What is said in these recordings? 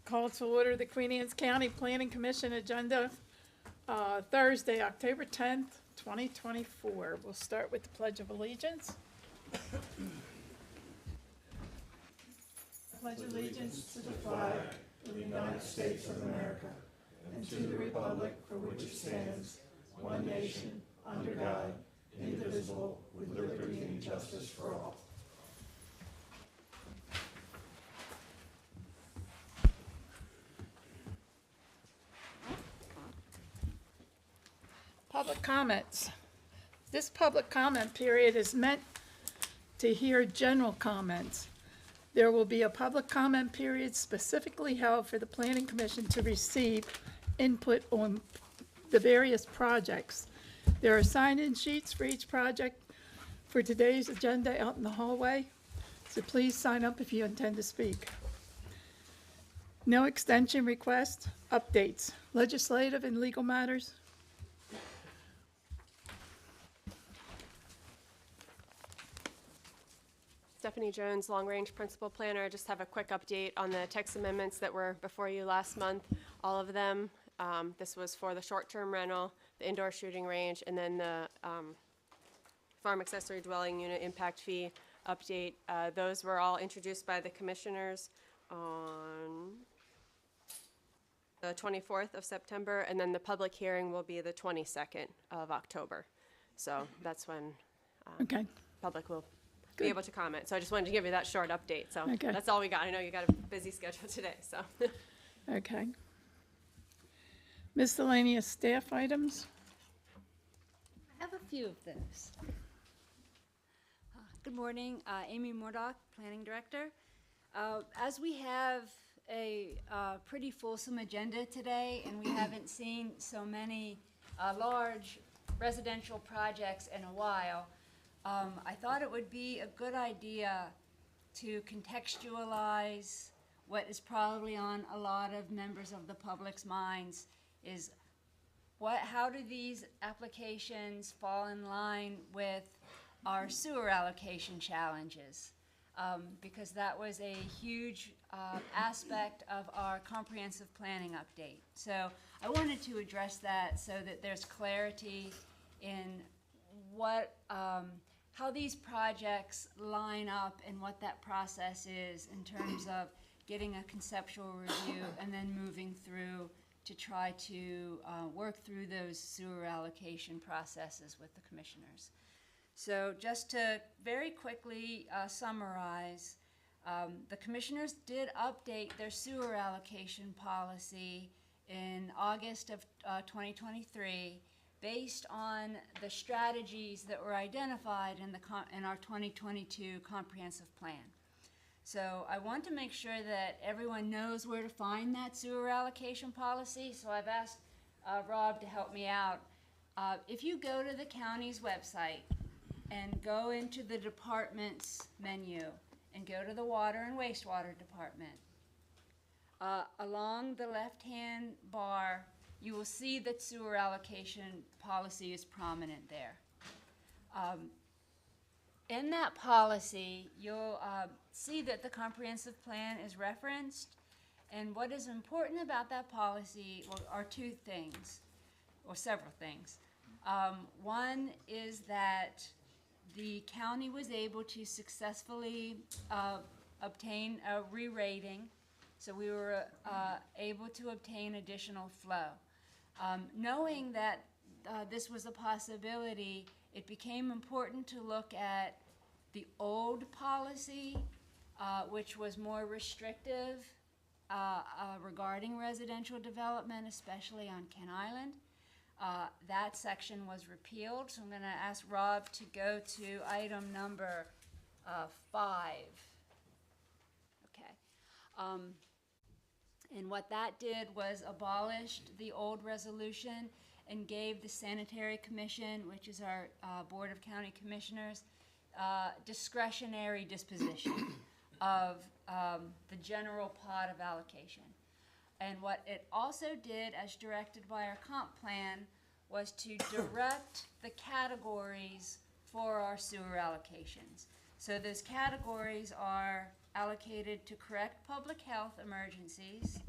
Call to order the Queen Anne's County Planning Commission agenda, Thursday, October 10th, 2024. We'll start with the Pledge of Allegiance. Pledge allegiance to the flag of the United States of America and to the republic for which it stands, one nation, under God, indivisible, with liberty and justice for all. Public comments. This public comment period is meant to hear general comments. There will be a public comment period specifically held for the Planning Commission to receive input on the various projects. There are sign-in sheets for each project for today's agenda out in the hallway, so please sign up if you intend to speak. No extension request. Updates. Legislative and legal matters. Stephanie Jones, Long Range Principal Planner. Just have a quick update on the text amendments that were before you last month. All of them. This was for the short-term rental, the indoor shooting range, and then the farm accessory dwelling unit impact fee update. Those were all introduced by the commissioners on the 24th of September, and then the public hearing will be the 22nd of October. So that's when Okay. public will be able to comment. So I just wanted to give you that short update. So Okay. that's all we got. I know you got a busy schedule today, so. Okay. Miscellaneous staff items. I have a few of those. Good morning, Amy Murdoch, Planning Director. As we have a pretty fulsome agenda today, and we haven't seen so many large residential projects in a while, I thought it would be a good idea to contextualize what is probably on a lot of members of the public's minds is how do these applications fall in line with our sewer allocation challenges? Because that was a huge aspect of our comprehensive planning update. So I wanted to address that so that there's clarity in what, how these projects line up and what that process is in terms of getting a conceptual review and then moving through to try to work through those sewer allocation processes with the commissioners. So just to very quickly summarize, the commissioners did update their sewer allocation policy in August of 2023 based on the strategies that were identified in our 2022 comprehensive plan. So I want to make sure that everyone knows where to find that sewer allocation policy, so I've asked Rob to help me out. If you go to the county's website and go into the departments menu and go to the water and wastewater department, along the left-hand bar, you will see that sewer allocation policy is prominent there. In that policy, you'll see that the comprehensive plan is referenced, and what is important about that policy are two things, or several things. One is that the county was able to successfully obtain a re-rating, so we were able to obtain additional flow. Knowing that this was a possibility, it became important to look at the old policy, which was more restrictive regarding residential development, especially on Kent Island. That section was repealed, so I'm going to ask Rob to go to item number 5. Okay. And what that did was abolished the old resolution and gave the Sanitary Commission, which is our Board of County Commissioners, discretionary disposition of the general pot of allocation. And what it also did, as directed by our comp plan, was to direct the categories for our sewer allocations. So those categories are allocated to correct public health emergencies.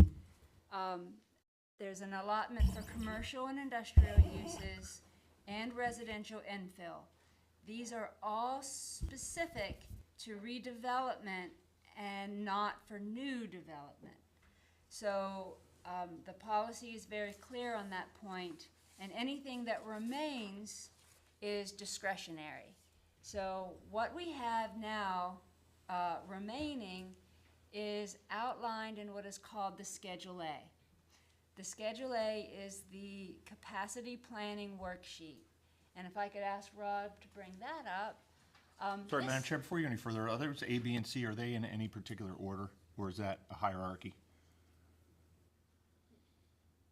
There's an allotment for commercial and industrial uses and residential infill. These are all specific to redevelopment and not for new development. So the policy is very clear on that point, and anything that remains is discretionary. So what we have now remaining is outlined in what is called the Schedule A. The Schedule A is the capacity planning worksheet. And if I could ask Rob to bring that up. Sorry, Madam Chair, before you go any further, are those A, B, and C, are they in any particular order, or is that a hierarchy?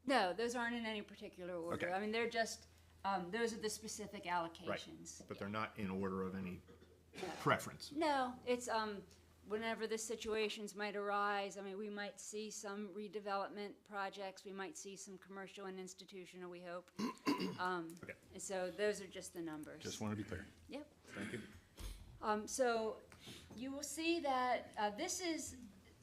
No, those aren't in any particular order. Okay. I mean, they're just, those are the specific allocations. But they're not in order of any preference? No, it's, whenever the situations might arise, I mean, we might see some redevelopment projects, we might see some commercial and institutional, we hope. Okay, And so those are just the numbers. just want to be clear. Yep. Thank you. So you will see that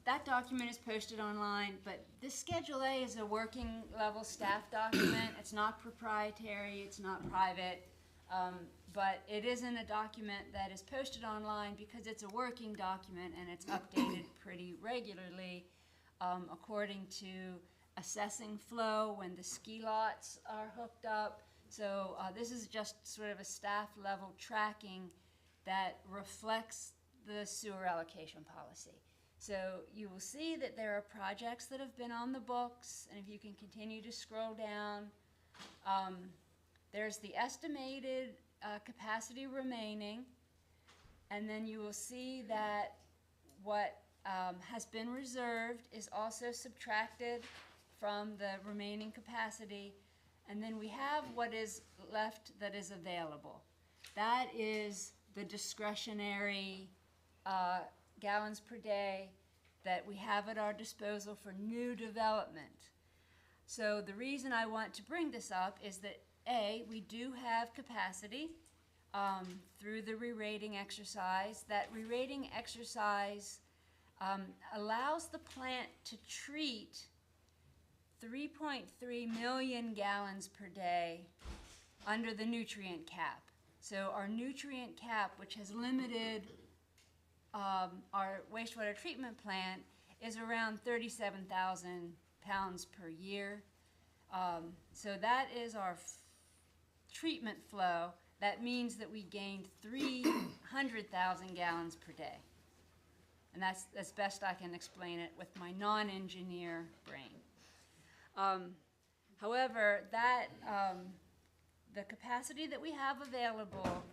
that document is posted online, but this Schedule A is a working level staff document. It's not proprietary, it's not private, but it isn't a document that is posted online because it's a working document and it's updated pretty regularly according to assessing flow when the ski lots are hooked up. So this is just sort of a staff level tracking that reflects the sewer allocation policy. So you will see that there are projects that have been on the books, and if you can continue to scroll down, there's the estimated capacity remaining, and then you will see that what has been reserved is also subtracted from the remaining capacity, and then we have what is left that is available. That is the discretionary gallons per day that we have at our disposal for new development. So the reason I want to bring this up is that A, we do have capacity through the re-rating exercise. That re-rating exercise allows the plant to treat 3.3 million gallons per day under the nutrient cap. So our nutrient cap, which has limited our wastewater treatment plant, is around 37,000 pounds per year. So that is our treatment flow. That means that we gained 300,000 gallons per day. And that's best I can explain it with my non-engineer brain. However, the capacity that we have available,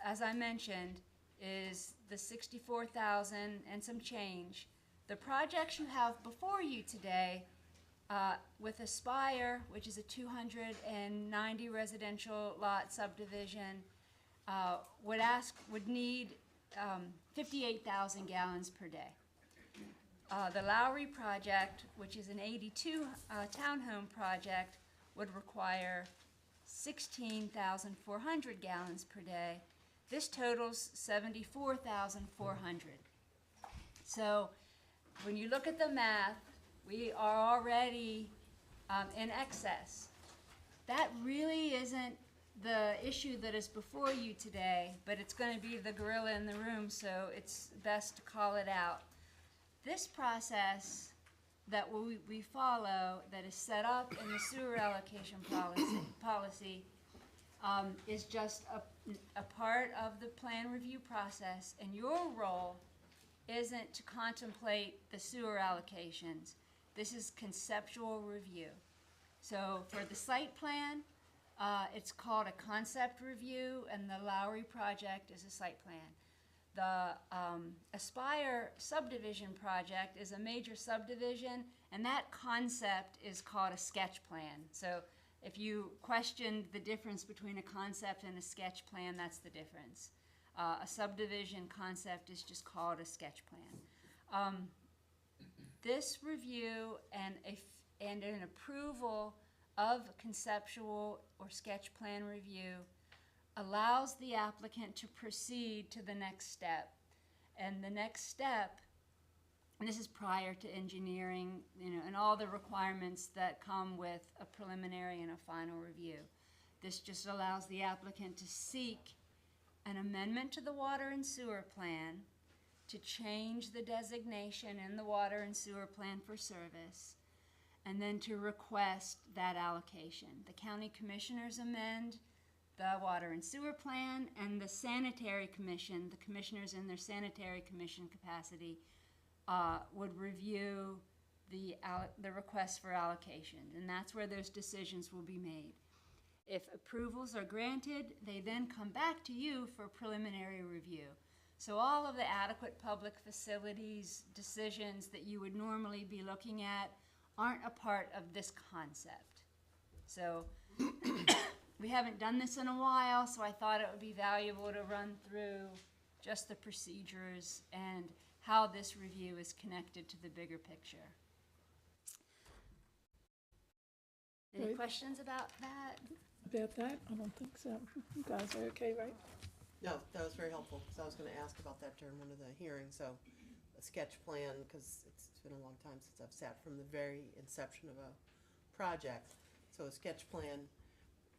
as I mentioned, is the 64,000 and some change. The projects you have before you today with Aspire, which is a 290 residential lot subdivision, would need 58,000 gallons per day. The Lowry project, which is an 82 townhome project, would require 16,400 gallons per day. This totals 74,400. So when you look at the math, we are already in excess. That really isn't the issue that is before you today, but it's going to be the gorilla in the room, so it's best to call it out. This process that we follow, that is set up in the sewer allocation policy is just a part of the plan review process, and your role isn't to contemplate the sewer allocations. This is conceptual review. So for the site plan, it's called a concept review, and the Lowry project is a site plan. The Aspire subdivision project is a major subdivision, and that concept is called a sketch plan. So if you questioned the difference between a concept and a sketch plan, that's the difference. A subdivision concept is just called a sketch plan. This review and an approval of conceptual or sketch plan review allows the applicant to proceed to the next step. And the next step And this is prior to engineering, and all the requirements that come with a preliminary and a final review. This just allows the applicant to seek an amendment to the water and sewer plan to change the designation in the water and sewer plan for service, and then to request that allocation. The county commissioners amend the water and sewer plan, and the sanitary commission, the commissioners in their sanitary commission capacity, would review the request for allocation, and that's where those decisions will be made. If approvals are granted, they then come back to you for preliminary review. So all of the adequate public facilities decisions that you would normally be looking at aren't a part of this concept. So we haven't done this in a while, so I thought it would be valuable to run through just the procedures and how this review is connected to the bigger picture. Any Right. questions about that? About that? I don't think so. You guys are okay, right? No, that was very helpful, because I was gonna ask about that during one of the hearings, so a sketch plan, because it's been a long time since I've sat from the very inception of a project. So a sketch plan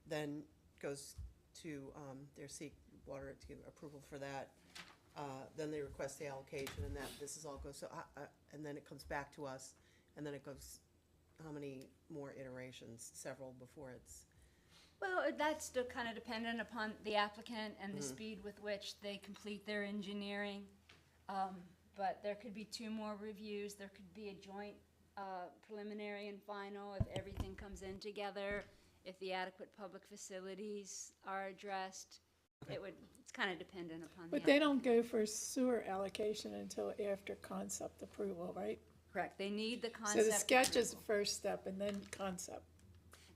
then goes to, their water to get approval for that. Then they request the allocation, and this is all goes, so and then it comes back to us, and then it goes, how many more iterations? Several before it's, Well, that's still kind of dependent upon the applicant and the speed with which they complete their engineering. But there could be 2 more reviews. There could be a joint preliminary and final if everything comes in together, if the adequate public facilities are addressed. It's kind of dependent upon the But they applicant. don't go for sewer allocation until after concept approval, right? Correct. They need the So concept. the sketch is the approval. first step and then concept.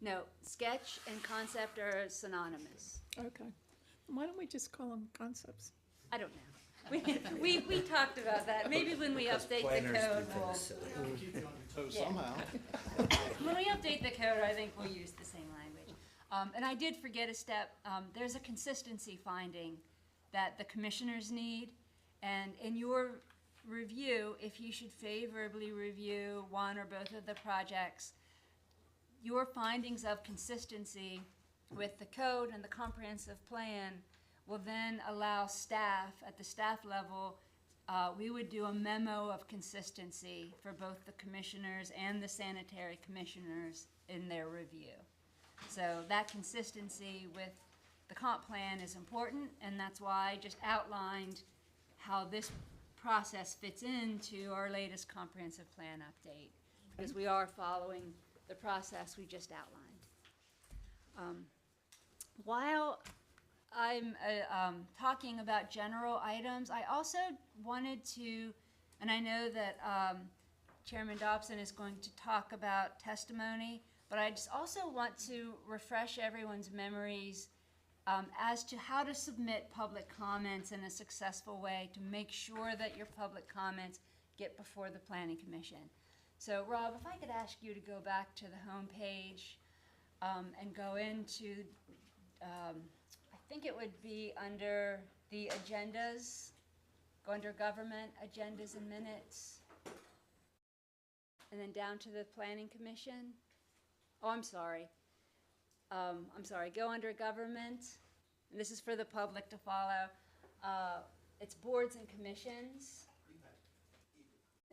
No, sketch and concept are synonymous. Okay. Why don't we just call them concepts? I don't know. We talked about that. Maybe when we update the code, we'll. So Yeah. somehow, When we update the code, I think we'll use the same language. And I did forget a step. There's a consistency finding that the commissioners need. And in your review, if you should favorably review one or both of the projects, your findings of consistency with the code and the comprehensive plan will then allow staff, at the staff level, we would do a memo of consistency for both the commissioners and the sanitary commissioners in their review. So that consistency with the comp plan is important, and that's why I just outlined how this process fits into our latest comprehensive plan update, because we are following the process we just outlined. While I'm talking about general items, I also wanted to, and I know that Chairman Dobson is going to talk about testimony, but I just also want to refresh everyone's memories as to how to submit public comments in a successful way to make sure that your public comments get before the Planning Commission. So Rob, if I could ask you to go back to the home page and go into, I think it would be under the agendas, go under government, agendas and minutes, and then down to the Planning Commission. Oh, I'm sorry. Go under government, and this is for the public to follow. It's boards and commissions.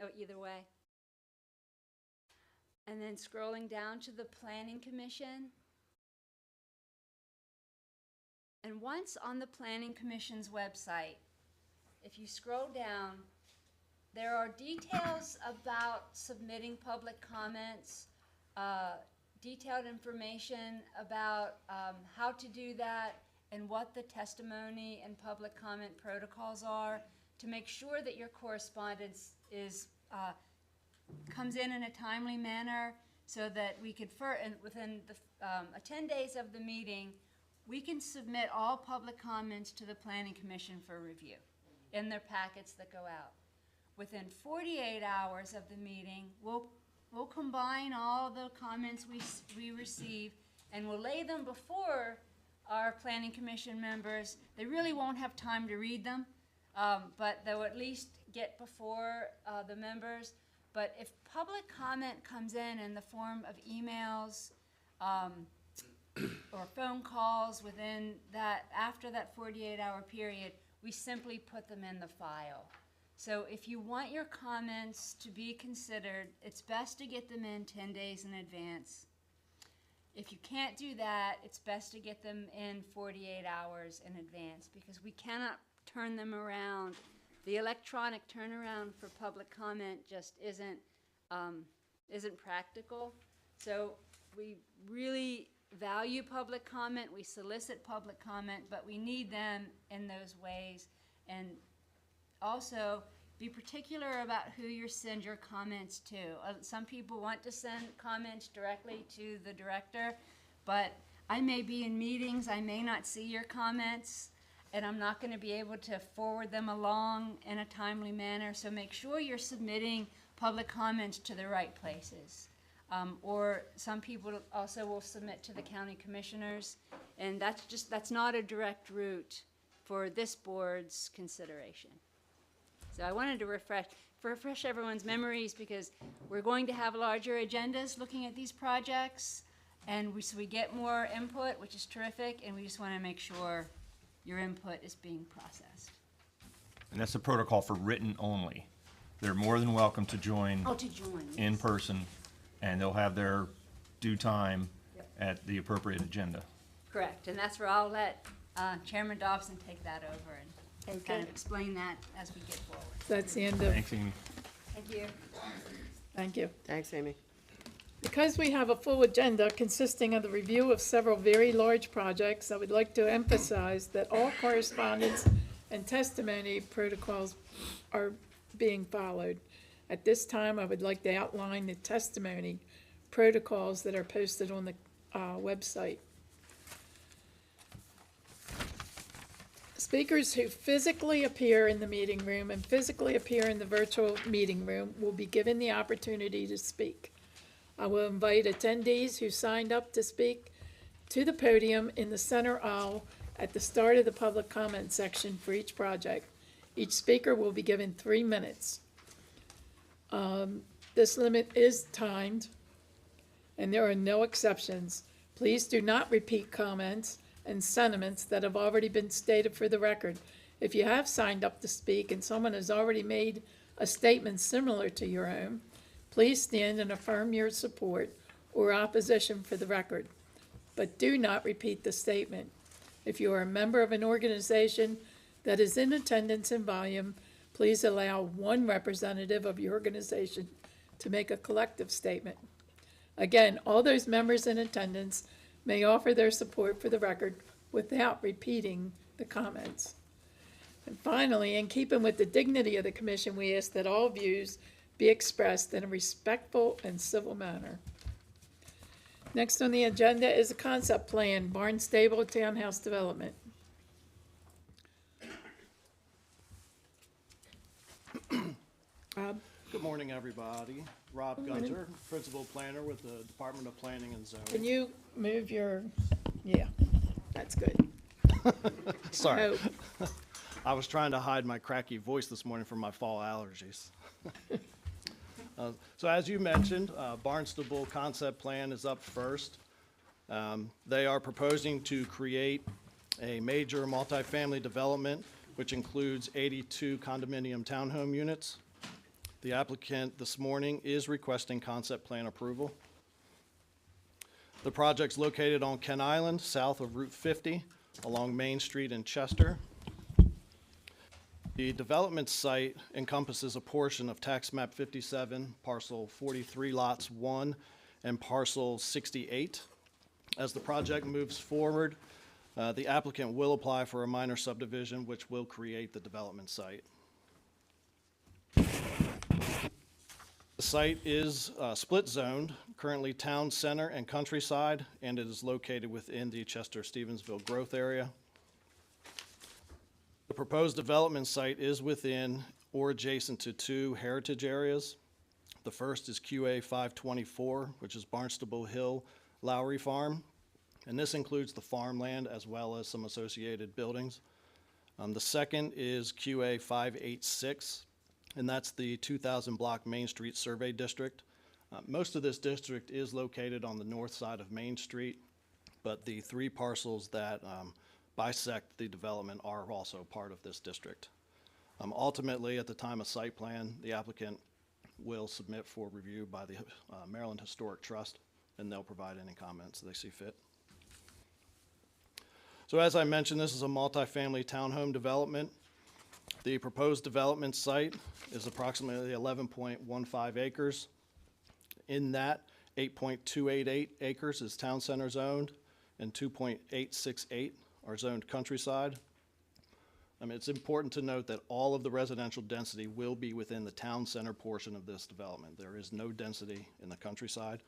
Oh, either way. And then scrolling down to the Planning Commission. And once on the Planning Commission's website, if you scroll down, there are details about submitting public comments, detailed information about how to do that and what the testimony and public comment protocols are to make sure that your correspondence comes in a timely manner, so that we could, within the 10 days of the meeting, we can submit all public comments to the Planning Commission for review in their packets that go out. Within 48 hours of the meeting, we'll combine all the comments we receive, and we'll lay them before our Planning Commission members. They really won't have time to read them, but they'll at least get before the members, but if public comment comes in the form of emails or phone calls within that, after that 48-hour period, we simply put them in the file. So if you want your comments to be considered, it's best to get them in 10 days in advance. If you can't do that, it's best to get them in 48 hours in advance because we cannot turn them around. The electronic turnaround for public comment just isn't practical. So we really value public comment, we solicit public comment, but we need them in those ways. And also, be particular about who you send your comments to. Some people want to send comments directly to the director, but I may be in meetings, I may not see your comments, and I'm not going to be able to forward them along in a timely manner. So make sure you're submitting public comments to the right places. Or some people also will submit to the county commissioners, and that's not a direct route for this board's consideration. So I wanted to refresh everyone's memories because we're going to have larger agendas looking at these projects, and so we get more input, which is terrific, and we just want to make sure your input is being processed. And that's the protocol for written only. They're more than welcome to join Oh, to join. in Yes. person, and they'll have their due time Yep. at the appropriate agenda. Correct, and that's where I'll let Chairman Dobson take that over and kind of Okay. explain that as we get forward. That's the end of, Thanks, Amy. Thank you. thank you. Thanks, Amy. Because we have a full agenda consisting of the review of several very large projects, I would like to emphasize that all correspondence and testimony protocols are being followed. At this time, I would like to outline the testimony protocols that are posted on the website. Speakers who physically appear in the meeting room and physically appear in the virtual meeting room will be given the opportunity to speak. I will invite attendees who signed up to speak to the podium in the center aisle at the start of the public comment section for each project. Each speaker will be given 3 minutes. This limit is timed, and there are no exceptions. Please do not repeat comments and sentiments that have already been stated for the record. If you have signed up to speak and someone has already made a statement similar to your own, please stand and affirm your support or opposition for the record, but do not repeat the statement. If you are a member of an organization that is in attendance in volume, please allow one representative of your organization to make a collective statement. Again, all those members in attendance may offer their support for the record without repeating the comments. And finally, in keeping with the dignity of the commission, we ask that all views be expressed in a respectful and civil manner. Next on the agenda is a concept plan, Barnstable Townhouse Development. Good morning, everybody. Rob Gunter, Principal Planner with the Department of Planning and Can Zoning. you move your, yeah, that's good. Sorry, Oh, I was trying to hide my cracky voice this morning from my fall allergies. So as you mentioned, Barnstable Concept Plan is up first. They are proposing to create a major multifamily development, which includes 82 condominium townhome units. The applicant this morning is requesting concept plan approval. The project's located on Ken Island, south of Route 50, along Main Street in Chester. The development site encompasses a portion of tax map 57, parcel 43, lots 1, and parcel 68. As the project moves forward, the applicant will apply for a minor subdivision, which will create the development site. The site is split zoned, currently town center and countryside, and it is located within the Chester-Stevensville growth area. The proposed development site is within or adjacent to 2 heritage areas. The first is QA 524, which is Barnstable Hill Lowry Farm, and this includes the farmland as well as some associated buildings. The second is QA 586, and that's the 2,000 block Main Street Survey District. Most of this district is located on the north side of Main Street, but the 3 parcels that bisect the development are also part of this district. Ultimately, at the time of site plan, the applicant will submit for review by the Maryland Historic Trust, and they'll provide any comments they see fit. So as I mentioned, this is a multifamily townhome development. The proposed development site is approximately 11.15 acres. In that, 8.288 acres is town center zoned, and 2.868 are zoned countryside. It's important to note that all of the residential density will be within the town center portion of this development. There is no density in the countryside,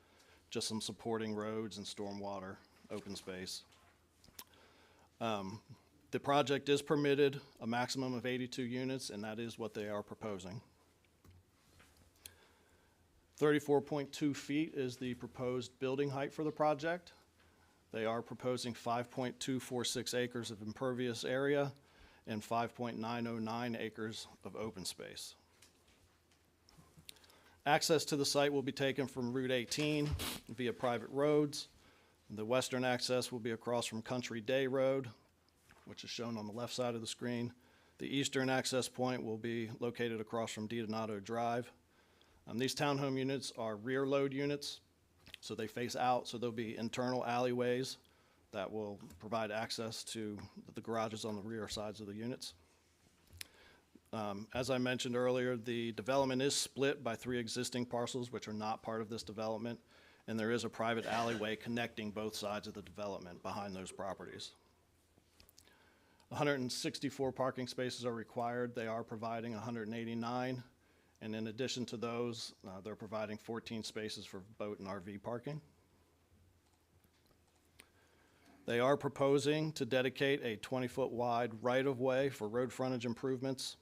just some supporting roads and stormwater, open space. The project is permitted a maximum of 82 units, and that is what they are proposing. 34.2 feet is the proposed building height for the project. They are proposing 5.246 acres of impervious area and 5.909 acres of open space. Access to the site will be taken from Route 18 via private roads. The western access will be across from Country Day Road, which is shown on the left side of the screen. The eastern access point will be located across from DiDonato Drive. These townhome units are rear load units, so they face out, so there'll be internal alleyways that will provide access to the garages on the rear sides of the units. As I mentioned earlier, the development is split by 3 existing parcels, which are not part of this development, and there is a private alleyway connecting both sides of the development behind those properties. 164 parking spaces are required. They are providing 189, and in addition to those, they're providing 14 spaces for boat and RV parking. They are proposing to dedicate a 20-foot wide right-of-way for road frontage improvements,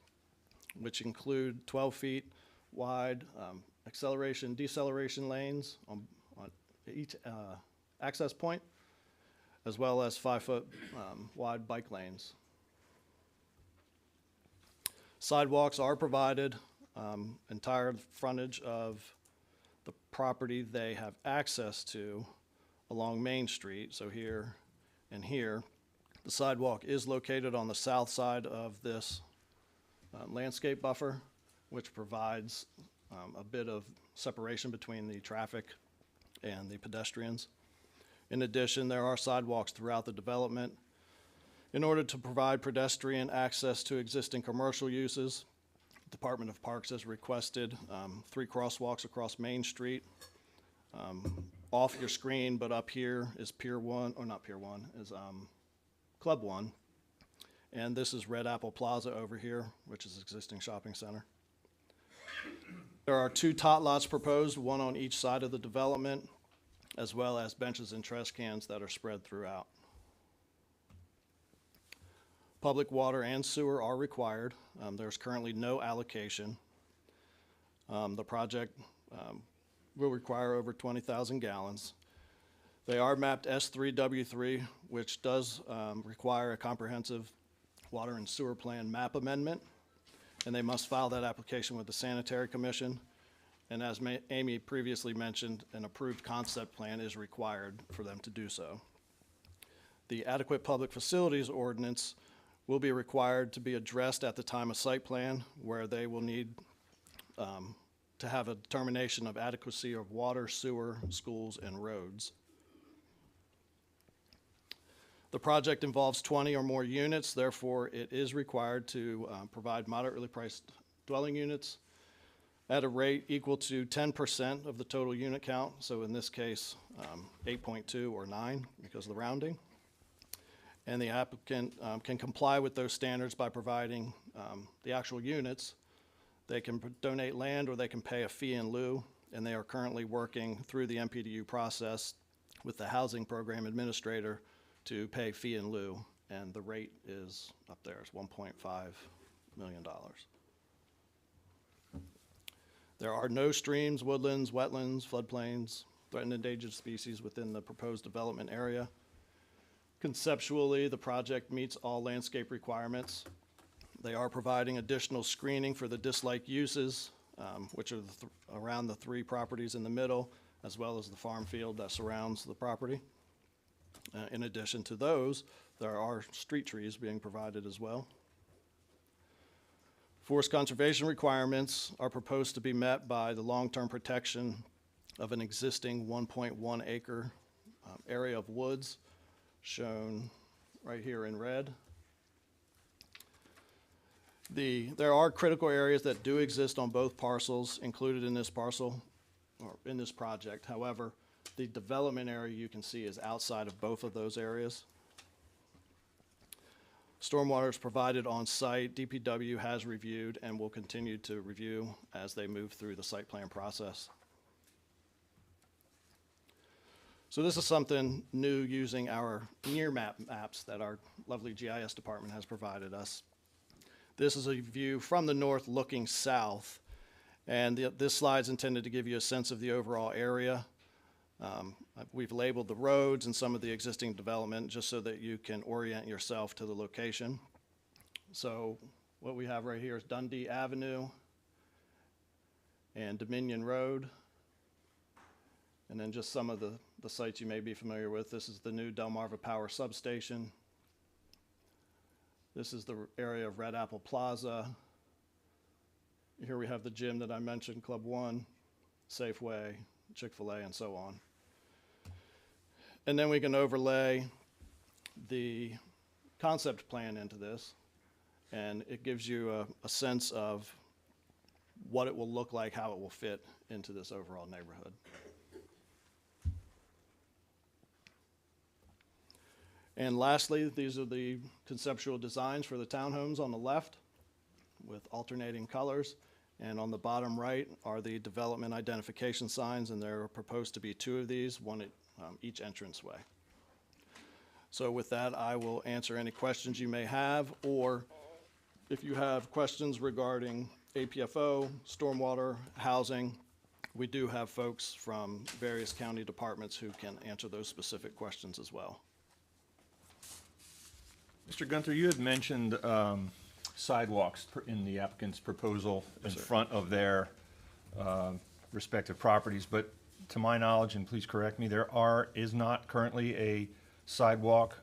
which include 12 feet wide acceleration, deceleration lanes on each access point, as well as 5-foot wide bike lanes. Sidewalks are provided. Entire frontage of the property they have access to along Main Street, so here and here. The sidewalk is located on the south side of this landscape buffer, which provides a bit of separation between the traffic and the pedestrians. In addition, there are sidewalks throughout the development. In order to provide pedestrian access to existing commercial uses, the Department of Parks has requested 3 crosswalks across Main Street. Off your screen, but up here is Pier 1, or not Pier 1, is Club 1. And this is Red Apple Plaza over here, which is existing shopping center. There are 2 tot lots proposed, one on each side of the development, as well as benches and trash cans that are spread throughout. Public water and sewer are required. There's currently no allocation. The project will require over 20,000 gallons. They are mapped S3W3, which does require a comprehensive water and sewer plan map amendment, and they must file that application with the Sanitary Commission. And as Amy previously mentioned, an approved concept plan is required for them to do so. The adequate public facilities ordinance will be required to be addressed at the time of site plan, where they will need to have a determination of adequacy of water, sewer, schools, and roads. The project involves 20 or more units, therefore it is required to provide moderately priced dwelling units at a rate equal to 10% of the total unit count, so in this case 8.2 or 9 because of the rounding. And the applicant can comply with those standards by providing the actual units. They can donate land or they can pay a fee in lieu, and they are currently working through the MPDU process with the Housing Program Administrator to pay fee in lieu, and the rate is up there, it's $1.5 million. There are no streams, woodlands, wetlands, floodplains, threatened endangered species within the proposed development area. Conceptually, the project meets all landscape requirements. They are providing additional screening for the dislike uses, which are around the 3 properties in the middle, as well as the farm field that surrounds the property. In addition to those, there are street trees being provided as well. Forest conservation requirements are proposed to be met by the long-term protection of an existing 1.1 acre area of woods, shown right here in red. There are critical areas that do exist on both parcels included in this parcel, or in this project. However, the development area you can see is outside of both of those areas. Stormwater is provided on site. DPW has reviewed and will continue to review as they move through the site plan process. So this is something new using our near map maps that our lovely GIS department has provided us. This is a view from the north looking south, and this slide's intended to give you a sense of the overall area. We've labeled the roads and some of the existing development just so that you can orient yourself to the location. So what we have right here is Dundee Avenue and Dominion Road. And then just some of the sites you may be familiar with. This is the new Delmarva Power Substation. This is the area of Red Apple Plaza. Here we have the gym that I mentioned, Club One, Safeway, Chick-fil-A, and so on. And then we can overlay the concept plan into this, and it gives you a sense of what it will look like, how it will fit into this overall neighborhood. And lastly, these are the conceptual designs for the townhomes on the left with alternating colors. And on the bottom right are the development identification signs, and there are proposed to be 2 of these, one at each entranceway. So with that, I will answer any questions you may have, or if you have questions regarding APFO, stormwater, housing, we do have folks from various county departments who can answer those specific questions as well. Mr. Gunther, you had mentioned sidewalks in the applicant's proposal in front of their respective properties, but to my knowledge, and please correct me, there is not currently a sidewalk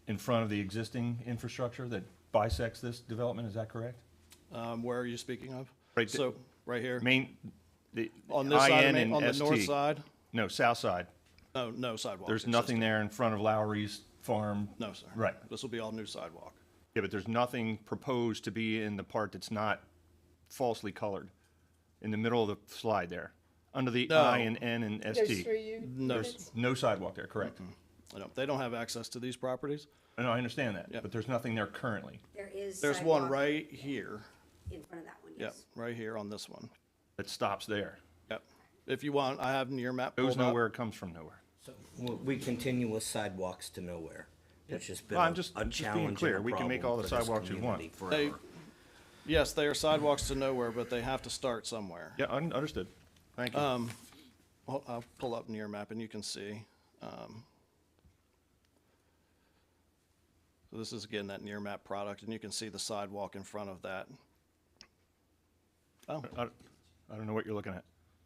in front of the existing infrastructure that bisects this development, is that correct? Where are you speaking of? Right So, right here? On this side of IN Main, and on the ST. north side? No, south side. No, no sidewalk. There's nothing there in front of Lowry's farm. No, sir. Right. This will be all new sidewalk. Yeah, but there's nothing proposed to be in the part that's not falsely colored, in the middle of the slide there, under the No. I and N and There's ST. 3 No, units. No sidewalk there, correct? They don't have access to these properties. No, I understand that, Yep. but there's nothing there currently There is There's one sidewalk right here. in front of that one, Yep, yes. right here on this one. that stops there. Yep. If you want, I have near map Goes pulled up. nowhere, it comes from nowhere. So we continue with sidewalks to nowhere, which has been Well, I'm a just a being challenge and clear. a We can make all problem the for this sidewalks you want. community forever. Yes, they are sidewalks to nowhere, but they have to start somewhere. Yeah, understood. Thank you. I'll pull up near map and you can see. So this is again that near map product, and you can see the sidewalk in front of that. Oh, I don't know what you're looking at.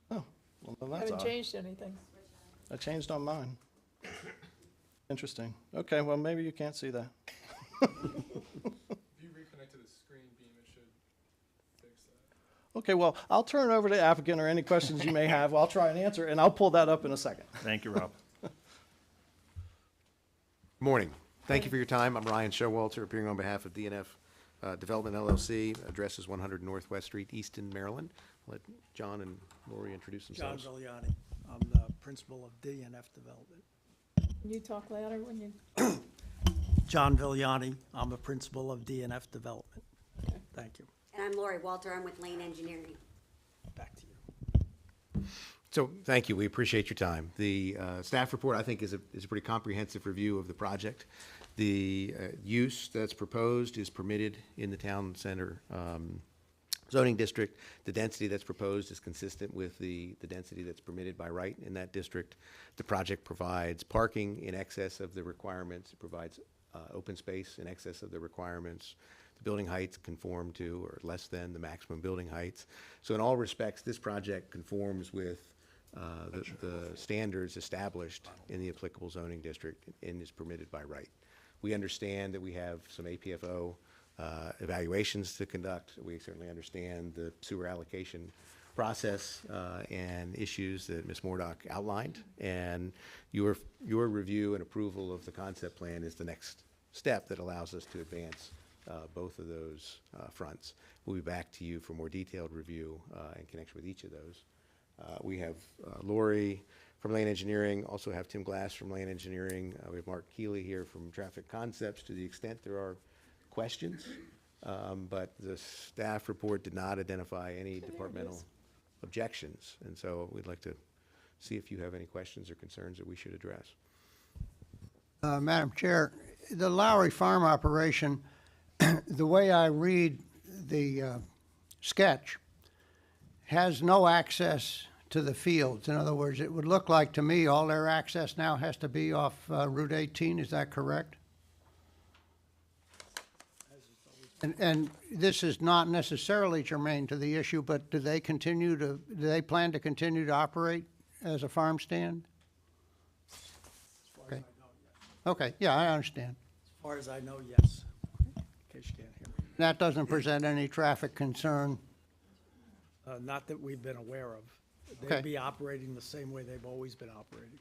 well, then that's Haven't odd. changed anything. I changed on mine. Interesting. Okay, well, maybe you can't see that. If you reconnect to the screen beam, it should fix that. Okay, well, I'll turn it over to the applicant or any questions you may have. I'll try and answer, and I'll pull that up in a second. Thank you, Rob. Morning. Thank you for your time. I'm Ryan Showalter, appearing on behalf of DNF Development LLC. Address is 100 Northwest Street, Easton, Maryland. Let John and Lori introduce John themselves. Vigliani. I'm the principal of DNF Development. Can you talk louder when you, John Vigliani, I'm a principal of DNF Development. Thank you. And I'm Lori Walter, I'm with Lane Engineering. Back to you. So, thank you. We appreciate your time. The staff report, I think, is a pretty comprehensive review of the project. The use that's proposed is permitted in the town center zoning district. The density that's proposed is consistent with the density that's permitted by right in that district. The project provides parking in excess of the requirements. It provides open space in excess of the requirements. the building heights conform to or less than the maximum building heights. So in all respects, this project conforms with the standards established in the applicable zoning district and is permitted by right. We understand that we have some APFO evaluations to conduct. We certainly understand the sewer allocation process and issues that Ms. Mordock outlined. And your review and approval of the concept plan is the next step that allows us to advance both of those fronts. We'll be back to you for more detailed review in connection with each of those. We have Lori from Land Engineering, also have Tim Glass from Land Engineering. We have Mark Keeley here from Traffic Concepts to the extent there are questions. But the staff report did not identify any departmental objections. And so we'd like to see if you have any questions or concerns that we should address. Madam Chair, the Lowry Farm operation, the way I read the sketch, has no access to the fields. In other words, it would look like to me all their access now has to be off Route 18. Is that correct? And this is not necessarily germane to the issue, but do they plan to continue to operate as a farm stand? Okay. Okay, yeah, I understand. As far as I know, yes. In case you can't hear me. That doesn't present any traffic concern. Not that we've been aware of. Okay. They'd be operating the same way they've always been operating.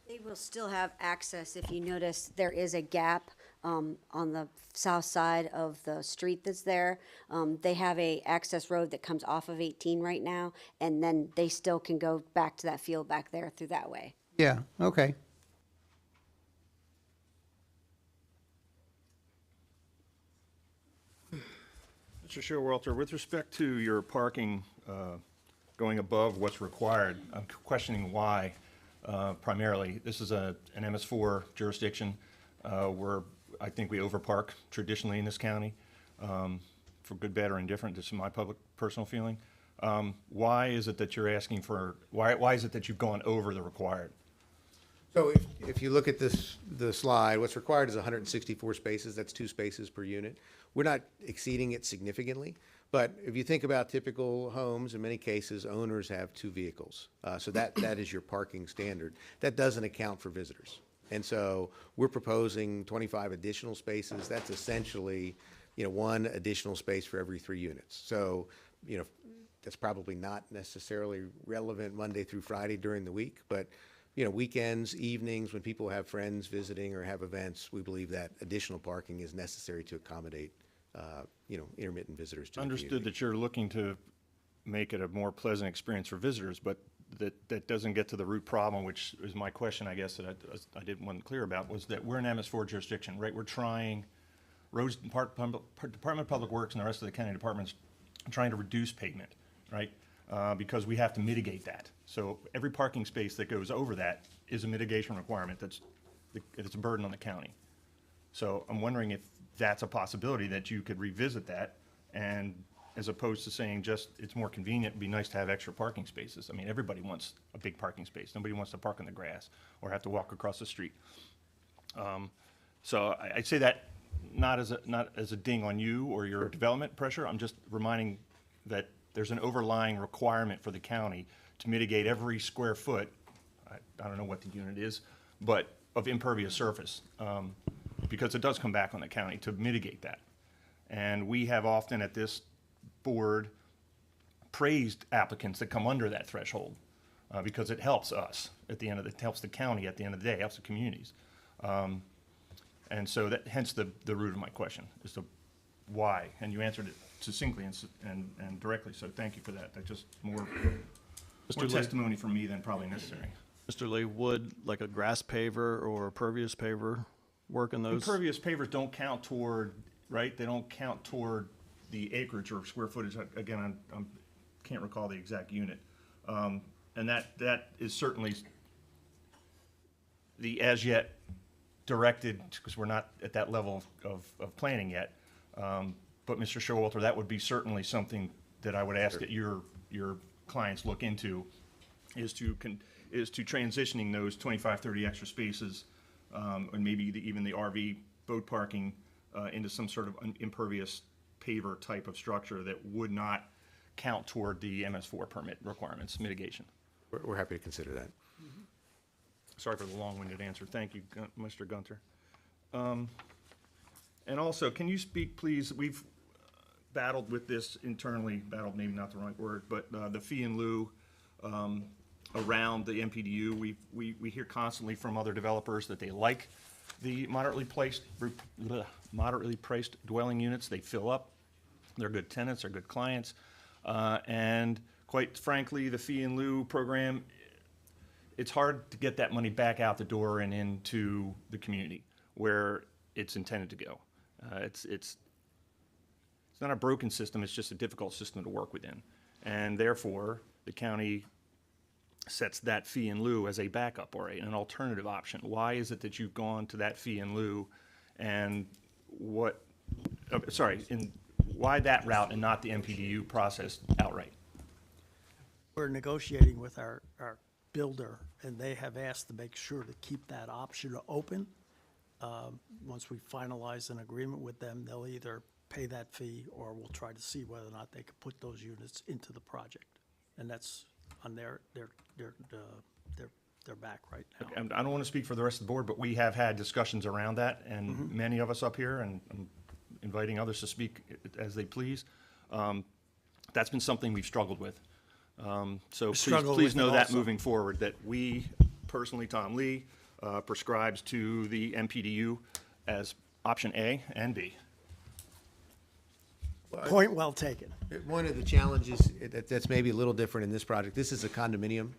They will still have access. If you notice, there is a gap on the south side of the street that's there. They have a access road that comes off of 18 right now, and then they still can go back to that field back there through that way. Yeah, okay. Mr. Showalter, with respect to your parking going above what's required, I'm questioning why primarily. This is an MS4 jurisdiction where I think we overpark traditionally in this county for good, bad, or indifferent. This is my personal feeling. Why is it that you're asking for, why is it that you've gone over the required? So if you look at the slide, what's required is 164 spaces. That's 2 spaces per unit. We're not exceeding it significantly, but if you think about typical homes, in many cases, owners have 2 vehicles. So that is your parking standard. That doesn't account for visitors. And so we're proposing 25 additional spaces. That's essentially, 1 additional space for every 3 units. So, that's probably not necessarily relevant Monday through Friday during the week, but weekends, evenings, when people have friends visiting or have events, we believe that additional parking is necessary to accommodate, intermittent visitors to the community. Understood that you're looking to make it a more pleasant experience for visitors, but that doesn't get to the root problem, which is my question, I guess, that I didn't want clear about, was that we're an MS4 jurisdiction, right? We're trying, Department of Public Works and the rest of the county departments trying to reduce pavement, right? Because we have to mitigate that. So every parking space that goes over that is a mitigation requirement it's a burden on the county. So I'm wondering if that's a possibility that you could revisit that, and as opposed to saying just it's more convenient, it'd be nice to have extra parking spaces. I mean, everybody wants a big parking space. Nobody wants to park in the grass or have to walk across the street. So I'd say that not as a ding on you or your development pressure. I'm just reminding that there's an overlying requirement for the county to mitigate every square foot, I don't know what the unit is, but of impervious surface, because it does come back on the county to mitigate that. And we have often at this board praised applicants that come under that threshold because it helps us at the end of it helps the county at the end of the day, helps the communities. And so that, hence the root of my question is to why, and you answered it succinctly and directly, so thank you for that. That's just more testimony from me than probably necessary. Mr. Lee, would like a grass paver or a pervious paver work in those? Impervious pavers don't count toward, right? They don't count toward the acreage or square footage. Again, I can't recall the exact unit. And that is certainly the as yet directed, because we're not at that level of planning yet. But Mr. Showalter, that would be certainly something that I would ask that your clients look into, is to transitioning those 25, 30 extra spaces and maybe even the RV boat parking into some sort of impervious paver type of structure that would not count toward the MS4 permit requirements, mitigation. We're happy to consider that. Sorry for the long-winded answer. Thank you, Mr. Gunter. And also, can you speak, please, we've battled with this internally, battled maybe not the right word, but the fee in lieu around the MPDU. We hear constantly from other developers that they like the moderately priced dwelling units. They fill up. They're good tenants, they're good clients. And quite frankly, the fee in lieu program, it's hard to get that money back out the door and into the community where it's intended to go. It's not a broken system, it's just a difficult system to work within. And therefore, the county sets that fee in lieu as a backup or an alternative option. Why is it that you've gone to that fee in lieu, and why that route and not the MPDU process outright? We're negotiating with our builder, and they have asked to make sure to keep that option open. Once we finalize an agreement with them, they'll either pay that fee, or we'll try to see whether or not they can put those units into the project. And that's on their back right now. Okay, I don't want to speak for the rest of the board, but we have had discussions around that, and many of us up here, and I'm inviting others to speak as they please. That's been something we've struggled with. So please know that moving forward, that we personally, Tom Lee, prescribes to the MPDU as option A and B. Point well taken. One of the challenges that's maybe a little different in this project, this is a condominium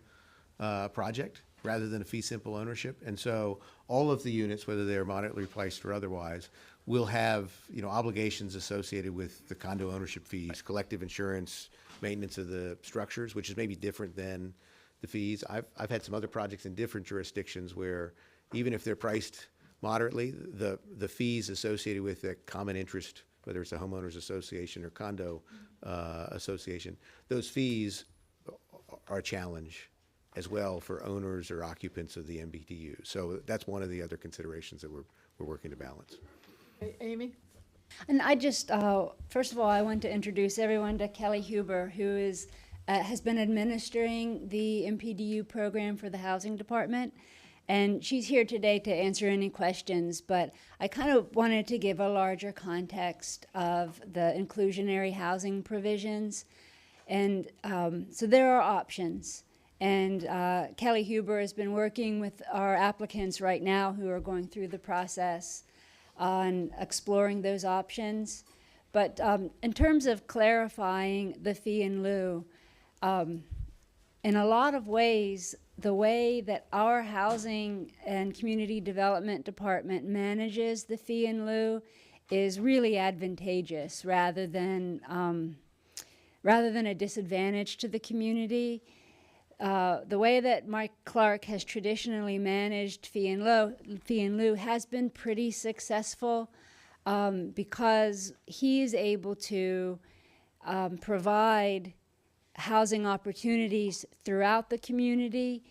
project rather than a fee simple ownership. And so all of the units, whether they're moderately priced or otherwise, will have, obligations associated with the condo ownership fees, collective insurance, maintenance of the structures, which is maybe different than the fees. I've had some other projects in different jurisdictions where even if they're priced moderately, the fees associated with the common interest, whether it's a homeowners association or condo association, those fees are a challenge as well for owners or occupants of the MBDU. So that's one of the other considerations that we're working to balance. Amy? And I just, first of all, I want to introduce everyone to Kelly Huber, who is, has been administering the MPDU program for the Housing Department. And she's here today to answer any questions, but I kind of wanted to give a larger context of the inclusionary housing provisions. And so there are options. And Kelly Huber has been working with our applicants right now who are going through the process on exploring those options. But in terms of clarifying the fee in lieu, in a lot of ways, the way that our Housing and Community Development Department manages the fee in lieu is really advantageous rather than a disadvantage to the community. The way that Mike Clark has traditionally managed fee in lieu has been pretty successful because he is able to provide housing opportunities throughout the community,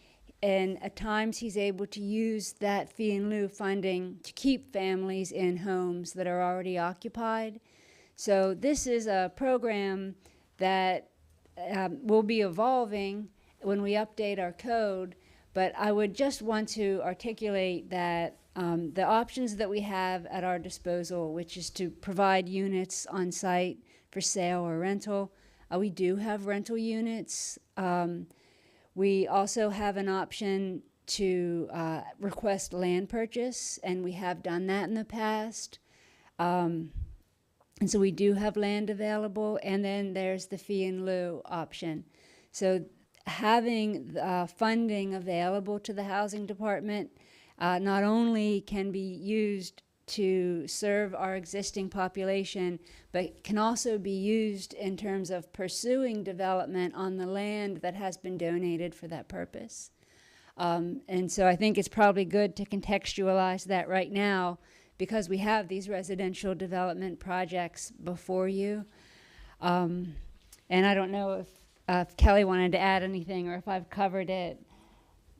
and at times he's able to use that fee in lieu funding to keep families in homes that are already occupied. So this is a program that will be evolving when we update our code, but I would just want to articulate that the options that we have at our disposal, which is to provide units on site for sale or rental. We do have rental units. We also have an option to request land purchase, and we have done that in the past. And so we do have land available, and then there's the fee in lieu option. So having funding available to the Housing Department not only can be used to serve our existing population, but can also be used in terms of pursuing development on the land that has been donated for that purpose. And so I think it's probably good to contextualize that right now because we have these residential development projects before you. And I don't know if Kelly wanted to add anything or if I've covered it.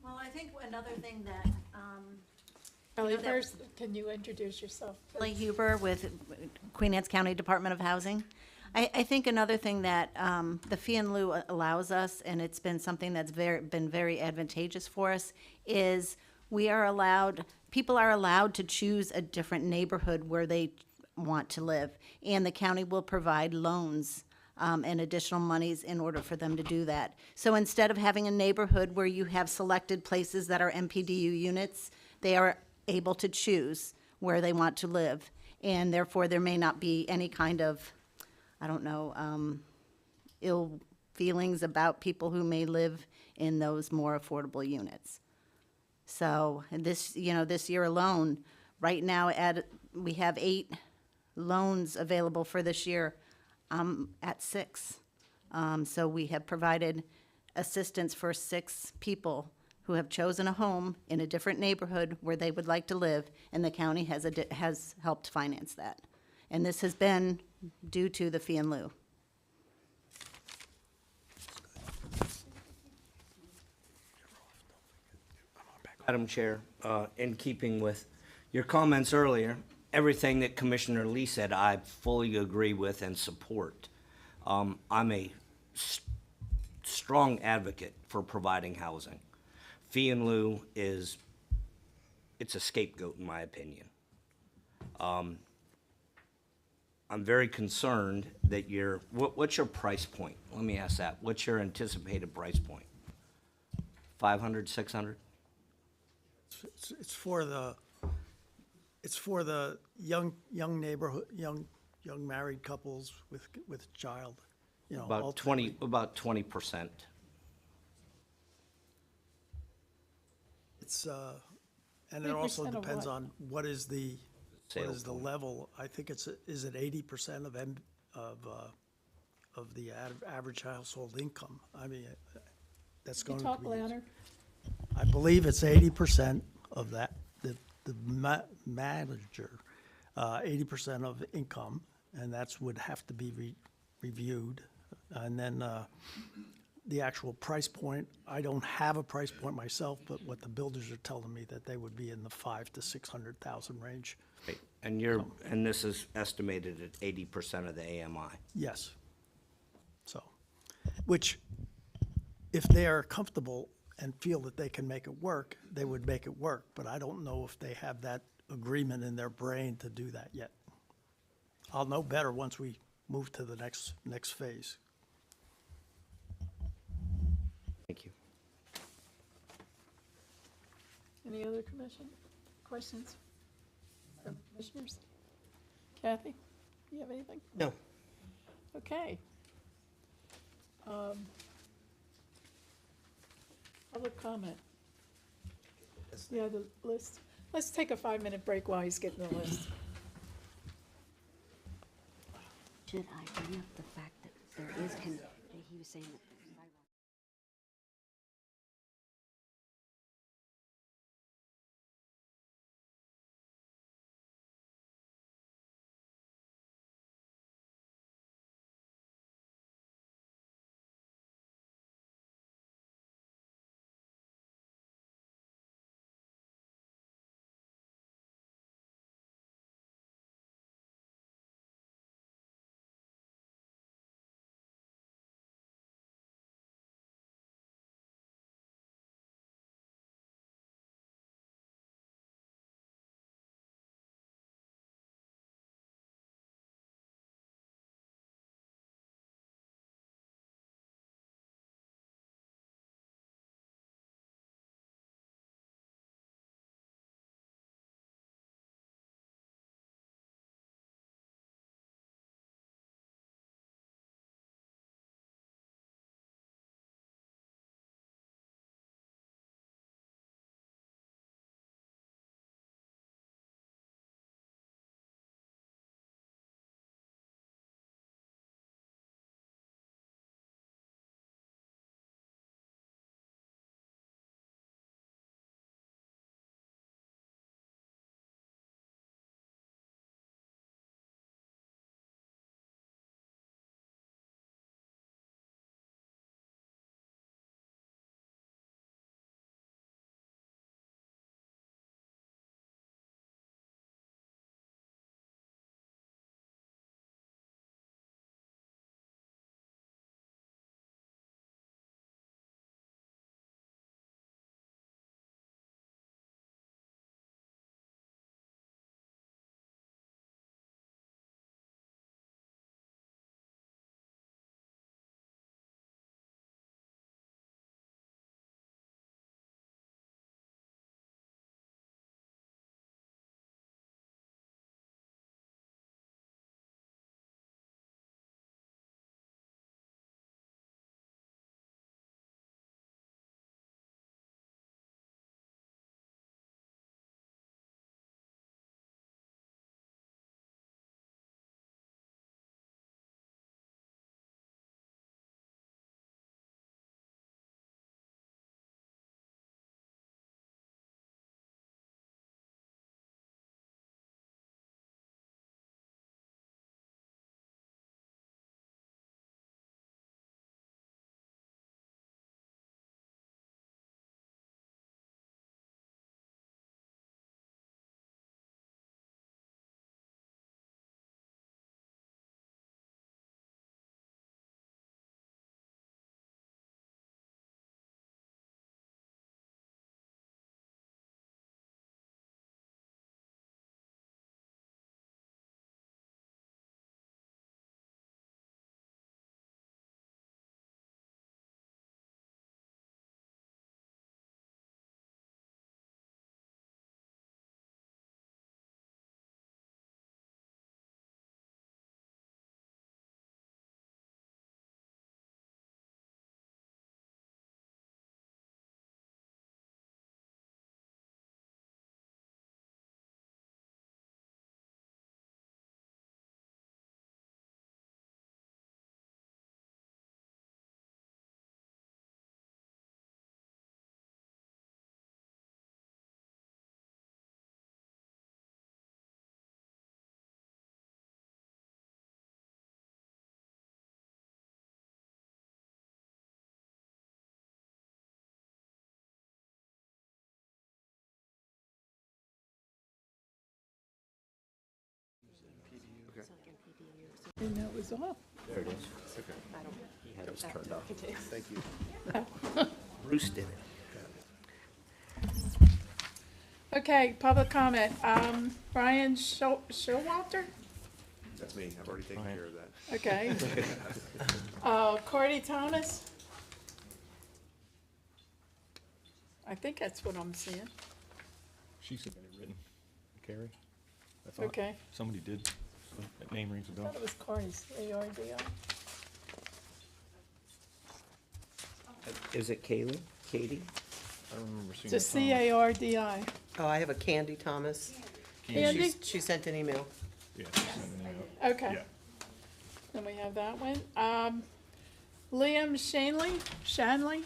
Well, I think another thing that Ellie, first, can you introduce yourself? Lee Huber with Queen Anne's County Department of Housing. I think another thing that the fee in lieu allows us, and it's been something that's been very advantageous for us, is people are allowed to choose a different neighborhood where they want to live, and the county will provide loans and additional monies in order for them to do that. So instead of having a neighborhood where you have selected places that are MPDU units, they are able to choose where they want to live, and therefore there may not be any kind of, I don't know, ill feelings about people who may live in those more affordable units. So this year alone, right now we have 8 loans available for this year. I'm at 6. So we have provided assistance for 6 people who have chosen a home in a different neighborhood where they would like to live, and the county has helped finance that. And this has been due to the fee in lieu. Madam Chair, in keeping with your comments earlier, everything that Commissioner Lee said, I fully agree with and support. I'm a strong advocate for providing housing. Fee in lieu it's a scapegoat in my opinion. I'm very concerned that what's your price point? Let me ask that. What's your anticipated price point? 500, 600? It's for the young neighborhood, young married couples with child, you know. About 20%. It's, and it also 20% of depends what? on what is the Sales point. level. I think is it 80% of the average household income? I mean, that's Can going you to talk be. louder? I believe it's 80% of that, the manager, 80% of income, and that's would have to be reviewed. And then the actual price point, I don't have a price point myself, but what the builders are telling me that they would be in the 500,000 to 600,000 range. Right. And this is estimated at 80% of the AMI. Yes. So, which, if they are comfortable and feel that they can make it work, they would make it work. But I don't know if they have that agreement in their brain to do that yet. I'll know better once we move to the next phase. Thank you. Any other questions from commissioners? Kathy, you have anything? No. Okay. Public comment. Yeah, the list. Let's take a 5-minute break while he's getting the list. Should I bring up the fact that there is, he was saying that And that was all. There it is. He had his turned off. Thank you. Bruce did it. Okay, public comment. Brian Showalter? That's me. I've already taken care of that. Okay. Cordy Thomas? I think that's what I'm seeing. She submitted written. Carrie? I thought Okay. somebody did. That name rings a I bell. thought it was Cordy's, A-R-D-I. Is it Kaylee? Katie? I don't remember seeing Just that. C-A-R-D-I. Oh, I have a Candy Thomas. Candy? She sent an email. Yeah, she sent an email. Okay. Yeah. Then we have that one. Liam Shanley?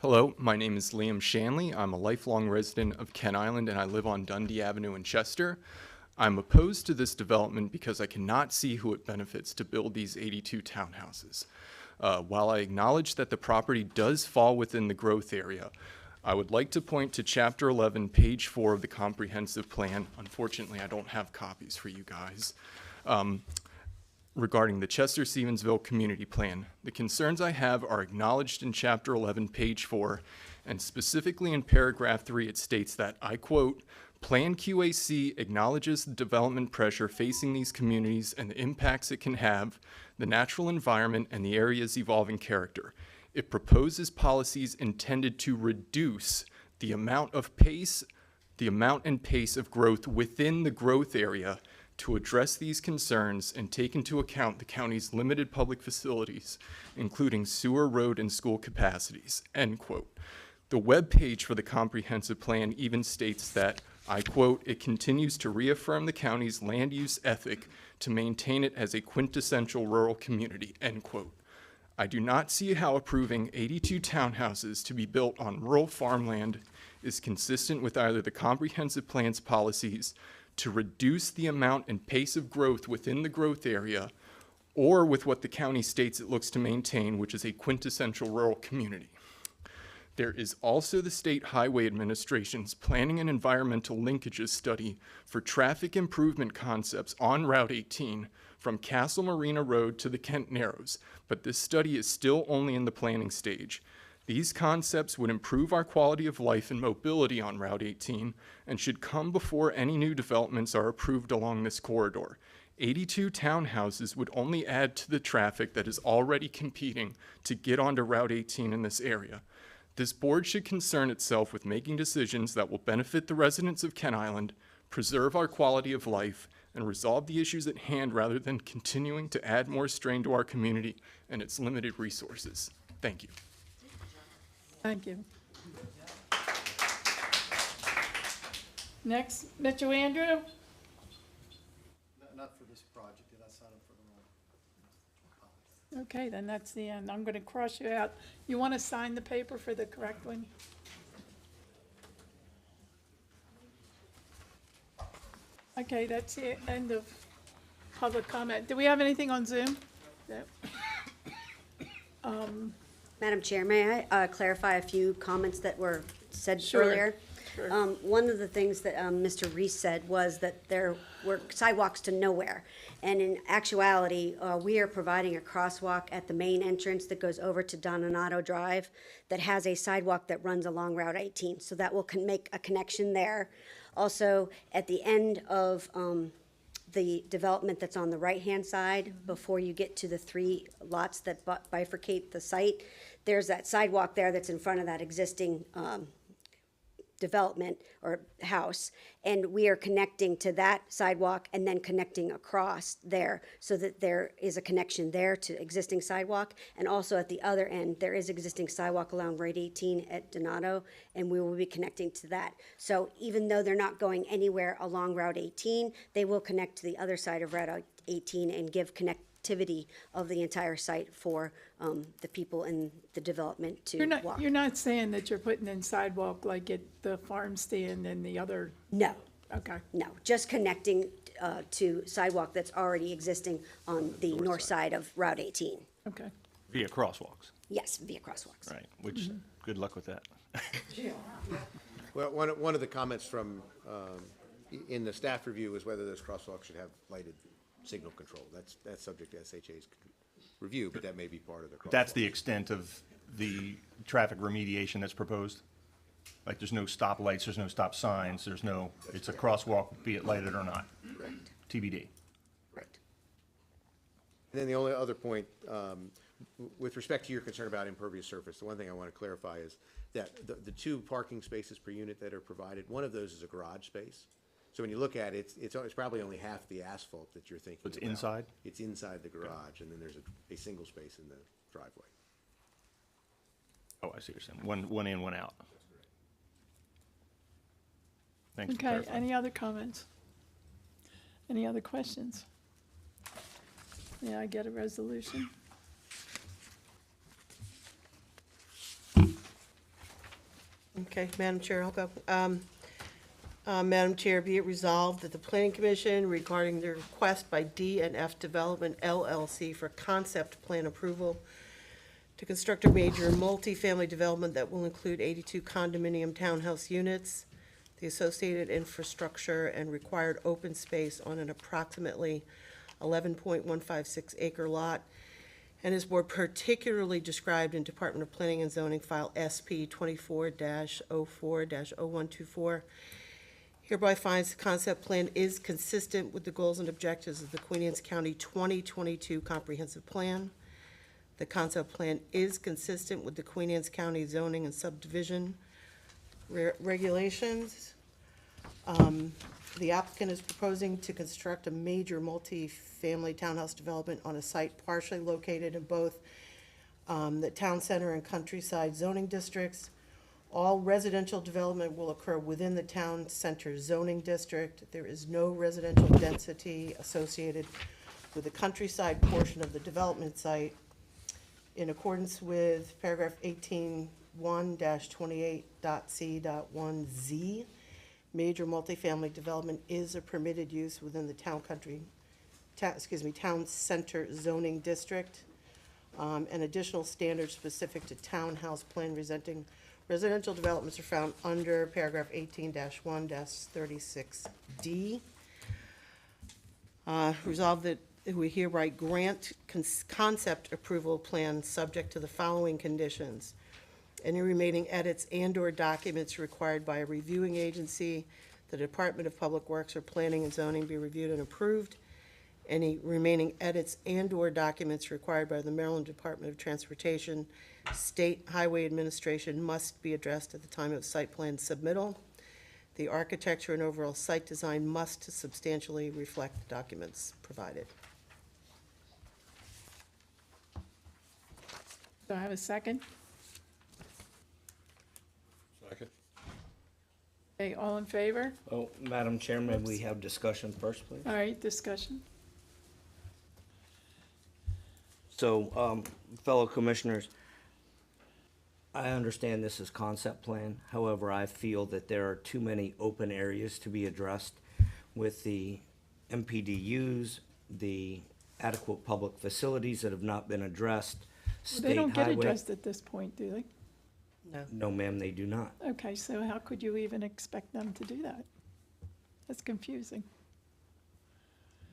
Hello, my name is Liam Shanley. I'm a lifelong resident of Kent Island and I live on Dundee Avenue in Chester. I'm opposed to this development because I cannot see who it benefits to build these 82 townhouses. While I acknowledge that the property does fall within the growth area, I would like to point to Chapter 11, page 4 of the comprehensive plan. Unfortunately, I don't have copies for you guys. Regarding the Chester-Stevensville Community Plan. The concerns I have are acknowledged in Chapter 11, page 4, and specifically in paragraph 3, it states that, I quote, "Plan QAC acknowledges the development pressure facing these communities and the impacts it can have, the natural environment, and the area's evolving character. It proposes policies intended to reduce the amount and pace of growth within the growth area to address these concerns and take into account the county's limited public facilities, including sewer, road, and school capacities," end quote. The webpage for the comprehensive plan even states that, I quote, "It continues to reaffirm the county's land use ethic to maintain it as a quintessential rural community," end quote. I do not see how approving 82 townhouses to be built on rural farmland is consistent with either the comprehensive plan's policies to reduce the amount and pace of growth within the growth area, or with what the county states it looks to maintain, which is a quintessential rural community. There is also the State Highway Administration's Planning and Environmental Linkages Study for traffic improvement concepts on Route 18 from Castle Marina Road to the Kent Narrows, but this study is still only in the planning stage. These concepts would improve our quality of life and mobility on Route 18 and should come before any new developments are approved along this corridor. 82 townhouses would only add to the traffic that is already competing to get onto Route 18 in this area. This board should concern itself with making decisions that will benefit the residents of Kent Island, preserve our quality of life, and resolve the issues at hand rather than continuing to add more strain to our community and its limited resources. Thank you. Thank you. Next, Mr. Andrew? Not for this project, did I sign up for the wrong? Okay, then that's the end. I'm gonna cross you out. You wanna sign the paper for the correct one? Okay, that's the end of public comment. Do we have anything on Zoom? No. Madam Chair, may I clarify a few comments that were said Sure, earlier? sure. One of the things that Mr. Reese said was that there were sidewalks to nowhere. And in actuality, we are providing a crosswalk at the main entrance that goes over to Donato Drive that has a sidewalk that runs along Route 18. So that will make a connection there. Also, at the end of the development that's on the right-hand side, before you get to the 3 lots that bifurcate the site, there's that sidewalk there that's in front of that existing development or house, and we are connecting to that sidewalk and then connecting across there so that there is a connection there to existing sidewalk. And also at the other end, there is existing sidewalk along Route 18 at Donato, and we will be connecting to that. So even though they're not going anywhere along Route 18, they will connect to the other side of Route 18 and give connectivity of the entire site for the people in the development to walk. You're not saying that you're putting in sidewalk like at the farm stand and the other? No. Okay. No, just connecting to sidewalk that's already existing on the north side of Route 18. Okay, Via crosswalks, Yes, via crosswalks. right, which, good luck with that. Well, one of the comments from, in the staff review was whether those crosswalks should have lighted signal control. That's subject to SHA's review, but that may be part of the crosswalk. That's the extent of the traffic remediation that's proposed? Like, there's no stop lights, there's no stop signs, there's no, it's a crosswalk, be it lighted or not, Correct. TBD. Correct. And then the only other point, with respect to your concern about impervious surface, the one thing I want to clarify is that the 2 parking spaces per unit that are provided, one of those is a garage space. So when you look at it, it's probably only half the asphalt that you're thinking It's about. inside? It's inside the garage, and then there's a single space in the driveway. Oh, I see what you're saying, one in, one out. Thanks for Okay, clarifying. any other comments? Any other questions? May I get a resolution? Okay, Madam Chair, I'll go. Madam Chair, be it resolved that the Planning Commission regarding the request by D&F Development LLC for concept plan approval to construct a major multifamily development that will include 82 condominium townhouse units, the associated infrastructure and required open space on an approximately 11.156 acre lot, and is more particularly described in Department of Planning and Zoning File SP 24-04-0124, hereby finds the concept plan is consistent with the goals and objectives of the Queen Anne's County 2022 Comprehensive Plan. The concept plan is consistent with the Queen Anne's County zoning and subdivision regulations. The applicant is proposing to construct a major multi-family townhouse development on a site partially located in both the town center and countryside zoning districts. All residential development will occur within the town center zoning district. There is no residential density associated with the countryside portion of the development site. In accordance with paragraph 18:1-28.c.1z, major multifamily development is a permitted use within the town center zoning district. And additional standards specific to townhouse plan residential developments are found under paragraph 18-1-36D. Resolved that we hereby grant concept approval plan subject to the following conditions. Any remaining edits and/or documents required by a reviewing agency, the Department of Public Works or Planning and Zoning be reviewed and approved. Any remaining edits and/or documents required by the Maryland Department of Transportation, State Highway Administration must be addressed at the time of site plan submittal. The architecture and overall site design must substantially reflect the documents provided. Do I have a second? Second. Okay, all in favor? Oh, Madam Chairman, we have discussion first, please? All right, discussion. So, fellow commissioners, I understand this is concept plan. However, I feel that there are too many open areas to be addressed with the MPDUs, the adequate public facilities that have not been addressed, They state don't get highway. addressed at this point, do they? No. No, ma'am, they do not. Okay, so how could you even expect them to do that? That's confusing.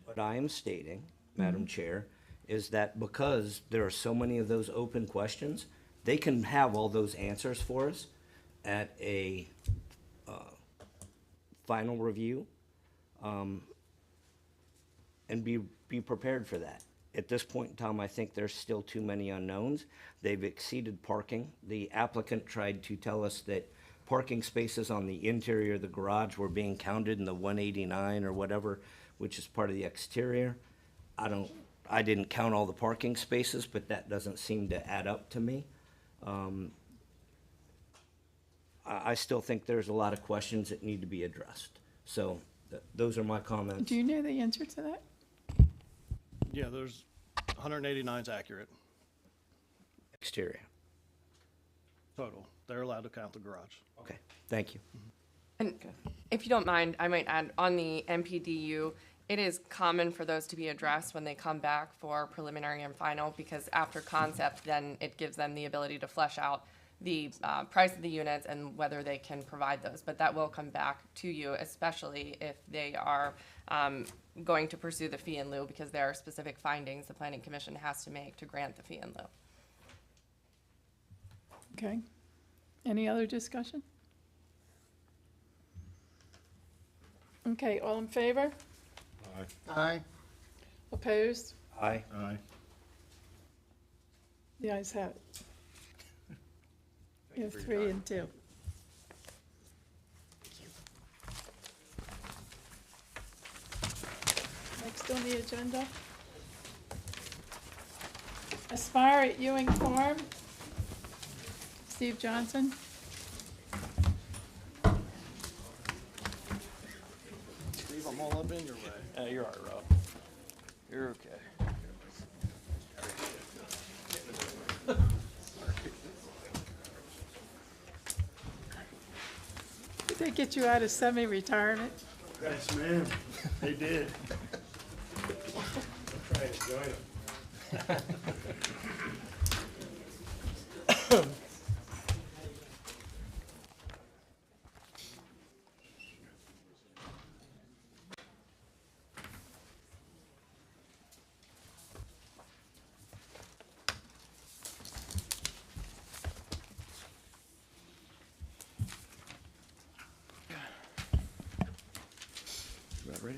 What I am stating, Madam Chair, is that because there are so many of those open questions, they can have all those answers for us at a final review, and be prepared for that. At this point in time, I think there's still too many unknowns. They've exceeded parking. The applicant tried to tell us that parking spaces on the interior of the garage were being counted in the 189 or whatever, which is part of the exterior. I didn't count all the parking spaces, but that doesn't seem to add up to me. I still think there's a lot of questions that need to be addressed. So those are my comments. Do you know the answer to that? Yeah, there's 189 is accurate Exterior. total. They're allowed to count the garage. Okay, thank you. And if you don't mind, I might add on the MPDU, It is common for those to be addressed when they come back for preliminary and final, because after concept, then it gives them the ability to flesh out the price of the units and whether they can provide those. But that will come back to you, especially if they are going to pursue the fee in lieu, because there are specific findings the Planning Commission has to make to grant the fee in lieu. Okay. Any other discussion? Okay, all in favor? Aye. Opposed? Aye. Aye. The ayes have it. You have 3 and 2. Next on the agenda. Aspire at Ewing Farm. Steve Johnson. Steve, I'm all up in your way. You're all right, Rob. You're okay. Did they get you out of semi-retirement? Yes, ma'am. They did. Try to join them. About ready?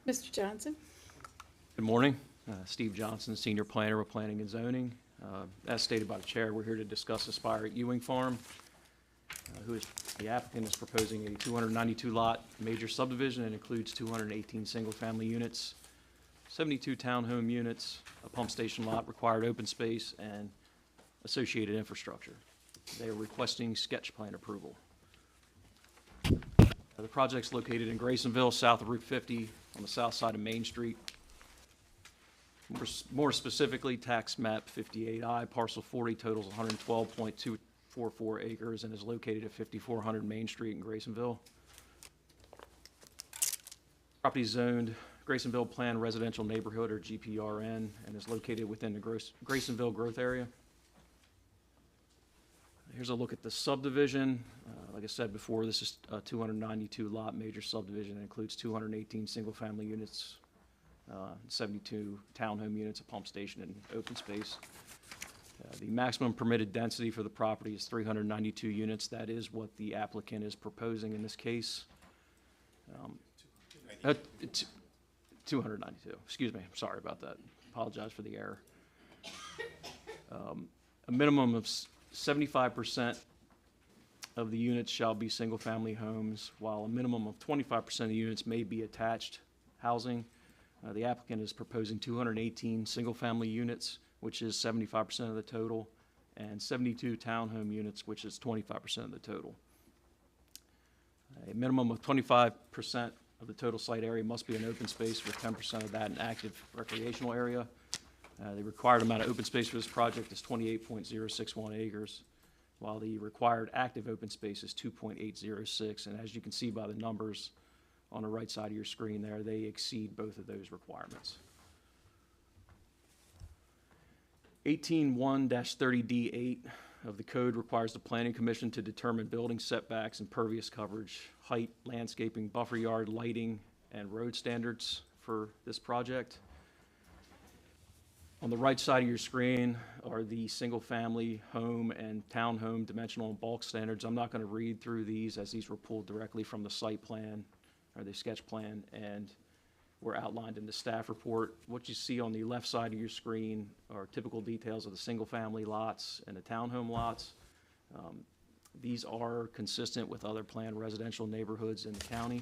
Mr. Johnson? Good morning. Steve Johnson, Senior Planner with Planning and Zoning. As stated by the Chair, we're here to discuss Aspire at Ewing Farm, the applicant is proposing a 292-lot major subdivision and includes 218 single-family units, 72 townhome units, a pump station lot, required open space, and associated infrastructure. They are requesting sketch plan approval. The project's located in Graysonville, south of Route 50, on the south side of Main Street. More specifically, tax map 58I, parcel 40 totals 112.244 acres and is located at 5400 Main Street in Graysonville. Property is zoned Graysonville Planned Residential Neighborhood, or GPRN, and is located within the Graysonville growth area. Here's a look at the subdivision. Like I said before, this is a 292-lot major subdivision. It includes 218 single-family units, 72 townhome units, a pump station, and open space. The maximum permitted density for the property is 392 units. That is what the applicant is proposing in this case. 292, excuse me, sorry about that. Apologize for the error. A minimum of 75% of the units shall be single-family homes, while a minimum of 25% of the units may be attached housing. The applicant is proposing 218 single-family units, which is 75% of the total, and 72 townhome units, which is 25% of the total. A minimum of 25% of the total site area must be an open space, with 10% of that an active recreational area. The required amount of open space for this project is 28.061 acres, while the required active open space is 2.806. And as you can see by the numbers on the right side of your screen there, they exceed both of those requirements. 18.1-30D8 of the code requires the Planning Commission to determine building setbacks, impervious coverage, height, landscaping, buffer yard, lighting, and road standards for this project. On the right side of your screen are the single-family home and townhome dimensional and bulk standards. I'm not going to read through these, as these were pulled directly from the site plan or the sketch plan and were outlined in the staff report. What you see on the left side of your screen are typical details of the single-family lots and the townhome lots. These are consistent with other planned residential neighborhoods in the county.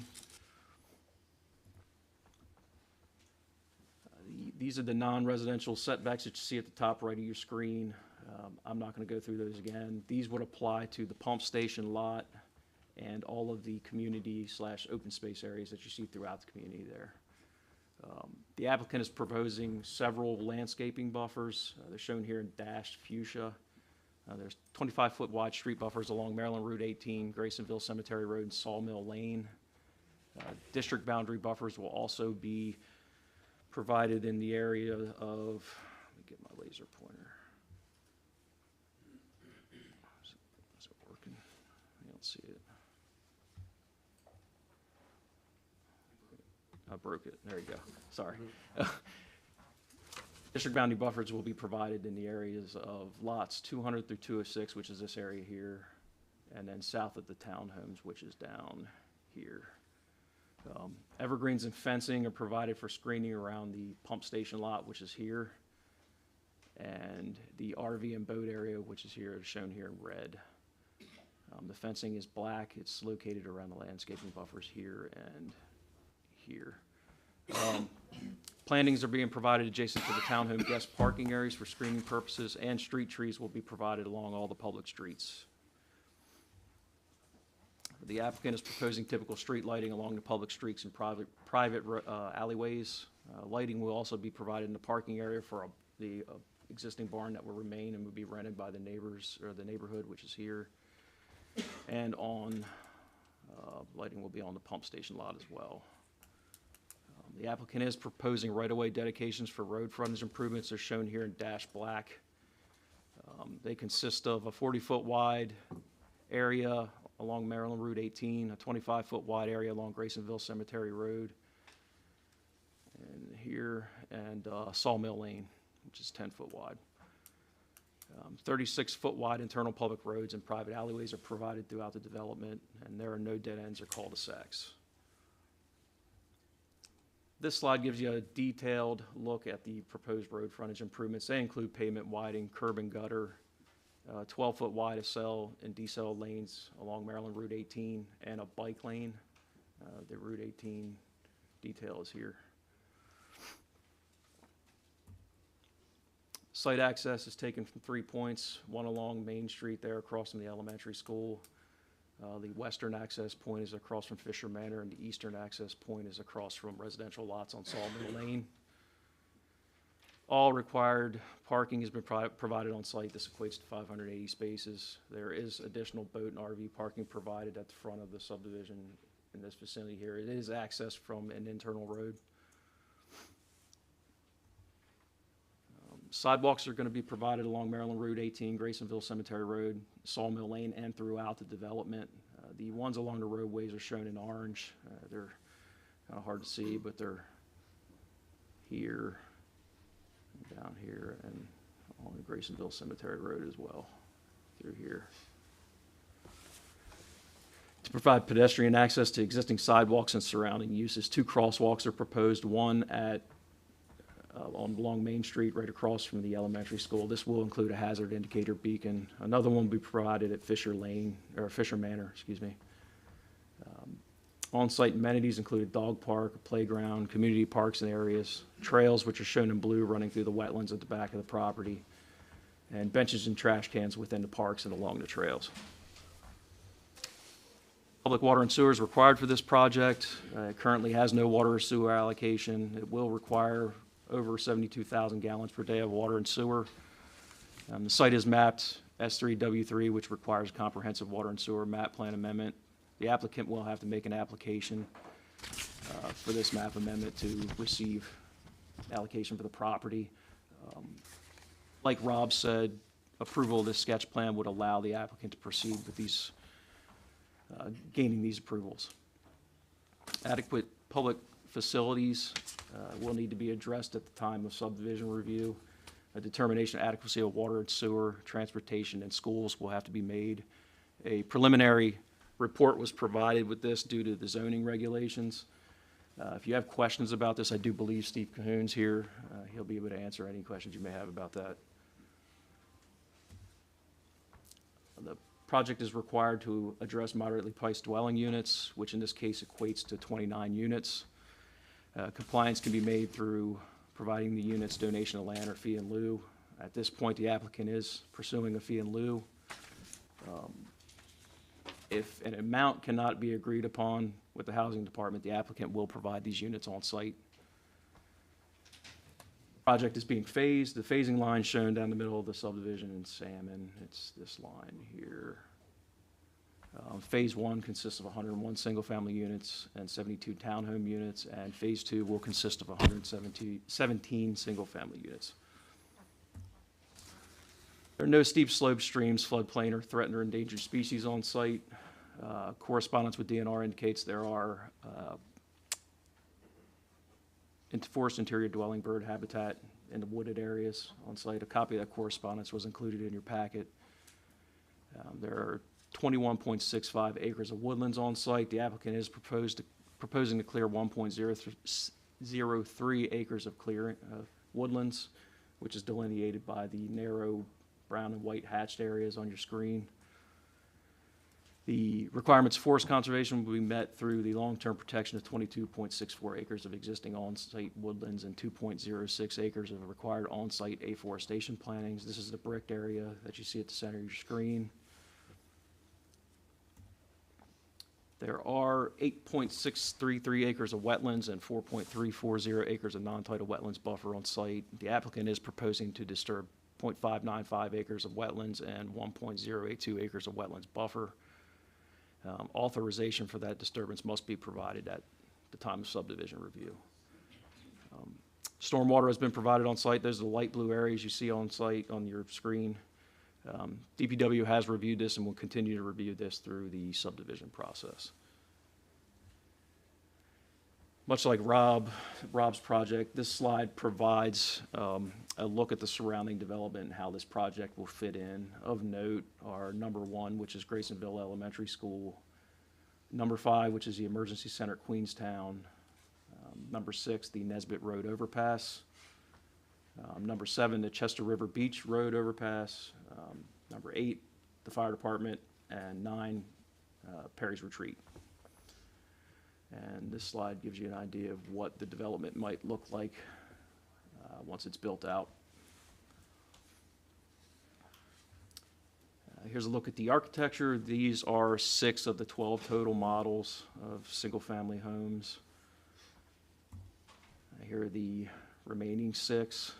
These are the non-residential setbacks that you see at the top right of your screen. I'm not going to go through those again. These would apply to the pump station lot and all of the community/open space areas that you see throughout the community there. The applicant is proposing several landscaping buffers. They're shown here in dashed fuchsia. There's 25-foot wide street buffers along Maryland Route 18, Graysonville Cemetery Road, and Sawmill Lane. District boundary buffers will also be provided in the area of, let me get my laser pointer. Is it working? I don't see it. I broke it. There you go. Sorry. District boundary buffers will be provided in the areas of lots 200 through 206, which is this area here, and then south of the townhomes, which is down here. Evergreens and fencing are provided for screening around the pump station lot, which is here, and the RV and boat area, which is here, is shown here in red. The fencing is black. It's located around the landscaping buffers here and here. Plantings are being provided adjacent to the townhome guest parking areas for screening purposes, and street trees will be provided along all the public streets. The applicant is proposing typical street lighting along the public streets and private alleyways. Lighting will also be provided in the parking area for the existing barn that will remain and will be rented by the neighbors or the neighborhood, which is here. And lighting will be on the pump station lot as well. The applicant is proposing right-of-way dedications for road frontage improvements. They're shown here in dashed black. They consist of a 40-foot wide area along Maryland Route 18, a 25-foot wide area along Graysonville Cemetery Road, and here, and Sawmill Lane, which is 10-foot wide. 36-foot wide internal public roads and private alleyways are provided throughout the development, and there are no dead ends or cul-de-sacs. This slide gives you a detailed look at the proposed road frontage improvements. They include pavement widening, curb and gutter, 12-foot wide accel and decel lanes along Maryland Route 18, and a bike lane. The Route 18 detail is here. Site access is taken from 3 points, one along Main Street there across from the elementary school. The western access point is across from Fisher Manor, and the eastern access point is across from residential lots on Sawmill Lane. All required parking has been provided on site. This equates to 580 spaces. There is additional boat and RV parking provided at the front of the subdivision in this vicinity here. It is accessed from an internal road. Sidewalks are going to be provided along Maryland Route 18, Graysonville Cemetery Road, Sawmill Lane, and throughout the development. The ones along the roadways are shown in orange. They're kind of hard to see, but they're here, and down here, and along the Graysonville Cemetery Road as well, through here. To provide pedestrian access to existing sidewalks and surrounding uses, 2 crosswalks are proposed, one at along Main Street right across from the elementary school. This will include a hazard indicator beacon. Another one will be provided at Fisher Manor, excuse me. On-site amenities include a dog park, a playground, community parks and areas, trails which are shown in blue running through the wetlands at the back of the property, and benches and trash cans within the parks and along the trails. Public water and sewer is required for this project. It currently has no water or sewer allocation. It will require over 72,000 gallons per day of water and sewer. The site is mapped S3W3, which requires a comprehensive water and sewer map plan amendment. The applicant will have to make an application for this map amendment to receive allocation for the property. Like Rob said, approval of this sketch plan would allow the applicant to proceed with these, gaining these approvals. Adequate public facilities will need to be addressed at the time of subdivision review. A determination of adequacy of water and sewer, transportation, and schools will have to be made. A preliminary report was provided with this due to the zoning regulations. If you have questions about this, I do believe Steve Cahoon's here. He'll be able to answer any questions you may have about that. The project is required to address moderately priced dwelling units, which in this case equates to 29 units. Compliance can be made through providing the units donation of land or fee in lieu. At this point, the applicant is pursuing a fee in lieu. If an amount cannot be agreed upon with the housing department, the applicant will provide these units on site. Project is being phased. The phasing line shown down the middle of the subdivision in Salmon, it's this line here. Phase 1 consists of 101 single-family units and 72 townhome units, and Phase 2 will consist of 117 single-family units. There are no steep slopes, streams, floodplain, or threatened or endangered species on site. Correspondence with DNR indicates there are forest interior dwelling bird habitat in the wooded areas on site. A copy of that correspondence was included in your packet. There are 21.65 acres of woodlands on site. The applicant is proposing to clear 1.03 acres of woodlands, which is delineated by the narrow brown and white hatched areas on your screen. The requirements of forest conservation will be met through the long-term protection of 22.64 acres of existing on-site woodlands and 2.06 acres of required on-site afforestation plantings. This is the bricked area that you see at the center of your screen. There are 8.633 acres of wetlands and 4.340 acres of non-tidal wetlands buffer on site. The applicant is proposing to disturb 0.595 acres of wetlands and 1.082 acres of wetlands buffer. Authorization for that disturbance must be provided at the time of subdivision review. Stormwater has been provided on site. Those are the light blue areas you see on site on your screen. DPW has reviewed this and will continue to review this through the subdivision process. Much like Rob's project, this slide provides a look at the surrounding development and how this project will fit in. Of note are number 1, which is Graysonville Elementary School, number 5, which is the Emergency Center at Queenstown, number 6, the Nesbitt Road Overpass, number 7, the Chester River Beach Road Overpass, number 8, the Fire Department, and 9, Perry's Retreat. And this slide gives you an idea of what the development might look like once it's built out. Here's a look at the architecture. These are 6 of the 12 total models of single-family homes. Here are the remaining 6.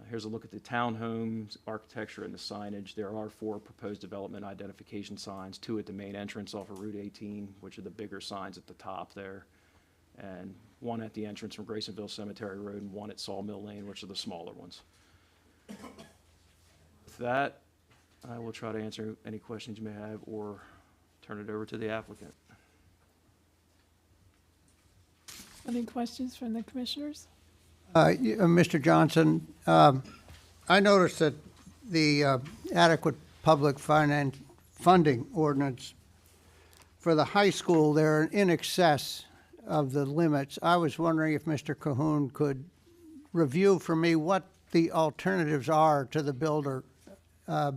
Here's a look at the townhomes, architecture, and the signage. There are 4 proposed development identification signs, 2 at the main entrance off of Route 18, which are the bigger signs at the top there, and 1 at the entrance from Graysonville Cemetery Road, and 1 at Sawmill Lane, which are the smaller ones. With that, I will try to answer any questions you may have or turn it over to the applicant. Any questions from the commissioners? Mr. Johnson, I noticed that the adequate public funding ordinance for the high school, they're in excess of the limits. I was wondering if Mr. Cahoon could review for me what the alternatives are to the builder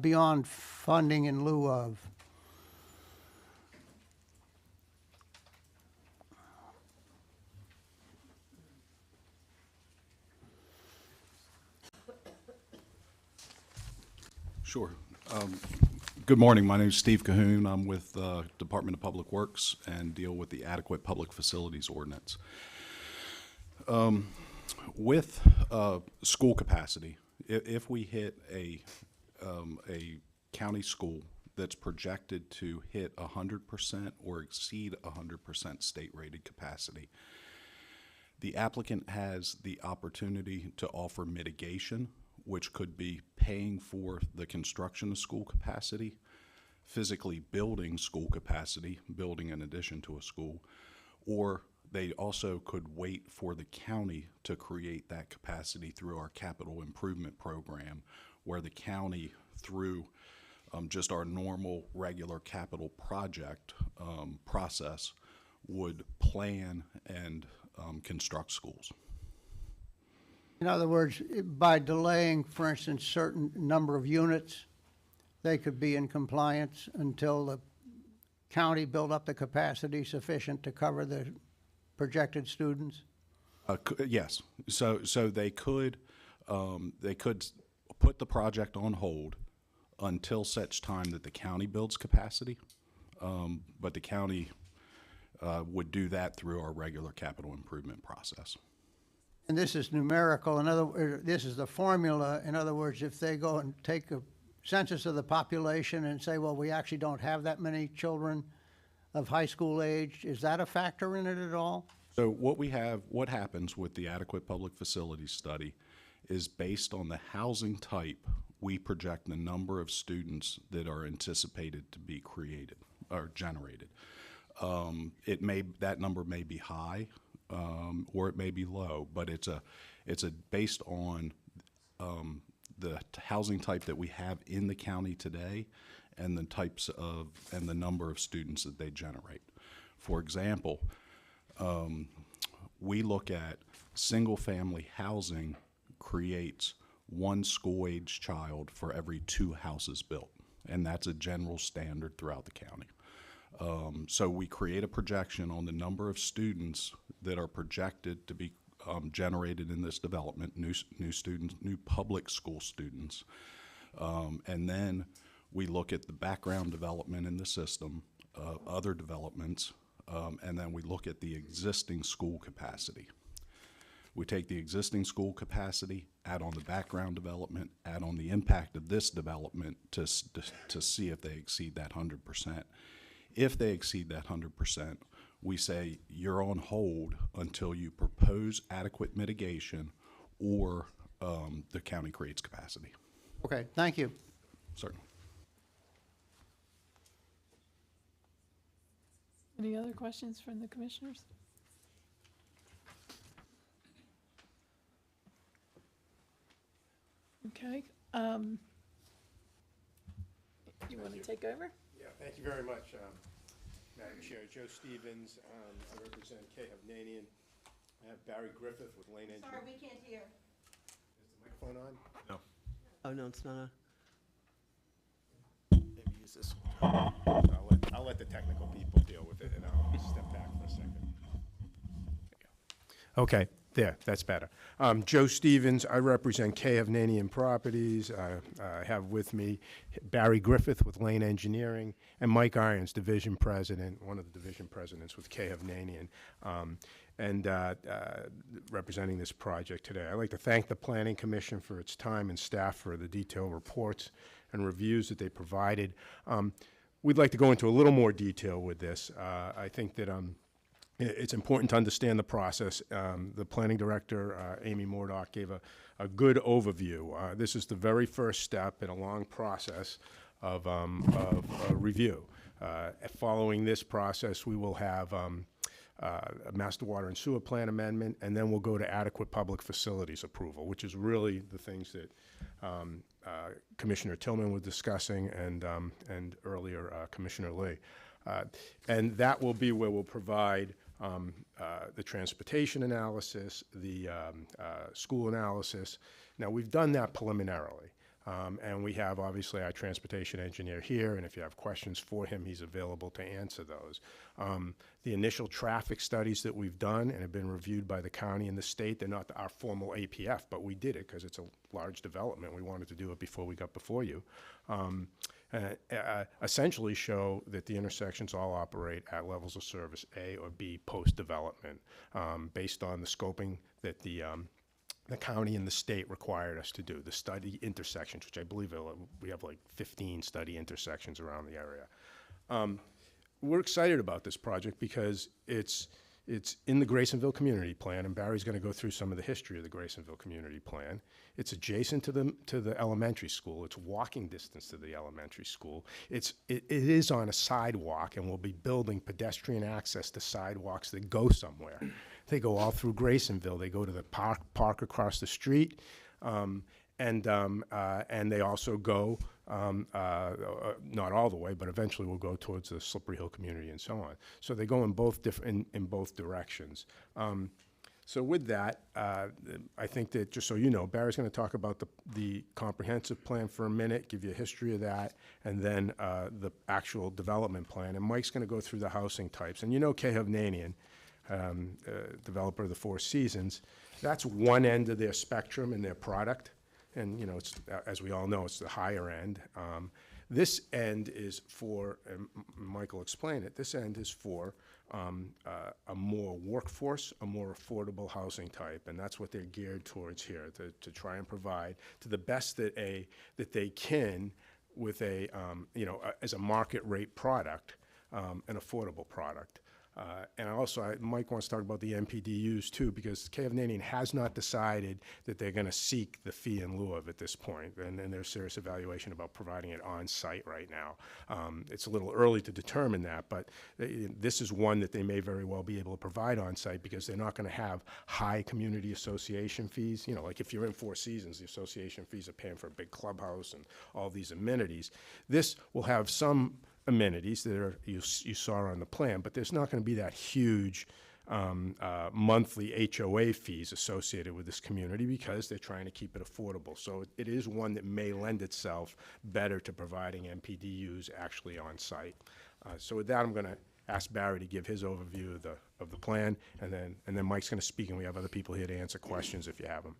beyond funding in lieu of. Sure. Good morning. My name is Steve Cahoon. I'm with the Department of Public Works and deal with the Adequate Public Facilities Ordinance. With school capacity, if we hit a county school that's projected to hit 100% or exceed 100% state-rated capacity, the applicant has the opportunity to offer mitigation, which could be paying for the construction of school capacity, physically building school capacity, building in addition to a school, or they also could wait for the county to create that capacity through our capital improvement program, where the county, through just our normal regular capital project process, would plan and construct schools. In other words, by delaying, for instance, certain number of units, they could be in compliance until the county built up the capacity sufficient to cover the projected students? Yes, so they could put the project on hold until such time that the county builds capacity, but the county would do that through our regular capital improvement process. And this is numerical, this is the formula. In other words, if they go and take a census of the population and say, well, we actually don't have that many children of high school age, is that a factor in it at all? So what happens with the adequate public facilities study is based on the housing type, we project the number of students that are anticipated to be created or generated. That number may be high, or it may be low, but it's based on the housing type that we have in the county today and the number of students that they generate. For example, we look at single-family housing creates one school-age child for every 2 houses built, and that's a general standard throughout the county. So we create a projection on the number of students that are projected to be generated in this development, new students, new public school students, and then we look at the background development in the system, other developments, and then we look at the existing school capacity. We take the existing school capacity, add on the background development, add on the impact of this development to see if they exceed that 100%. If they exceed that 100%, we say you're on hold until you propose adequate mitigation or the county creates capacity. Okay, thank you. Certainly. Any other questions from the commissioners? Okay. You want to take over? Yeah, thank you very much, Madam Chair. Joe Stevens, I represent K. Hovnanian. I have Barry Griffith with Lane Engineering. Sorry, we can't hear. Is the microphone on? No. Oh, no, it's not on. Maybe use this one. I'll let the technical people deal with it, and I'll step back for a second. Okay, there, that's better. Joe Stevens, I represent K. Hovnanian Properties. I have with me Barry Griffith with Lane Engineering, and Mike Irons, Division President, one of the Division Presidents with K. Hovnanian, representing this project today. I'd like to thank the Planning Commission for its time and staff for the detailed reports and reviews that they provided. We'd like to go into a little more detail with this. I think that it's important to understand the process. The planning director, Amy Mordock, gave a good overview. This is the very first step in a long process of a review. Following this process, we will have a master water and sewer plan amendment, and then we'll go to adequate public facilities approval, which is really the things that Commissioner Tillman was discussing and earlier Commissioner Lee. And that will be where we'll provide the transportation analysis, the school analysis. Now, we've done that preliminarily. And we have, obviously, our transportation engineer here, and if you have questions for him, he's available to answer those. The initial traffic studies that we've done and have been reviewed by the county and the state, they're not our formal APF, but we did it because it's a large development. We wanted to do it before we got before you. Essentially show that the intersections all operate at levels of service A or B post-development, based on the scoping that the county and the state required us to do, the study intersections, which I believe we have like 15 study intersections around the area. We're excited about this project because it's in the Graysonville Community Plan, and Barry's going to go through some of the history of the Graysonville Community Plan. It's adjacent to the elementary school. It's walking distance to the elementary school. It is on a sidewalk, and we'll be building pedestrian access to sidewalks that go somewhere. They go all through Graysonville. They go to the park across the street, and they also go, not all the way, but eventually will go towards the Slippery Hill community and so on. So they go in both in both directions. So with that, I think that, just so you know, Barry's going to talk about the comprehensive plan for a minute, give you a history of that, and then the actual development plan. And Mike's going to go through the housing types. And you know K. Hovnanian. developer of the Four Seasons. That's one end of their spectrum in their product. And, you know, it's, as we all know, it's the higher end. This end is for, and Michael explained it, this end is for a more workforce, a more affordable housing type, and that's what they're geared towards here, to try and provide to the best that they can with a, you know, as a market rate product, an affordable product. And also, Mike wants to talk about the MPDUs too, because Canadian has not decided that they're going to seek the fee in lieu of at this point, and there's serious evaluation about providing it on site right now. It's a little early to determine that, but this is one that they may very well be able to provide on site because they're not going to have high community association fees. You know, like if you're in Four Seasons, the association fees are paying for a big clubhouse and all these amenities. This will have some amenities that are, you saw on the plan, but there's not going to be that huge monthly HOA fees associated with this community because they're trying to keep it affordable. So it is one that may lend itself better to providing MPDUs actually on site. So with that, I'm going to ask Barry to give his overview of the plan, and then Mike's going to speak, and we have other people here to answer questions if you have them.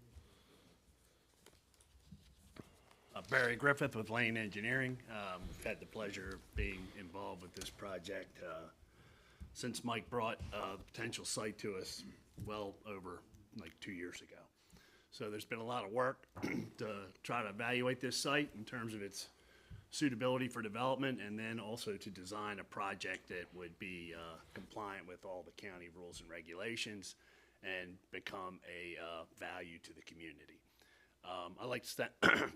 Barry Griffith with Lane Engineering. We've had the pleasure of being involved with this project since Mike brought the potential site to us well over like 2 years ago. So there's been a lot of work to try to evaluate this site in terms of its suitability for development, and then also to design a project that would be compliant with all the county rules and regulations and become a value to the community. I'd like to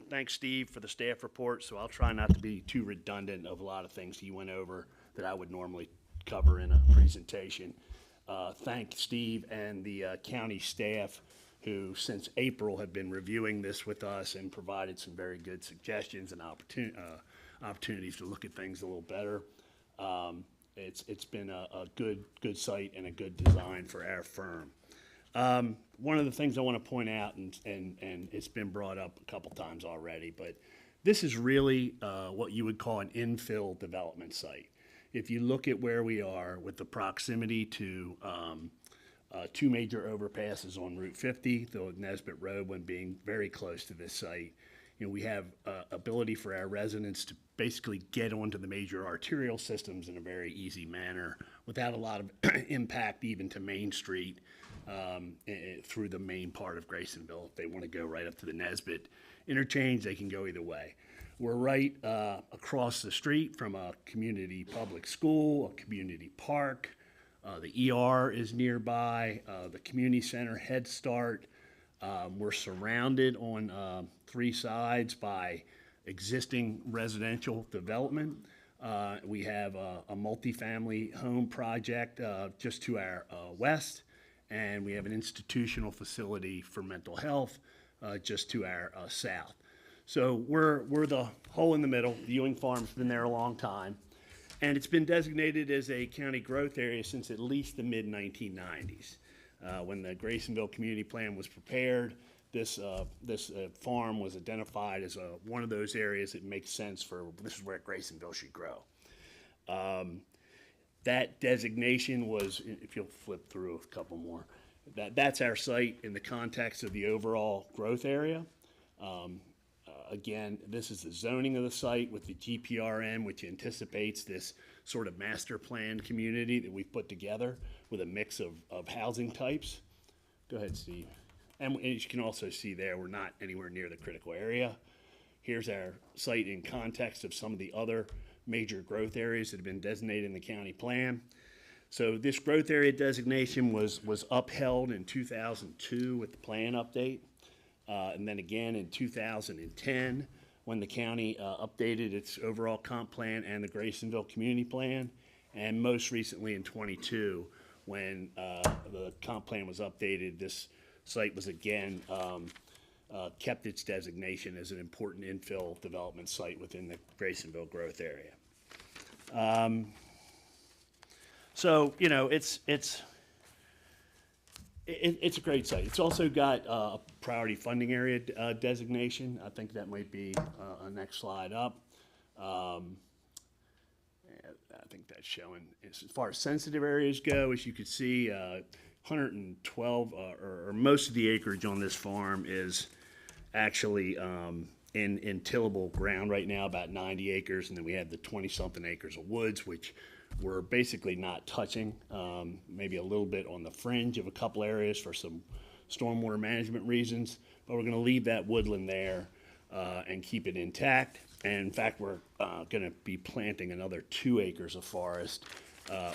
thank Steve for the staff report, so I'll try not to be too redundant of a lot of things he went over that I would normally cover in a presentation. Thank Steve and the county staff who since April have been reviewing this with us and provided some very good suggestions and opportunities to look at things a little better. It's been a good site and a good design for our firm. One of the things I want to point out, and it's been brought up a couple times already, but this is really what you would call an infill development site. If you look at where we are with the proximity to two major overpasses on Route 50, the Nesbitt Road one being very close to this site, you know, we have ability for our residents to basically get onto the major arterial systems in a very easy manner without a lot of impact even to Main Street. Through the main part of Graysonville. If they want to go right up to the Nesbitt interchange, they can go either way. We're right across the street from a community public school, a community park. The ER is nearby, the community center, Head Start. We're surrounded on 3 sides by existing residential development. We have a multifamily home project just to our west. And we have an institutional facility for mental health just to our south. So we're the hole in the middle. The Ewing Farm's been there a long time. And it's been designated as a county growth area since at least the mid-1990s. When the Graysonville Community Plan was prepared, this farm was identified as one of those areas that makes sense for this is where Graysonville should grow. That designation was, if you'll flip through a couple more, that's our site in the context of the overall growth area. Again, this is the zoning of the site with the GPRM, which anticipates this sort of master planned community that we've put together with a mix of housing types. Go ahead, Steve. And as you can also see there, we're not anywhere near the critical area. Here's our site in context of some of the other major growth areas that have been designated in the county plan. So this growth area designation was upheld in 2002 with the plan update, and then again in 2010 when the county updated its overall comp plan and the Graysonville community plan, and most recently in 22 when the comp plan was updated. This site was again kept its designation as an important infill development site within the Graysonville growth area. So, you know, it's a great site. It's also got a priority funding area designation. I think that might be a next slide up. I think that's showing, as far as sensitive areas go, as you can see, 112, or most of the acreage on this farm is actually in tillable ground right now, about 90 acres, and then we have the 20-something acres of woods, which we're basically not touching, maybe a little bit on the fringe of a couple areas for some stormwater management reasons, but we're going to leave that woodland there and keep it intact. And in fact, we're going to be planting another 2 acres of forest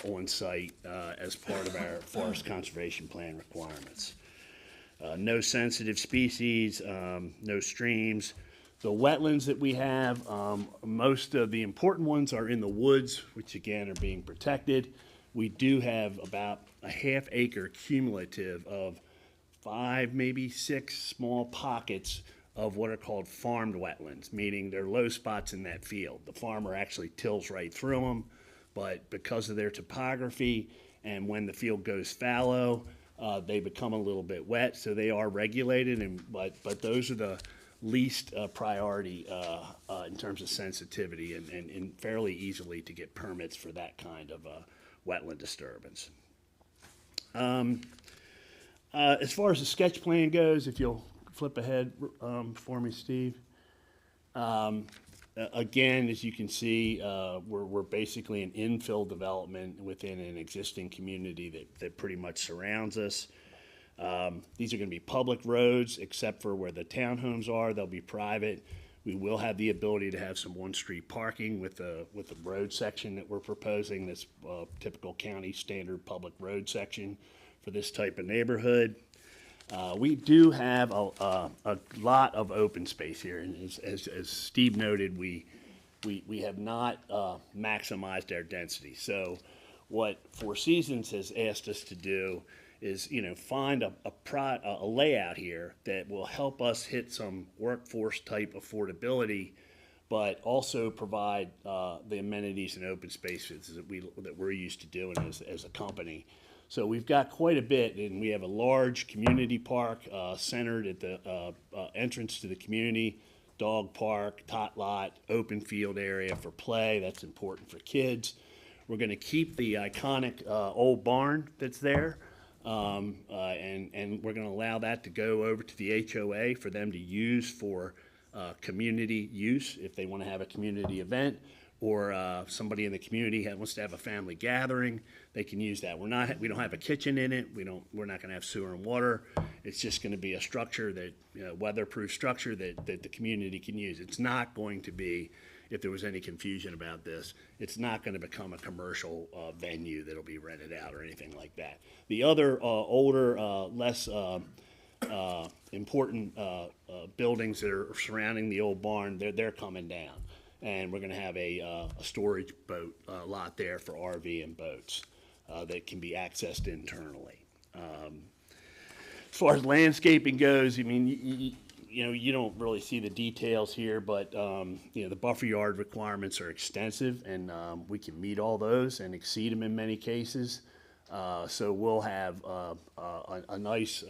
on site as part of our forest conservation plan requirements. No sensitive species, no streams. The wetlands that we have, most of the important ones are in the woods, which again are being protected. We do have about a half acre cumulative of 5, maybe 6 small pockets of what are called farmed wetlands, meaning they're low spots in that field. The farmer actually tills right through them, but because of their topography and when the field goes fallow, they become a little bit wet, so they are regulated, but those are the least priority in terms of sensitivity and fairly easily to get permits for that kind of wetland disturbance. As far as the sketch plan goes, if you'll flip ahead for me, Steve. Again, as you can see, we're basically an infill development within an existing community that pretty much surrounds us. These are going to be public roads, except for where the townhomes are. They'll be private. We will have the ability to have some on-street parking with the road section that we're proposing, this typical county standard public road section for this type of neighborhood. We do have a lot of open space here, and as Steve noted, we have not maximized our density. So what Four Seasons has asked us to do is, find a layout here that will help us hit some workforce type affordability, but also provide the amenities and open spaces that we're used to doing as a company. So we've got quite a bit, and we have a large community park centered at the entrance to the community, dog park, tot lot, open field area for play. That's important for kids. We're going to keep the iconic old barn that's there, and we're going to allow that to go over to the HOA for them to use for community use if they want to have a community event, or somebody in the community wants to have a family gathering, they can use that. We don't have a kitchen in it. We're not going to have sewer and water. It's just going to be a structure that, weatherproof structure that the community can use. It's not going to be, if there was any confusion about this, it's not going to become a commercial venue that'll be rented out or anything like that. The other older, less important buildings that are surrounding the old barn, they're coming down. And we're going to have a storage boat lot there for RV and boats that can be accessed internally. As far as landscaping goes, I mean, you don't really see the details here, but the buffer yard requirements are extensive, and we can meet all those and exceed them in many cases. So we'll have a nice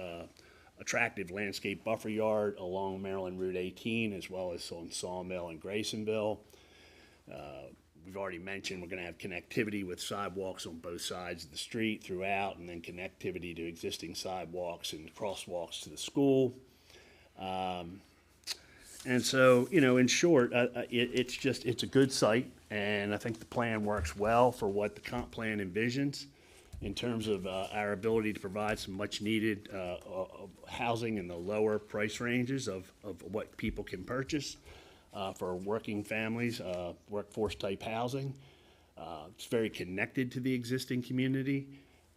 attractive landscape buffer yard along Maryland Route 18, as well as on Sawmill and Graysonville. We've already mentioned we're going to have connectivity with sidewalks on both sides of the street throughout, and then connectivity to existing sidewalks and crosswalks to the school. And so, in short, it's a good site, and I think the plan works well for what the comp plan envisions in terms of our ability to provide some much needed housing in the lower price ranges of what people can purchase for working families, workforce type housing. It's very connected to the existing community.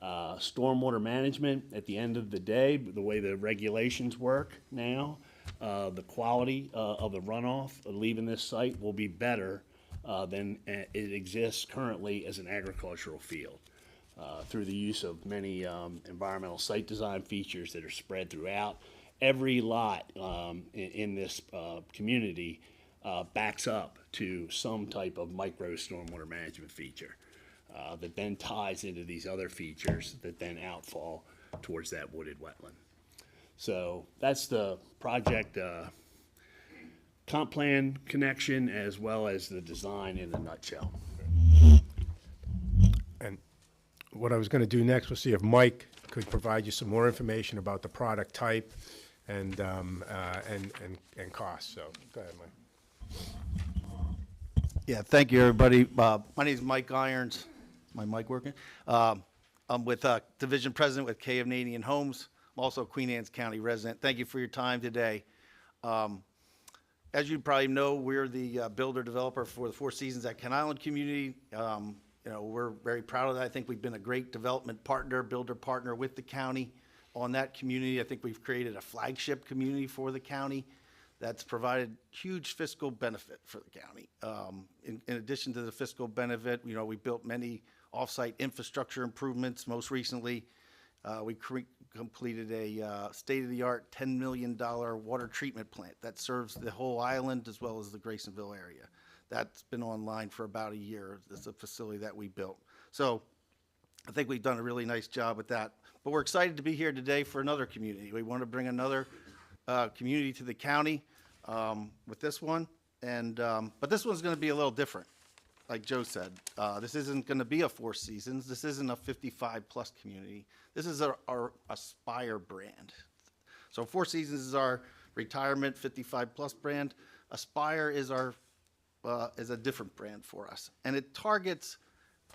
Stormwater management, at the end of the day, the way the regulations work now, the quality of the runoff leaving this site will be better than it exists currently as an agricultural field. Through the use of many environmental site design features that are spread throughout. Every lot in this community backs up to some type of micro stormwater management feature that then ties into these other features that then outfall towards that wooded wetland. So that's the project comp plan connection, as well as the design in a nutshell. And what I was going to do next was see if Mike could provide you some more information about the product type and cost. So go ahead, Mike. Yeah, thank you, everybody. My name is Mike Irons. My mic working? I'm with Division President with K of Canadian Homes. I'm also a Queen Anne's County resident. Thank you for your time today. As you probably know, we're the builder developer for the Four Seasons at Ken Island community. You know, we're very proud of that. I think we've been a great development partner, builder partner with the county on that community. I think we've created a flagship community for the county that's provided huge fiscal benefit for the county. In addition to the fiscal benefit, you know, we built many off-site infrastructure improvements. Most recently, we completed a state-of-the-art $10 million water treatment plant that serves the whole island as well as the Graysonville area. That's been online for about a year. It's a facility that we built. So I think we've done a really nice job with that. But we're excited to be here today for another community. We want to bring another community to the county with this one. And but this one's going to be a little different, like Joe said. This isn't going to be a Four Seasons. This isn't a 55-plus community. This is our Aspire brand. So Four Seasons is our retirement 55-plus brand. Aspire is our is a different brand for us, and it targets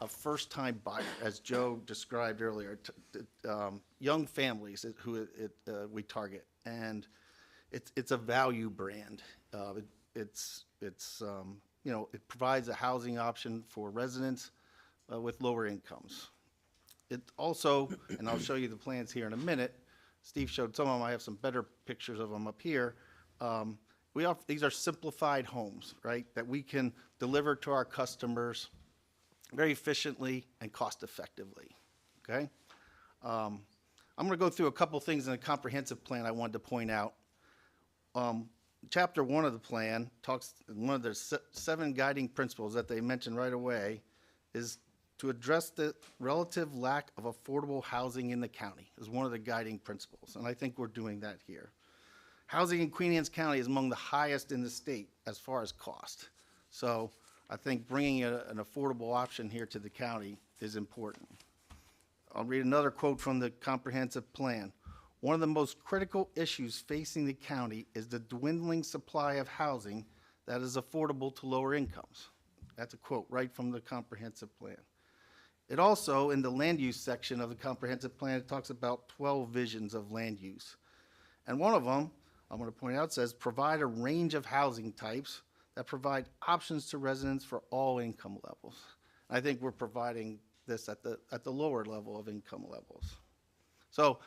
a first-time buyer, as Joe described earlier. Young families who we target, and it's a value brand. It's you know, it provides a housing option for residents with lower incomes. It also, and I'll show you the plans here in a minute. Steve showed some of them. I have some better pictures of them up here. These are simplified homes, right, that we can deliver to our customers very efficiently and cost effectively, okay? I'm going to go through a couple things in the comprehensive plan I wanted to point out. Chapter 1 of the plan talks, one of the 7 guiding principles that they mentioned right away is to address the relative lack of affordable housing in the county is one of the guiding principles, and I think we're doing that here. Housing in Queen Anne's County is among the highest in the state as far as cost. So I think bringing an affordable option here to the county is important. I'll read another quote from the comprehensive plan. One of the most critical issues facing the county is the dwindling supply of housing that is affordable to lower incomes. That's a quote right from the comprehensive plan. It also, in the land use section of the comprehensive plan, it talks about 12 visions of land use. And one of them, I'm going to point out, says provide a range of housing types that provide options to residents for all income levels. I think we're providing this at the lower level of income levels. So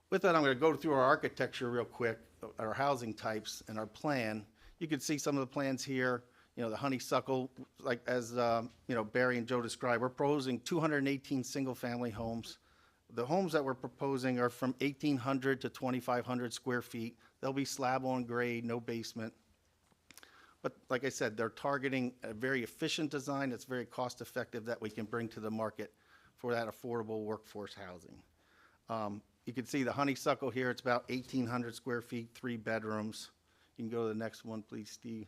with that, I'm going to go through our architecture real quick, our housing types and our plan. You can see some of the plans here. You know, the honeysuckle, like as you know, Barry and Joe described, we're proposing 218 single-family homes. The homes that we're proposing are from 1,800 to 2,500 square feet. They'll be slab on grade, no basement. But like I said, they're targeting a very efficient design that's very cost effective that we can bring to the market for that affordable workforce housing. You can see the honeysuckle here. It's about 1,800 square feet, 3 bedrooms. You can go to the next one, please, Steve.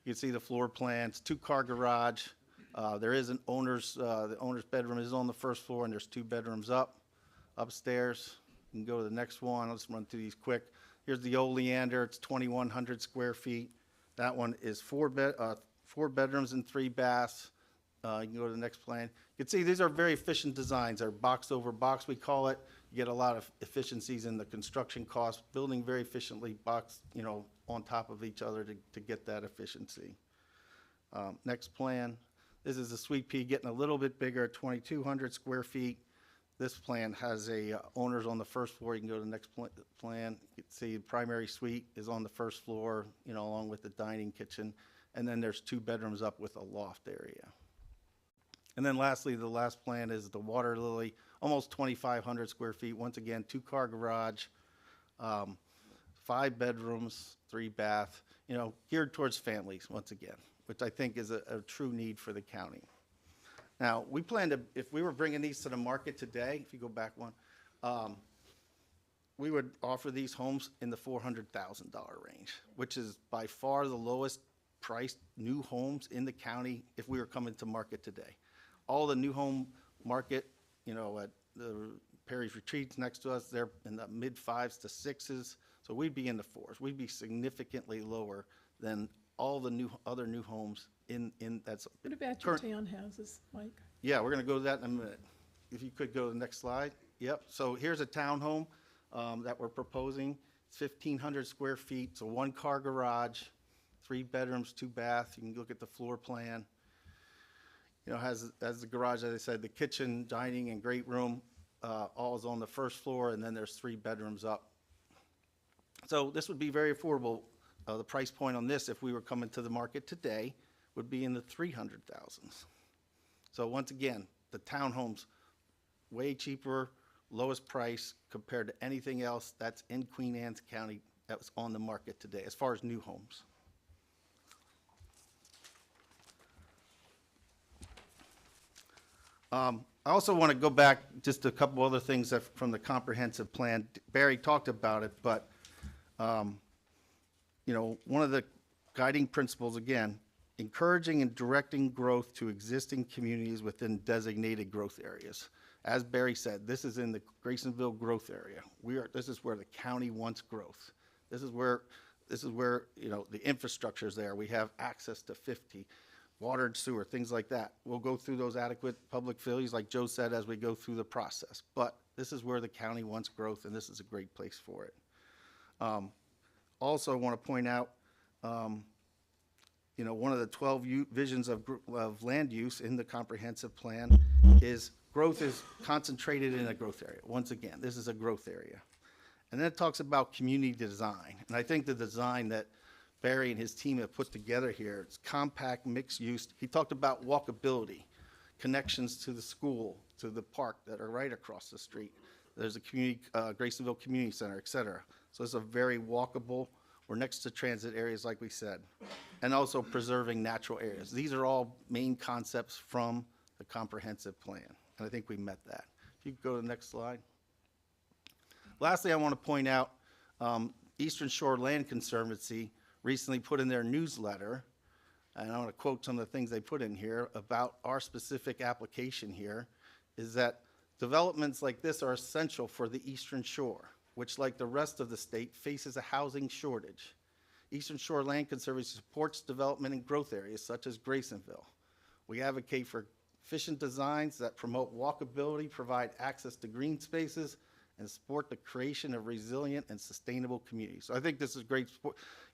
You can see the floor plans, 2-car garage. There is an owner's, the owner's bedroom is on the first floor, and there's 2 bedrooms upstairs. You can go to the next one. Let's run through these quick. Here's the old Leander. It's 2,100 square feet. That one is 4 bedrooms and 3 baths. You can go to the next plan. You can see these are very efficient designs. They're box over box, we call it. You get a lot of efficiencies in the construction costs, building very efficiently, box, you know, on top of each other to get that efficiency. Next plan. This is the Sweet Pea getting a little bit bigger, 2,200 square feet. This plan has owners on the first floor. You can go to the next plan. You can see the primary suite is on the first floor, you know, along with the dining kitchen. And then there's 2 bedrooms up with a loft area. And then lastly, the last plan is the Water Lily, almost 2,500 square feet. Once again, 2-car garage, 5 bedrooms, 3 bath, you know, geared towards families once again, which I think is a true need for the county. Now, we plan to, if we were bringing these to the market today, if you go back one, we would offer these homes in the $400,000 range, which is by far the lowest priced new homes in the county if we were coming to market today. all the new home market, you know, at the Perry's Retreats next to us, they're in the mid 5s to 6s. So we'd be in the 4s. We'd be significantly lower than all the other new homes in that's. What about your current- townhouses, Mike? Yeah, we're gonna go to that in a minute. If you could go to the next slide. Yep, so here's a townhome that we're proposing. It's 1,500 square feet, so 1-car garage, 3 bedrooms, 2 bath. You can look at the floor plan. You know, has the garage, as I said, the kitchen, dining, and great room, all is on the first floor, and then there's 3 bedrooms up. So this would be very affordable. The price point on this, if we were coming to the market today, would be in the 300,000s. So once again, the townhomes, way cheaper, lowest price compared to anything else that's in Queen Anne's County that was on the market today, as far as new homes. I also want to go back just a couple other things that from the comprehensive plan. Barry talked about it, but you know, one of the guiding principles, again, encouraging and directing growth to existing communities within designated growth areas. As Barry said, this is in the Graysonville growth area. This is where the county wants growth. This is where, you know, the infrastructure is there. We have access to 50, water and sewer, things like that. We'll go through those adequate public facilities, like Joe said, as we go through the process. But this is where the county wants growth, and this is a great place for it. Also, I want to point out, you know, one of the 12 visions of land use in the comprehensive plan is growth is concentrated in a growth area. Once again, this is a growth area. And then it talks about community design. And I think the design that Barry and his team have put together here, it's compact, mixed use. He talked about walkability, connections to the school, to the park that are right across the street. There's a community, Graysonville Community Center, et cetera. So it's a very walkable. We're next to transit areas, like we said, and also preserving natural areas. These are all main concepts from the comprehensive plan, and I think we met that. If you could go to the next slide. Lastly, I want to point out Eastern Shore Land Conservancy recently put in their newsletter, and I want to quote some of the things they put in here about our specific application here, is that developments like this are essential for the Eastern Shore, which, like the rest of the state, faces a housing shortage. Eastern Shore Land Conservancy supports development in growth areas such as Graysonville. We advocate for efficient designs that promote walkability, provide access to green spaces, and support the creation of resilient and sustainable communities. So I think this is a great,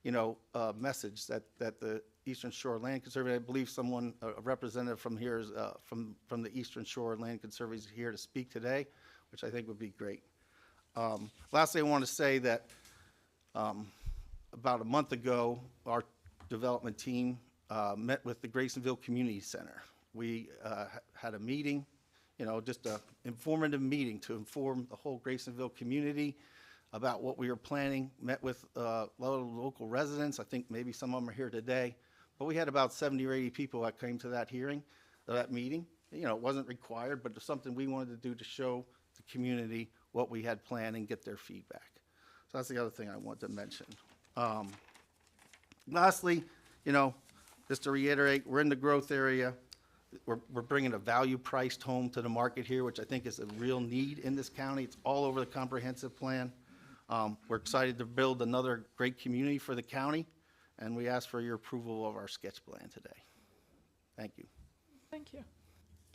you know, message that the Eastern Shore Land Conservancy, I believe someone, a representative from here is from the Eastern Shore Land Conservancy is here to speak today, which I think would be great. Lastly, I want to say that about a month ago, our development team met with the Graysonville Community Center. We had a meeting, you know, just an informative meeting to inform the whole Graysonville community about what we were planning, met with a lot of local residents. I think maybe some of them are here today. But we had about 70 or 80 people that came to that hearing, that meeting. You know, it wasn't required, but it was something we wanted to do to show the community what we had planned and get their feedback. So that's the other thing I wanted to mention. Lastly, you know, just to reiterate, we're in the growth area. We're bringing a value-priced home to the market here, which I think is a real need in this county. It's all over the comprehensive plan. We're excited to build another great community for the county, and we ask for your approval of our sketch plan today. Thank you. Thank you.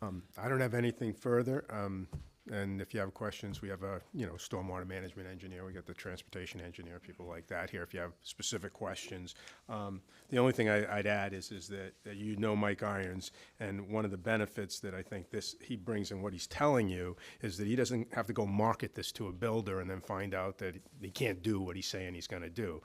I don't have anything further. And if you have questions, we have a, you know, stormwater management engineer, we got the transportation engineer, people like that here, if you have specific questions. The only thing I'd add is that you know Mike Irons, and one of the benefits that I think he brings in what he's telling you is that he doesn't have to go market this to a builder and then find out that he can't do what he's saying he's gonna do.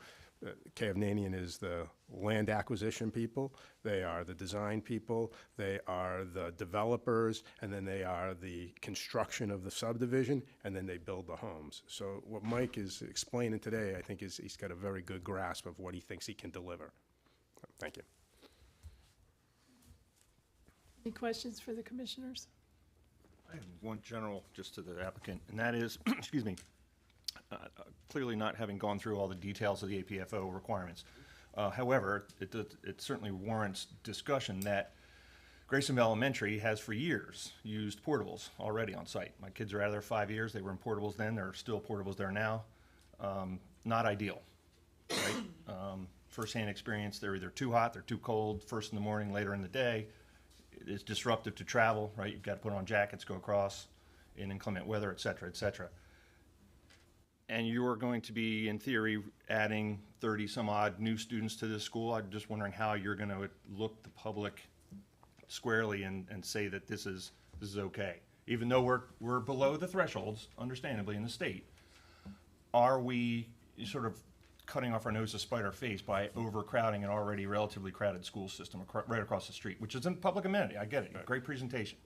Kavnanian is the land acquisition people, they are the design people, they are the developers, and then they are the construction of the subdivision, and then they build the homes. So what Mike is explaining today, I think he's got a very good grasp of what he thinks he can deliver. Thank you. Any questions for the commissioners? I have one general just to the applicant, and that is, excuse me, clearly not having gone through all the details of the APFO requirements. However, it certainly warrants discussion that Grayson Elementary has for years used portables already on site. My kids are out of there 5 years. They were in portables then. They're still portables there now. Not ideal, right? Firsthand experience, they're either too hot, they're too cold, first in the morning, later in the day. It's disruptive to travel, right? You've got to put on jackets, go across in inclement weather, et cetera, et cetera. And you're going to be, in theory, adding 30 some odd new students to this school. I'm just wondering how you're going to look the public squarely and say that this is okay. Even though we're below the thresholds, understandably, in the state, are we sort of cutting off our nose to spite our face by overcrowding an already relatively crowded school system right across the street, which is a public amenity. I get it. Great presentation.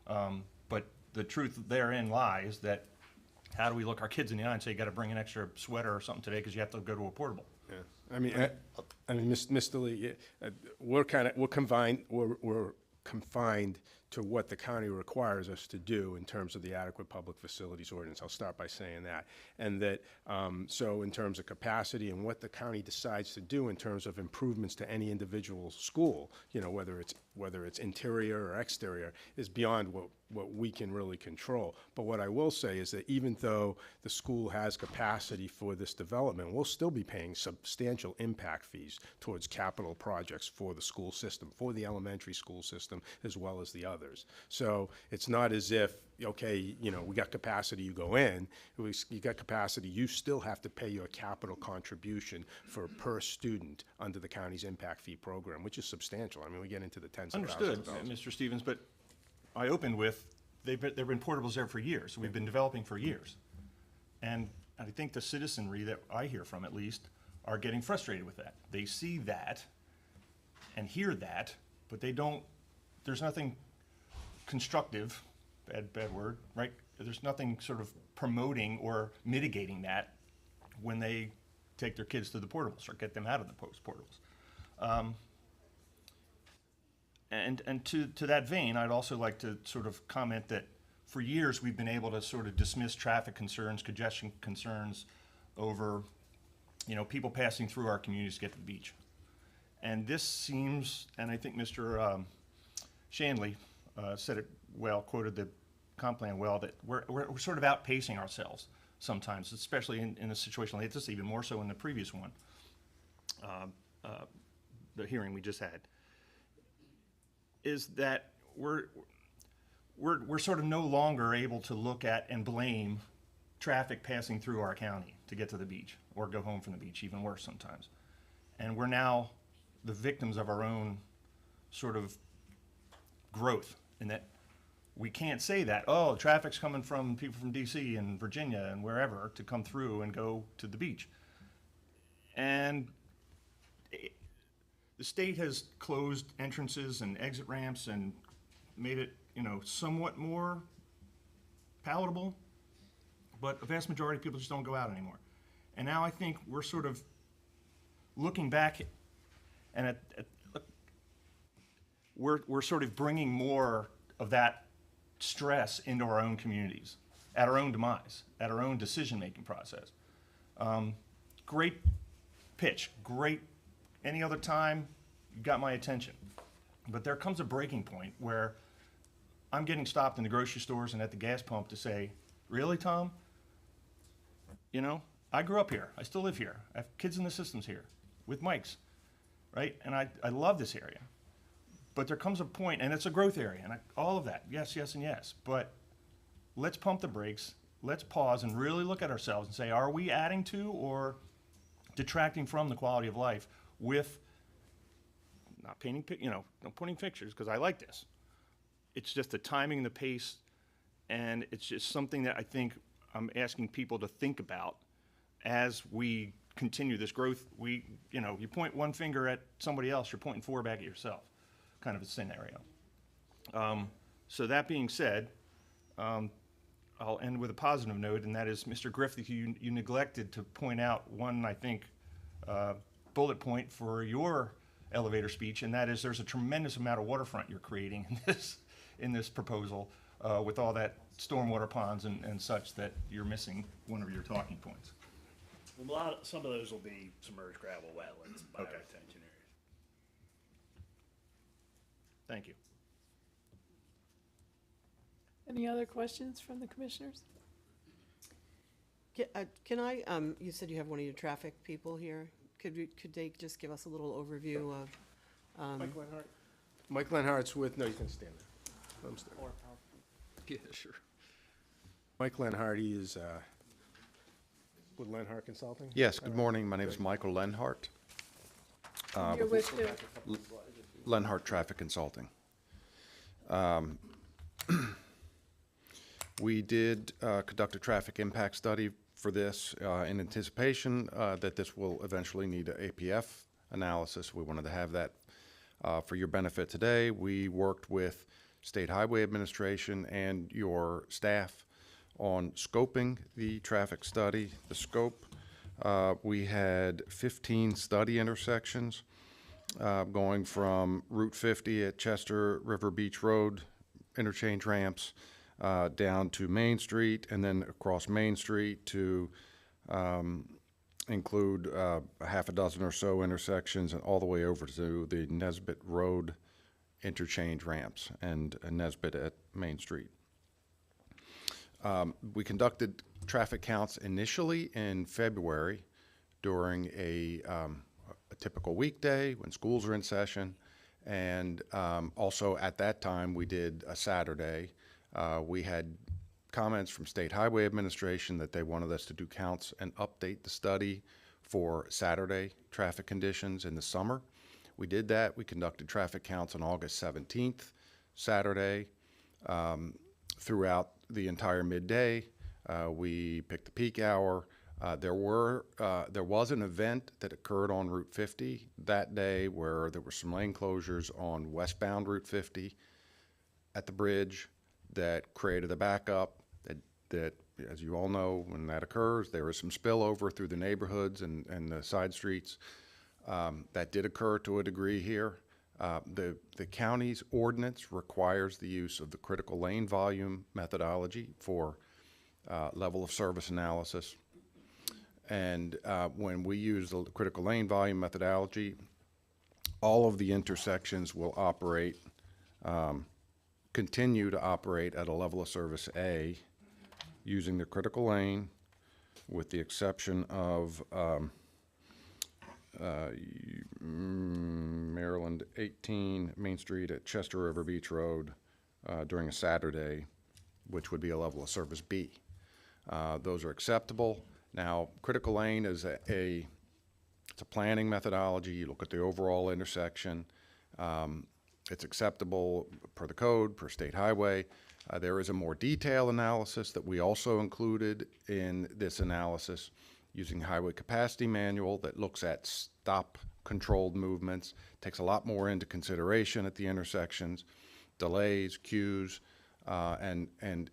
But the truth therein lies that how do we look our kids in the eye and say you got to bring an extra sweater or something today because you have to go to a portable? Yeah. I mean, Mr. Lee, we're confined to what the county requires us to do in terms of the adequate public facilities ordinance. I'll start by saying that. And that, so in terms of capacity and what the county decides to do in terms of improvements to any individual school, you know, whether it's interior or exterior, is beyond what we can really control. But what I will say is that even though the school has capacity for this development, we'll still be paying substantial impact fees towards capital projects for the school system, for the elementary school system, as well as the others. So it's not as if, okay, you know, we got capacity, you go in. You got capacity, you still have to pay your capital contribution for per student under the county's impact fee program, which is substantial. I mean, we get into the tens of thousands of dollars. Understood, Mr. Stevens, but I opened with, there have been portables there for years. We've been developing for years. And I think the citizenry that I hear from, at least, are getting frustrated with that. They see that and hear that, but they don't, there's nothing constructive, bad word, right? There's nothing sort of promoting or mitigating that when they take their kids to the portables or get them out of the portables. And to that vein, I'd also like to sort of comment that for years we've been able to sort of dismiss traffic concerns, congestion concerns over, you know, people passing through our communities to get to the beach. And this seems, and I think Mr. Shanley said it well, quoted the comp plan well, that we're sort of outpacing ourselves sometimes, especially in a situation like this, even more so in the previous one, the hearing we just had, is that we're sort of no longer able to look at and blame traffic passing through our county to get to the beach or go home from the beach, even worse sometimes. And we're now the victims of our own sort of growth, in that we can't say that, oh, traffic's coming from people from DC and Virginia and wherever to come through and go to the beach. And the state has closed entrances and exit ramps and made it, you know, somewhat more palatable, but a vast majority of people just don't go out anymore. And now I think we're sort of looking back and we're sort of bringing more of that stress into our own communities, at our own demise, at our own decision-making process. Great pitch, great. Any other time, you got my attention. But there comes a breaking point where I'm getting stopped in the grocery stores and at the gas pump to say, really, Tom? You know, I grew up here. I still live here. I have kids in the systems here with mics, right? And I love this area. But there comes a point, and it's a growth area, and all of that, yes, yes, and yes. But let's pump the brakes. Let's pause and really look at ourselves and say, are we adding to or detracting from the quality of life with not painting, you know, not putting pictures, because I like this. It's just the timing, the pace, and it's just something that I think I'm asking people to think about as we continue this growth. You know, you point one finger at somebody else, you're pointing four back at yourself, kind of a scenario. So that being said, I'll end with a positive note, and that is, Mr. Griffith, you neglected to point out one, I think, bullet point for your elevator speech, and that is there's a tremendous amount of waterfront you're creating in this proposal with all that stormwater ponds and such, that you're missing one of your talking points. Well, some of those will be submerged gravel wetlands, bioretention areas. Thank you. Any other questions from the commissioners? Can I, you said you have one of your traffic people here. Could they just give us a little overview of, Mike Lenhart. Mike Lenhart's with, no, you can stand there. I'm standing. Yeah, sure. Mike Lenhart, he is with Lenhart Consulting? Yes, good morning. My name is Michael Lenhart. You're with who? Lenhart Traffic Consulting. We did conduct a traffic impact study for this in anticipation that this will eventually need an APF analysis. We wanted to have that for your benefit today. We worked with State Highway Administration and your staff on scoping the traffic study. The scope, we had 15 study intersections going from Route 50 at Chester River Beach Road, interchange ramps, down to Main Street, and then across Main Street to include a half a dozen or so intersections, and all the way over to the Nesbitt Road interchange ramps and Nesbitt at Main Street. We conducted traffic counts initially in February during a typical weekday when schools are in session, and also at that time we did a Saturday. We had comments from State Highway Administration that they wanted us to do counts and update the study for Saturday traffic conditions in the summer. We did that. We conducted traffic counts on August 17th, Saturday, throughout the entire midday. We picked the peak hour. There was an event that occurred on Route 50 that day where there were some lane closures on westbound Route 50 at the bridge that created a backup that, as you all know, when that occurs, there is some spillover through the neighborhoods and the side streets. That did occur to a degree here. The county's ordinance requires the use of the critical lane volume methodology for level of service analysis. And when we use the critical lane volume methodology, all of the intersections will operate, continue to operate at a level of service A using the critical lane, with the exception of Maryland 18 Main Street at Chester River Beach Road during a Saturday, which would be a level of service B. Those are acceptable. Now, critical lane is it's a planning methodology. You look at the overall intersection. It's acceptable per the code, per state highway. There is a more detailed analysis that we also included in this analysis using highway capacity manual that looks at stop controlled movements, takes a lot more into consideration at the intersections, delays, queues, and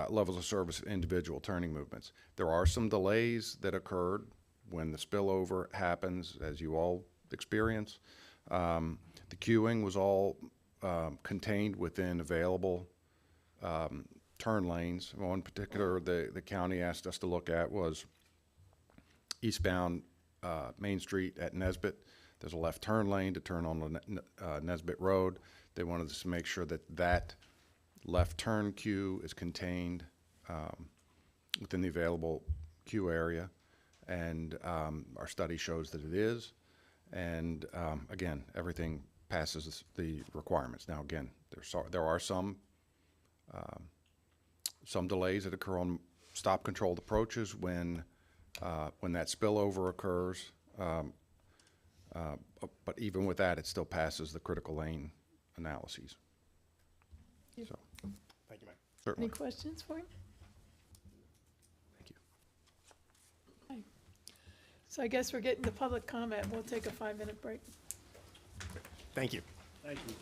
levels of service of individual turning movements. There are some delays that occurred when the spillover happens, as you all experience. The queuing was all contained within available turn lanes. One particular the county asked us to look at was eastbound Main Street at Nesbitt. There's a left turn lane to turn on the Nesbitt Road. They wanted us to make sure that that left turn queue is contained within the available queue area, and our study shows that it is. And again, everything passes the requirements. Now, again, there are some delays that occur on stop-controlled approaches when that spillover occurs. But even with that, it still passes the critical lane analyses. So, Thank you, Mike. Any certainly. questions for him? Thank you. Okay. So I guess we're getting to public comment. We'll take a 5-minute break. Thank you. Thank you.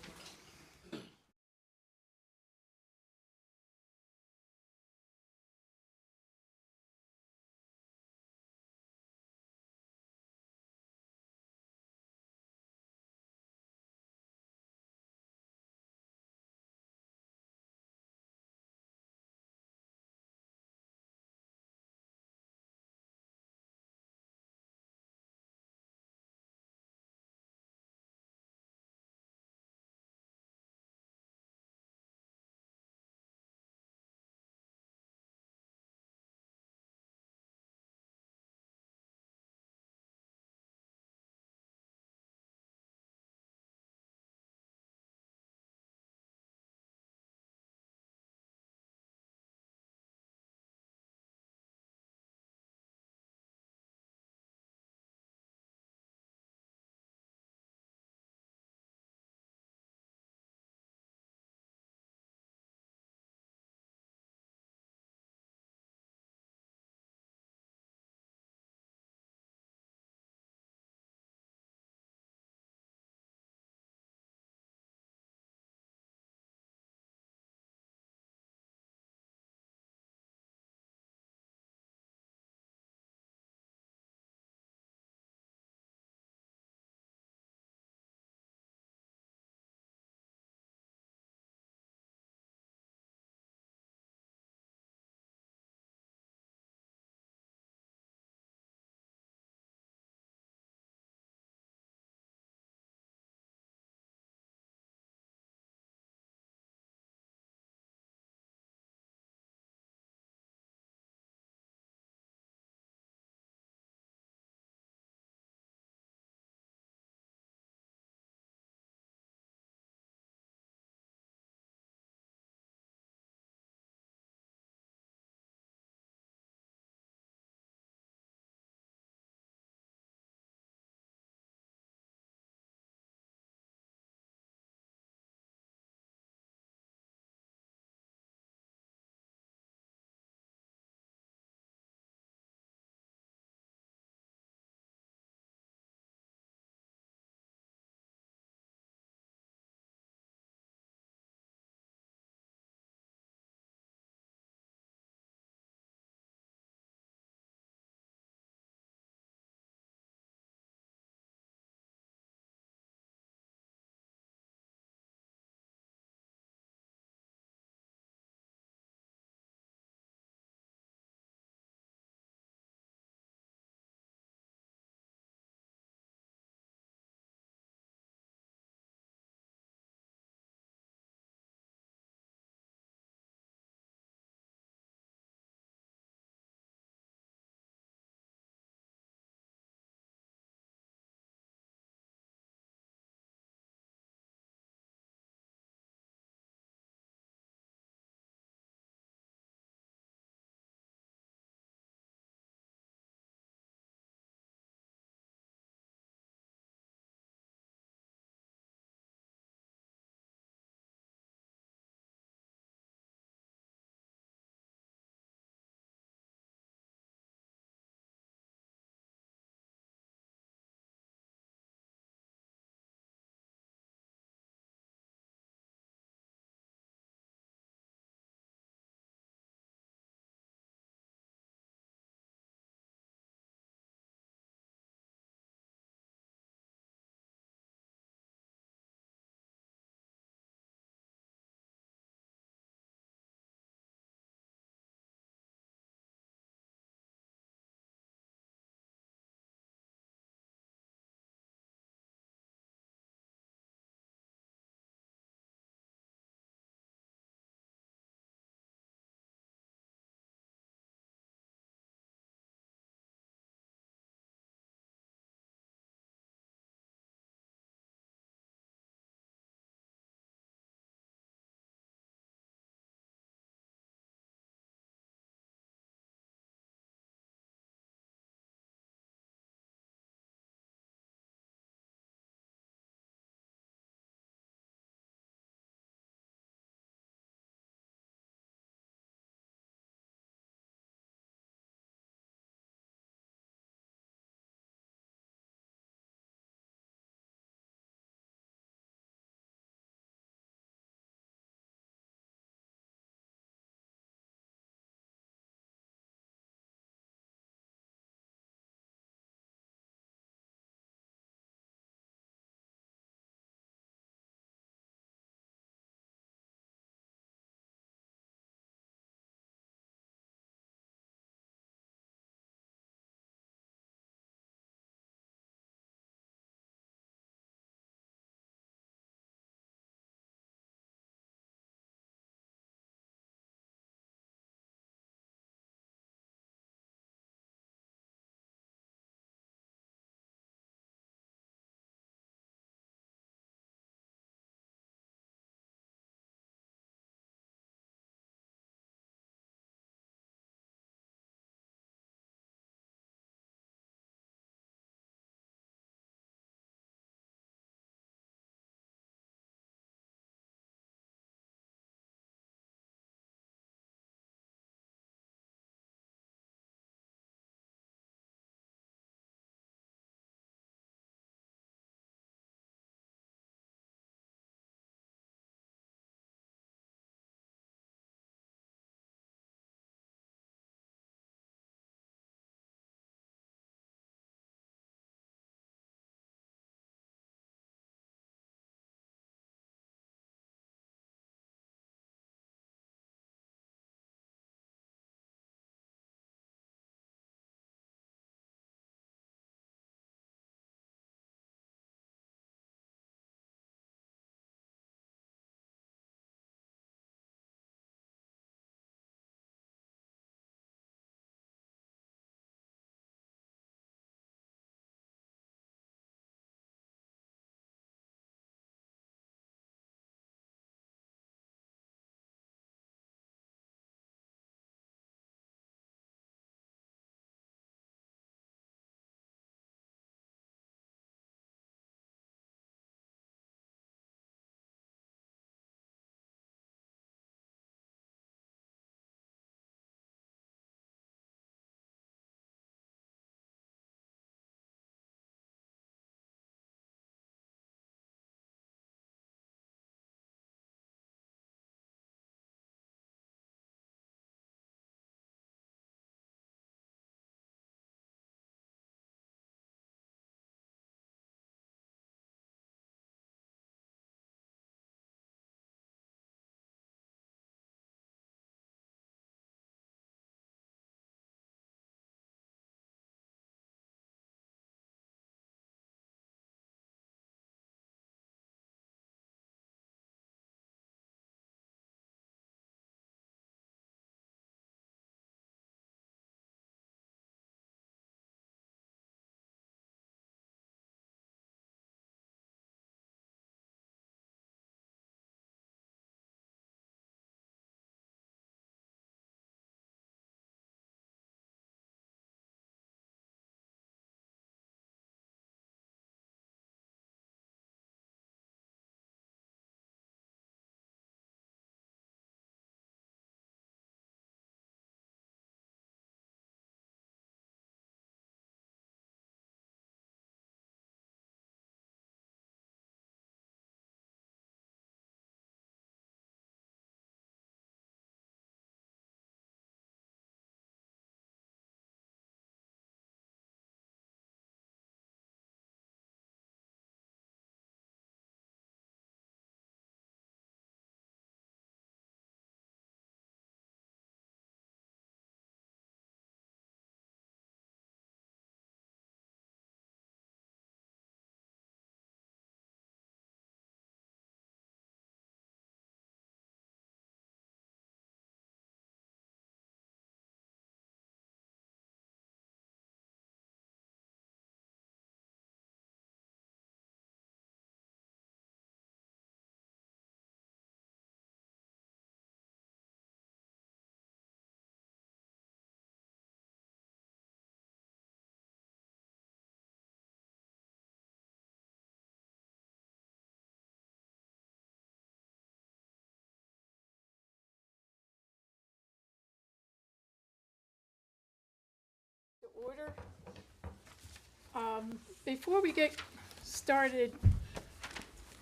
Director. Before we get started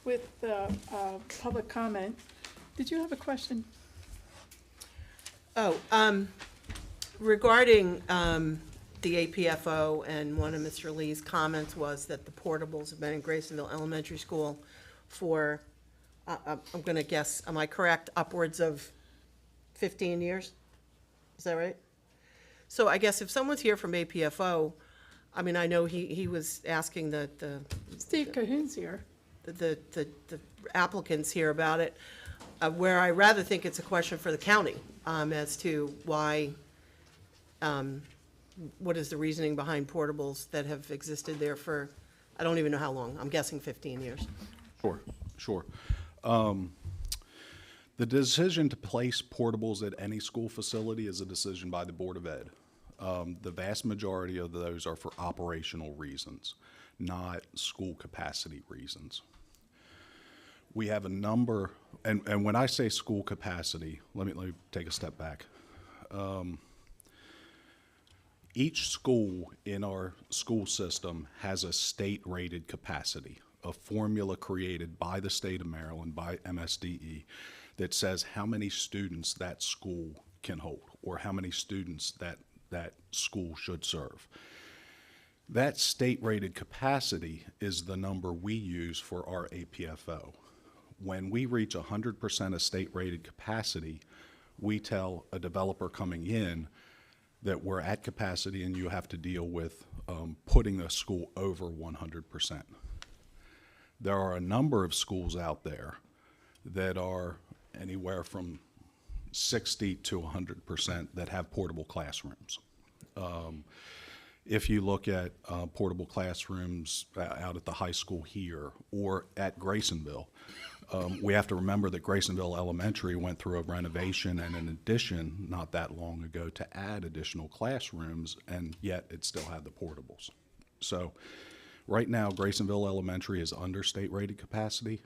with the public comment, did you have a question? Oh, regarding the APFO, and one of Mr. Lee's comments was that the portables have been in Graysonville Elementary School for, I'm gonna guess, am I correct, upwards of 15 years? Is that right? So I guess if someone's here from APFO, I mean, I know he was asking the Steve Cahoon's here. the applicants here about it, where I rather think it's a question for the county, as to why, what is the reasoning behind portables that have existed there for, I don't even know how long, I'm guessing 15 years. Sure. The decision to place portables at any school facility is a decision by the Board of Ed. The vast majority of those are for operational reasons, not school capacity reasons. We have a number, and when I say school capacity, let me take a step back. Each school in our school system has a state-rated capacity, a formula created by the state of Maryland, by MSDE, that says how many students that school can hold, or how many students that school should serve. That state-rated capacity is the number we use for our APFO. When we reach 100% of state-rated capacity, we tell a developer coming in that we're at capacity and you have to deal with putting a school over 100%. There are a number of schools out there that are anywhere from 60 to 100% that have portable classrooms. If you look at portable classrooms out at the high school here or at Graysonville, we have to remember that Graysonville Elementary went through a renovation and an addition not that long ago to add additional classrooms, and yet it still had the portables. So right now, Graysonville Elementary is under state-rated capacity.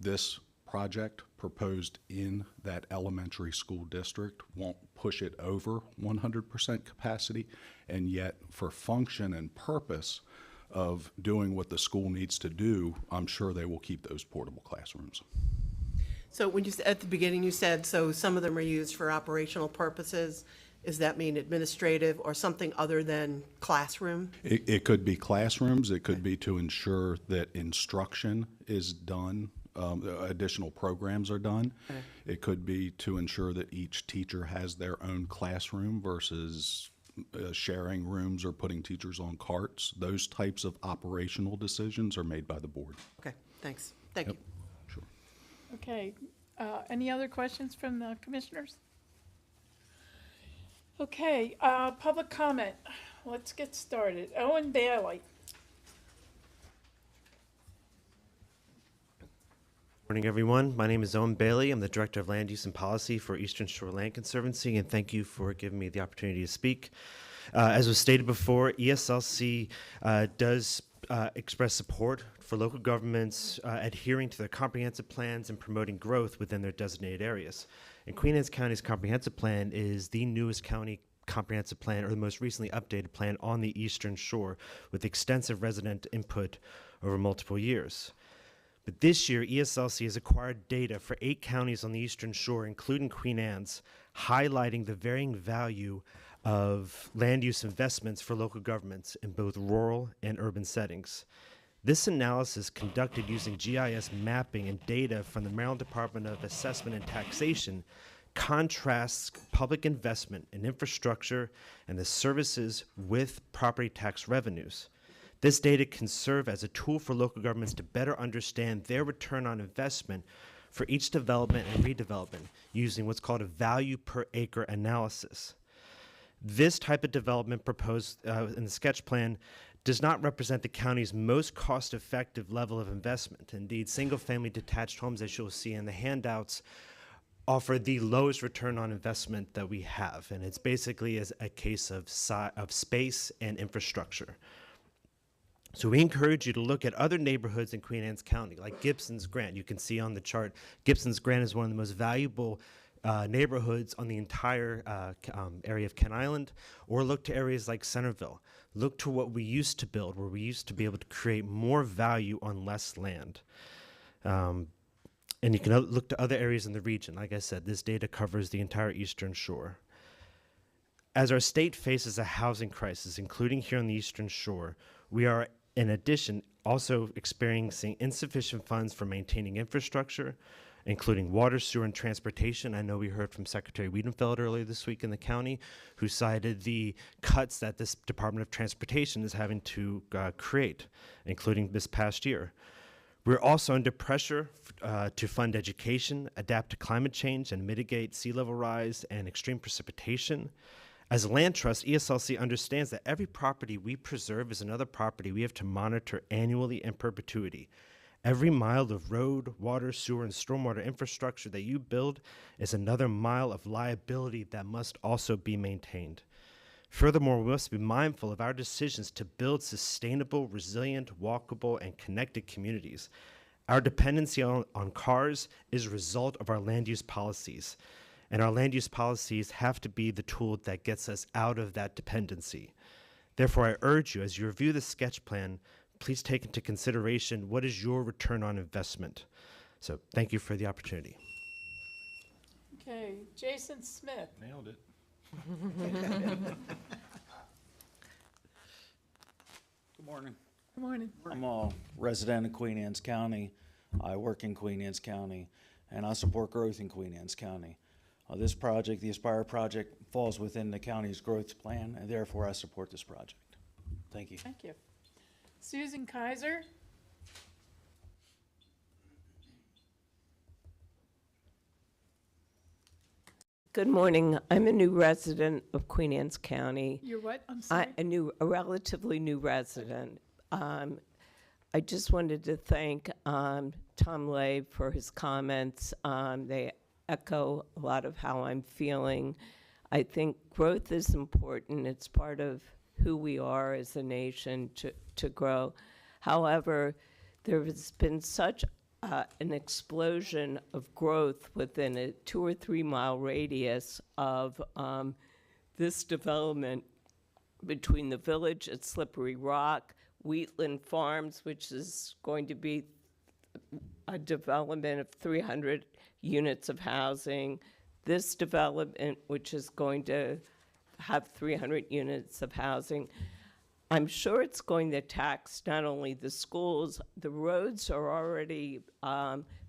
This project proposed in that elementary school district won't push it over 100% capacity, and yet for function and purpose of doing what the school needs to do, I'm sure they will keep those portable classrooms. So when you, at the beginning, you said, so some of them are used for operational purposes. Does that mean administrative or something other than classroom? It could be classrooms, it could be to ensure that instruction is done, additional programs are done. Okay. It could be to ensure that each teacher has their own classroom versus sharing rooms or putting teachers on carts. Those types of operational decisions are made by the board. Okay, thanks. Thank Yep. you. Sure. Okay, any other questions from the commissioners? Okay, public comment. Let's get started. Owen Bailey. Morning, everyone. My name is Owen Bailey. I'm the Director of Land Use and Policy for Eastern Shore Land Conservancy, and thank you for giving me the opportunity to speak. As was stated before, ESLC does express support for local governments adhering to their comprehensive plans and promoting growth within their designated areas. And Queen Anne's County's comprehensive plan is the newest county comprehensive plan, or the most recently updated plan on the Eastern Shore, with extensive resident input over multiple years. But this year, ESLC has acquired data for 8 counties on the Eastern Shore, including Queen Anne's, highlighting the varying value of land use investments for local governments in both rural and urban settings. This analysis, conducted using GIS mapping and data from the Maryland Department of Assessment and Taxation, contrasts public investment in infrastructure and the services with property tax revenues. This data can serve as a tool for local governments to better understand their return on investment for each development and redevelopment using what's called a value per acre analysis. This type of development proposed in the sketch plan does not represent the county's most cost-effective level of investment. Indeed, single-family detached homes, as you'll see in the handouts, offer the lowest return on investment that we have, and it's basically as a case of space and infrastructure. So we encourage you to look at other neighborhoods in Queen Anne's County, like Gibson's Grant. You can see on the chart, Gibson's Grant is one of the most valuable neighborhoods on the entire area of Kent Island, or look to areas like Centerville. Look to what we used to build, where we used to be able to create more value on less land. And you can look to other areas in the region. Like I said, this data covers the entire Eastern Shore. As our state faces a housing crisis, including here on the Eastern Shore, we are, in addition, also experiencing insufficient funds for maintaining infrastructure, including water, sewer, and transportation. I know we heard from Secretary Wiedenfeld earlier this week in the county, who cited the cuts that this Department of Transportation is having to create, including this past year. We're also under pressure to fund education, adapt to climate change, and mitigate sea level rise and extreme precipitation. As a land trust, ESLC understands that every property we preserve is another property we have to monitor annually in perpetuity. Every mile of road, water, sewer, and stormwater infrastructure that you build is another mile of liability that must also be maintained. Furthermore, we must be mindful of our decisions to build sustainable, resilient, walkable, and connected communities. Our dependency on cars is a result of our land use policies, and our land use policies have to be the tool that gets us out of that dependency. Therefore, I urge you, as you review the sketch plan, please take into consideration what is your return on investment. So thank you for the opportunity. Okay, Jason Smith. Nailed it. Good morning. Good morning. I'm a resident of Queen Anne's County. I work in Queen Anne's County, and I support growth in Queen Anne's County. This project, the Aspire project, falls within the county's growth plan, and therefore I support this project. Thank you. Thank you. Susan Kaiser. Good morning. I'm a new resident of Queen Anne's County. You're what? I'm sorry. A relatively new resident. I just wanted to thank Tom Lay for his comments. They echo a lot of how I'm feeling. I think growth is important. It's part of who we are as a nation to grow. However, there has been such an explosion of growth within a 2 or 3 mile radius of this development between the village at Slippery Rock, Wheatland Farms, which is going to be a development of 300 units of housing, this development, which is going to have 300 units of housing. I'm sure it's going to tax not only the schools, the roads are already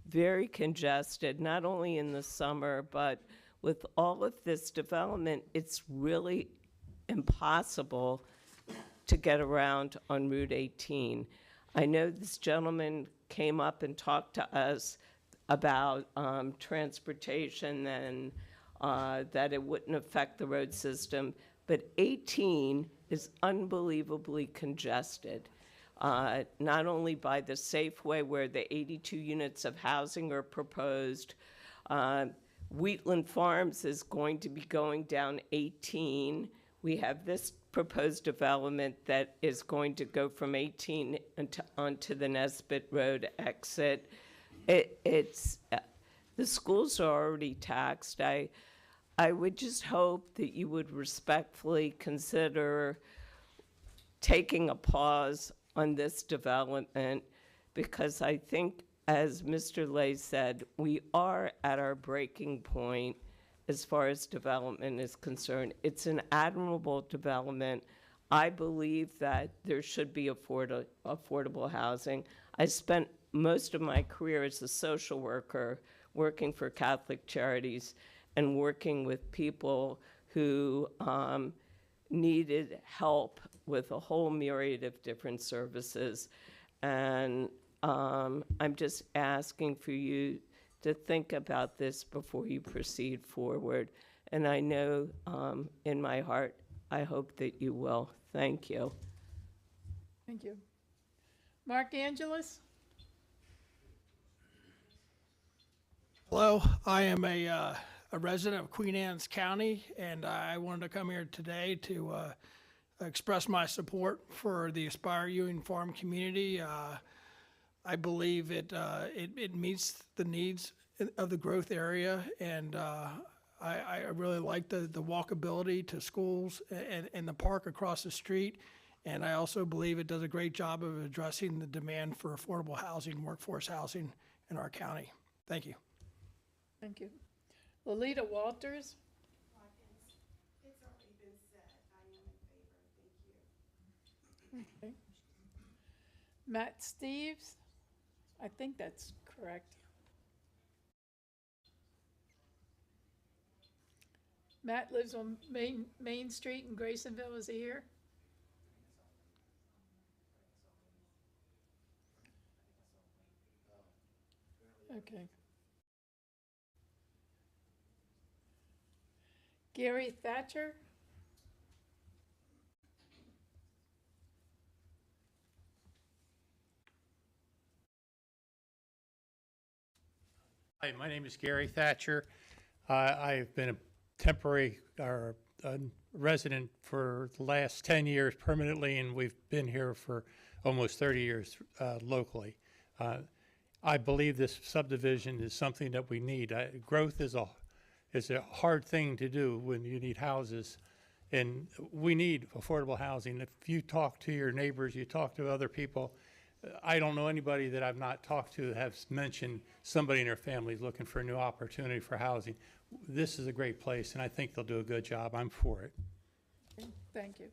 very congested, not only in the summer, but with all of this development, it's really impossible to get around on Route 18. I know this gentleman came up and talked to us about transportation and that it wouldn't affect the road system, but 18 is unbelievably congested, not only by the Safeway where the 82 units of housing are proposed. Wheatland Farms is going to be going down 18. We have this proposed development that is going to go from 18 onto the Nesbitt Road exit. The schools are already taxed. I would just hope that you would respectfully consider taking a pause on this development, because I think, as Mr. Lay said, we are at our breaking point as far as development is concerned. It's an admirable development. I believe that there should be affordable housing. I spent most of my career as a social worker working for Catholic Charities and working with people who needed help with a whole myriad of different services. And I'm just asking for you to think about this before you proceed forward. And I know in my heart, I hope that you will. Thank you. Thank you. Mark Angeles. Hello, I am a resident of Queen Anne's County, and I wanted to come here today to express my support for the Aspire Ewing Farm community. I believe it meets the needs of the growth area, and I really like the walkability to schools and the park across the street. And I also believe it does a great job of addressing the demand for affordable housing, workforce housing in our county. Thank you. Thank you. Lolita Walters? It's already been said. I am in favor. Thank you. Okay. Matt Steves? I think that's correct. Matt lives on Main Street in Graysonville. Is he here? Okay. Gary Thatcher? Hi, my name is Gary Thatcher. I've been a temporary or a resident for the last 10 years permanently, and we've been here for almost 30 years locally. I believe this subdivision is something that we need. Growth is a hard thing to do when you need houses, and we need affordable housing. If you talk to your neighbors, you talk to other people, I don't know anybody that I've not talked to that has mentioned somebody in their family is looking for a new opportunity for housing. This is a great place, and I think they'll do a good job. I'm for it. Okay, thank you.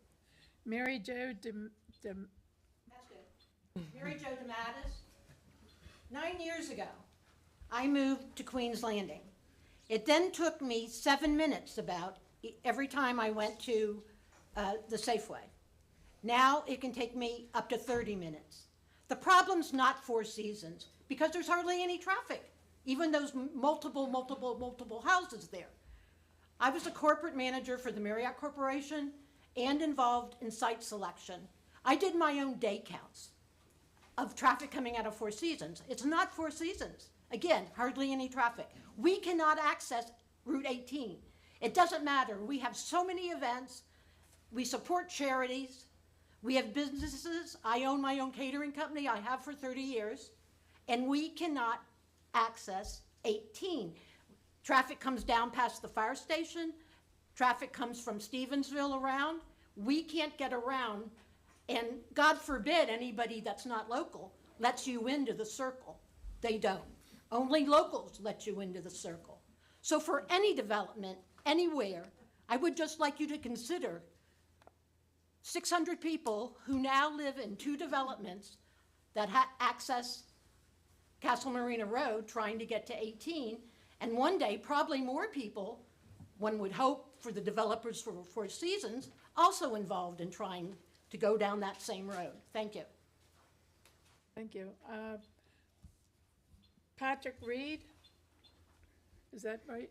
Mary Jo That's good. Mary Jo DeMattis. 9 years ago, I moved to Queens Landing. It then took me 7 minutes about every time I went to the Safeway. Now it can take me up to 30 minutes. The problem's not Four Seasons because there's hardly any traffic, even those multiple houses there. I was a corporate manager for the Marriott Corporation and involved in site selection. I did my own day counts of traffic coming out of Four Seasons. It's not Four Seasons. Again, hardly any traffic. We cannot access Route 18. It doesn't matter. We have so many events. We support charities. We have businesses. I own my own catering company. I have for 30 years. And we cannot access 18. Traffic comes down past the fire station. Traffic comes from Stevensville around. We can't get around. And God forbid anybody that's not local lets you into the circle. They don't. Only locals let you into the circle. So for any development, anywhere, I would just like you to consider 600 people who now live in 2 developments that access Castle Marina Road trying to get to 18, and one day probably more people, one would hope for the developers for Four Seasons, also involved in trying to go down that same road. Thank you. Thank you. Patrick Reed? Is that right?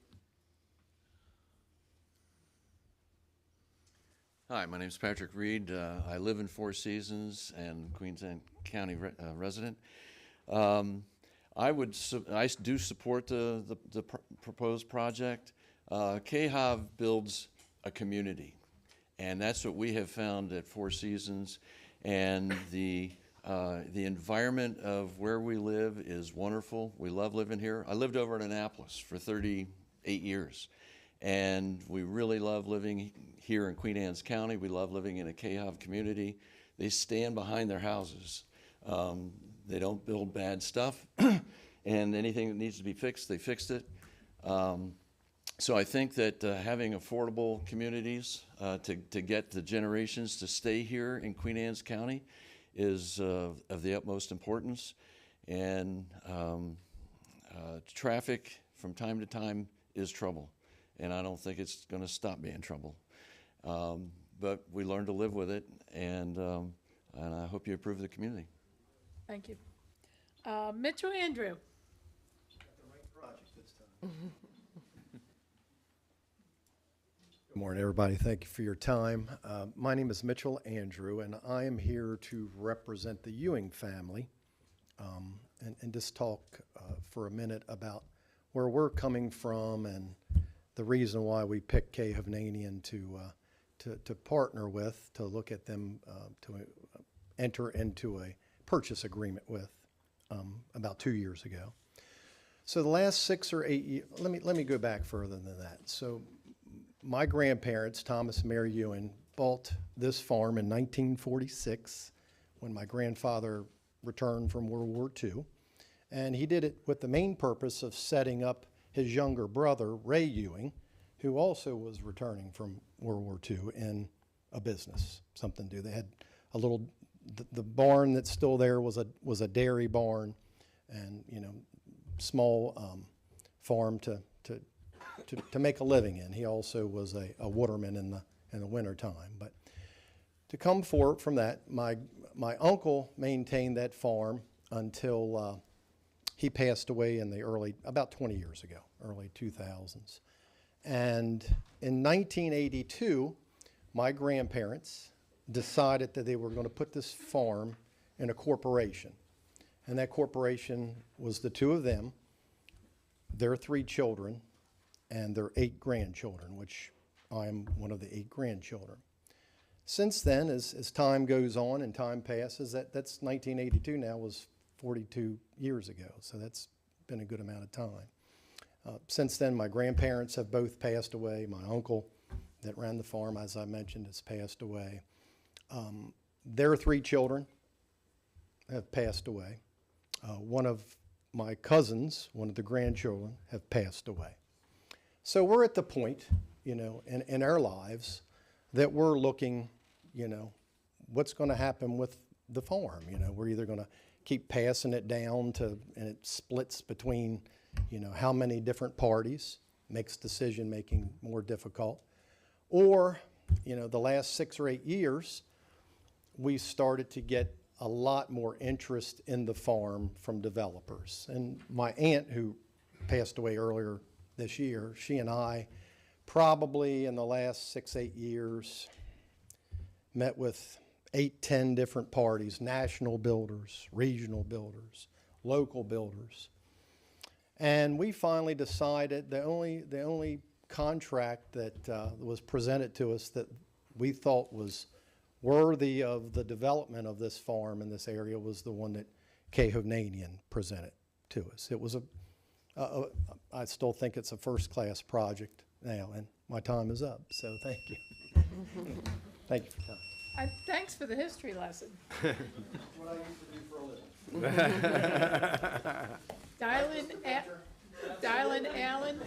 Hi, my name is Patrick Reed. I live in Four Seasons and Queensland County resident. I do support the proposed project. KHAV builds a community, and that's what we have found at Four Seasons. And the environment of where we live is wonderful. We love living here. I lived over in Annapolis for 38 years. And we really love living here in Queen Anne's County. We love living in a KHAV community. They stand behind their houses. They don't build bad stuff. And anything that needs to be fixed, they fixed it. So I think that having affordable communities to get the generations to stay here in Queen Anne's County is of the utmost importance. And traffic from time to time is trouble. And I don't think it's going to stop being trouble. But we learn to live with it, and I hope you approve the community. Thank you. Mitchell Andrew. Good morning, everybody. Thank you for your time. My name is Mitchell Andrew, and I am here to represent the Ewing family and just talk for a minute about where we're coming from and the reason why we picked K. Hovnanian to partner with, to look at them, to enter into a purchase agreement with. about 2 years ago. So the last 6 or 8 years, let me go back further than that. So my grandparents, Thomas and Mary Ewing, bought this farm in 1946 when my grandfather returned from World War II. And he did it with the main purpose of setting up his younger brother, Ray Ewing, who also was returning from World War II in a business, something to do. They had a little, the barn that's still there was a dairy barn, and, you know, small farm to make a living in. He also was a waterman in the winter time. But to come forward from that, my uncle maintained that farm until he passed away in the about 20 years ago, early 2000s. And in 1982, my grandparents decided that they were going to put this farm in a corporation. And that corporation was the two of them, their 3 children, and their 8 grandchildren, which I am one of the 8 grandchildren. Since then, as time goes on and time passes, that's 1982 now, was 42 years ago, so that's been a good amount of time. Since then, my grandparents have both passed away. My uncle that ran the farm, as I mentioned, has passed away. Their 3 children have passed away. One of my cousins, one of the grandchildren, have passed away. So we're at the point, you know, in our lives that we're looking, you know, what's going to happen with the farm. You know, we're either going to keep passing it down and it splits between, you know, how many different parties, makes decision making more difficult. Or, you know, the last 6 or 8 years, we started to get a lot more interest in the farm from developers. And my aunt, who passed away earlier this year, she and I probably in the last 6, 8 years met with 8, 10 different parties, national builders, regional builders, local builders. And we finally decided the only contract that was presented to us that we thought was worthy of the development of this farm in this area was the one that Kay Hovnanian presented to us. It was I still think it's a first-class project now, and my time is up, so thank you. Thank you for your time. Thanks for the history lesson. That's what I used to do for a living. Dylan Allen.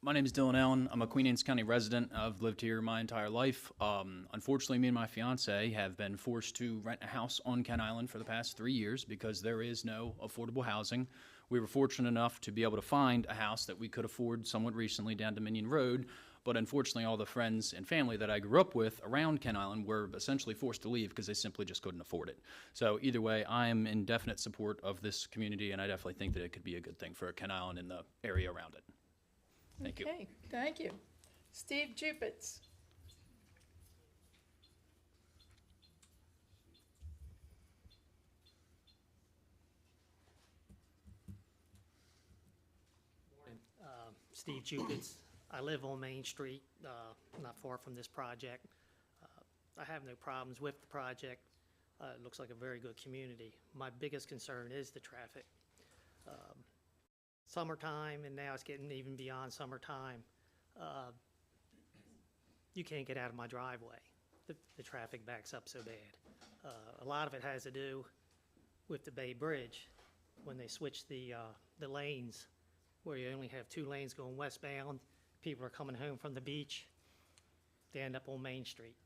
My name is Dylan Allen. I'm a Queen Anne's County resident. I've lived here my entire life. Unfortunately, me and my fiance have been forced to rent a house on Kent Island for the past 3 years because there is no affordable housing. We were fortunate enough to be able to find a house that we could afford somewhat recently down Dominion Road, but unfortunately all the friends and family that I grew up with around Kent Island were essentially forced to leave because they simply just couldn't afford it. So either way, I am in definite support of this community, and I definitely think that it could be a good thing for Kent Island and the area around it. Thank you. Okay, thank you. Steve Jupitz. Steve Jupitz. I live on Main Street, not far from this project. I have no problems with the project. It looks like a very good community. My biggest concern is the traffic. Summertime, and now it's getting even beyond summertime. You can't get out of my driveway. The traffic backs up so bad. A lot of it has to do with the Bay Bridge when they switch the lanes, where you only have 2 lanes going westbound. People are coming home from the beach. They end up on Main Street.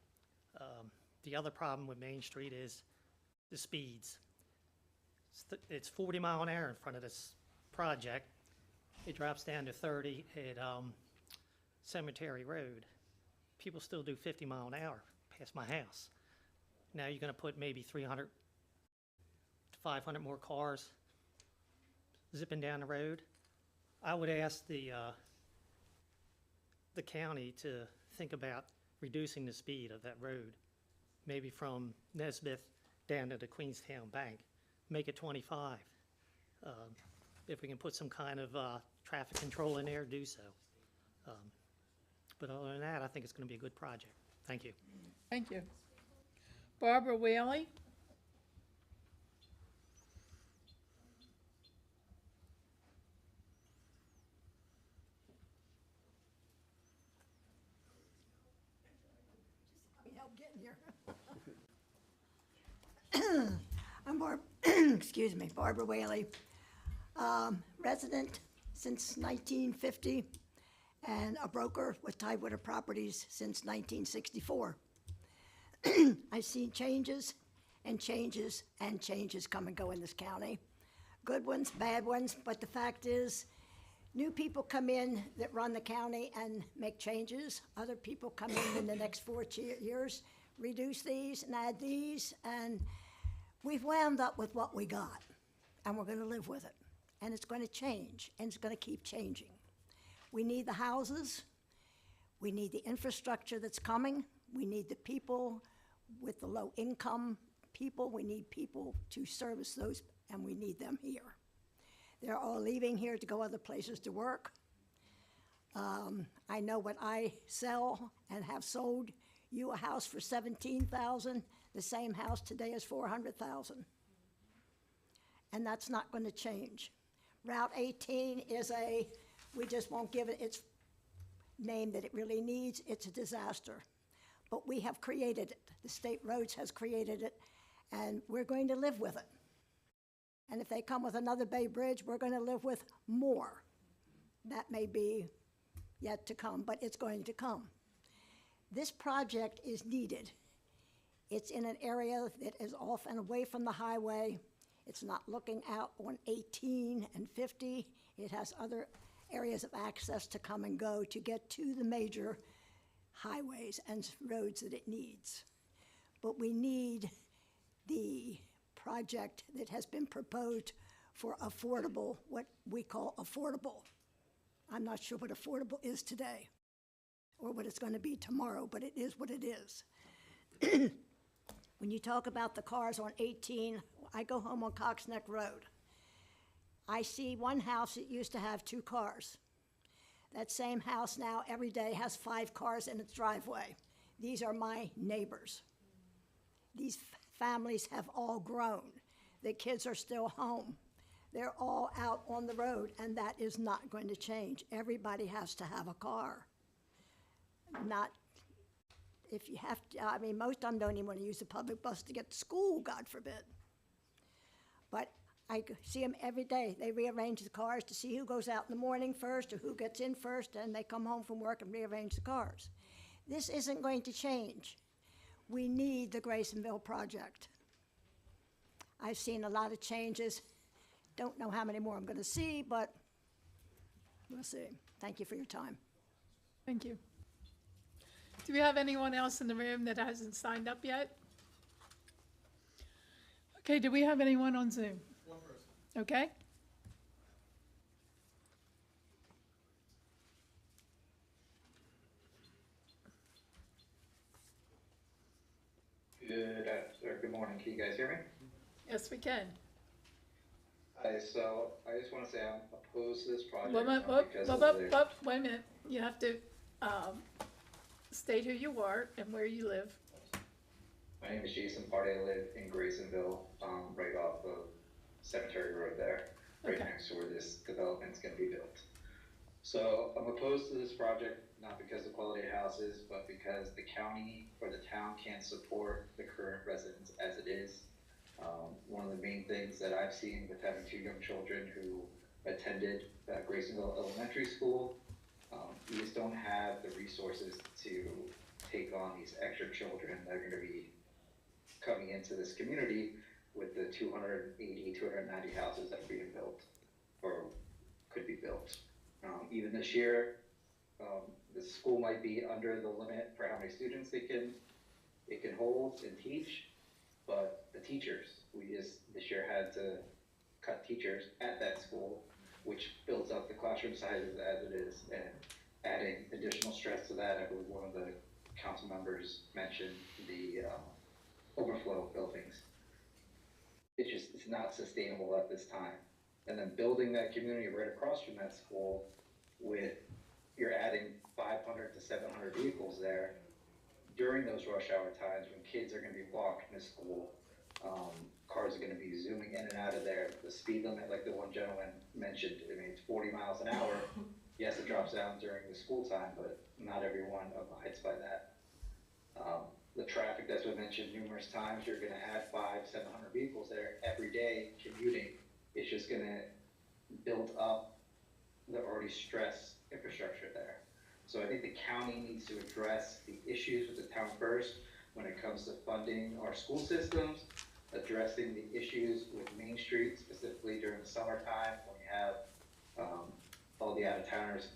The other problem with Main Street is the speeds. It's 40 mile an hour in front of this project. It drops down to 30 at Cemetery Road. People still do 50 mile an hour past my house. Now you're going to put maybe 300 to 500 more cars zipping down the road. I would ask the county to think about reducing the speed of that road, maybe from Nesbith down to the Queenstown Bank. Make it 25. If we can put some kind of traffic control in there, do so. But other than that, I think it's going to be a good project. Thank you. Thank you. Barbara Whaley? Help getting here. I'm excuse me, Barbara Whaley, resident since 1950 and a broker with Tidewater Properties since 1964. I've seen changes and changes and changes come and go in this county. Good ones, bad ones, but the fact is, new people come in that run the county and make changes. Other people come in the next 4 years, reduce these and add these, and we've wound up with what we got, and we're gonna live with it. And it's gonna change, and it's gonna keep changing. We need the houses, we need the infrastructure that's coming, we need the people with the low income people, we need people to service those, and we need them here. They're all leaving here to go other places to work. I know what I sell and have sold you a house for $17,000. The same house today is $400,000. And that's not going to change. Route 18 is we just won't give it its name that it really needs. It's a disaster. But we have created it. The state roads has created it, and we're going to live with it. And if they come with another Bay Bridge, we're going to live with more. That may be yet to come, but it's going to come. This project is needed. It's in an area that is off and away from the highway. It's not looking out on 18 and 50. It has other areas of access to come and go to get to the major highways and roads that it needs. But we need the project that has been proposed for affordable, what we call affordable. I'm not sure what affordable is today or what it's going to be tomorrow, but it is what it is. When you talk about the cars on 18, I go home on Cox Neck Road. I see one house that used to have 2 cars. That same house now every day has 5 cars in its driveway. These are my neighbors. These families have all grown. The kids are still home. They're all out on the road, and that is not going to change. Everybody has to have a car. Not if you have to, I mean, most of them don't even want to use the public bus to get to school, God forbid. But I see them every day. They rearrange the cars to see who goes out in the morning first or who gets in first, and they come home from work and rearrange the cars. This isn't going to change. We need the Graysonville project. I've seen a lot of changes. Don't know how many more I'm going to see, but we'll see. Thank you for your time. Thank you. Do we have anyone else in the room that hasn't signed up yet? Okay, do we have anyone on Zoom? One person. Okay. Good morning. Can you guys hear me? Yes, we can. Hi, so I just want to say I'm opposed to this project. Wait a minute. You have to state who you are and where you live. My name is Jason Party. I live in Graysonville, right off of Cemetery Road there, right Okay. next to where this development's going to be built. So I'm opposed to this project, not because of quality of houses, but because the county or the town can't support the current residents as it is. One of the main things that I've seen with having 2 young children who attended Graysonville Elementary School, we just don't have the resources to take on these extra children that are going to be coming into this community with the 280, 290 houses that are being built or could be built. Even this year, the school might be under the limit for how many students it can hold and teach, but the teachers, this year had to cut teachers at that school, which builds up the classroom sizes as it is, and adding additional stress to that. I believe one of the council members mentioned the overflow buildings. It's not sustainable at this time. And then building that community right across from that school with you're adding 500 to 700 vehicles there during those rush hour times when kids are gonna be walking to school. Cars are gonna be zooming in and out of there. The speed limit, like the one gentleman mentioned, I mean, it's 40 miles an hour. Yes, it drops down during the school time, but not everyone abides by that. The traffic that's been mentioned numerous times, you're gonna add 500-700 vehicles there every day commuting. It's just gonna build up the already stressed infrastructure there. So I think the county needs to address the issues with the town first when it comes to funding our school systems, addressing the issues with Main Street, specifically during the summertime when you have all the out-of-towners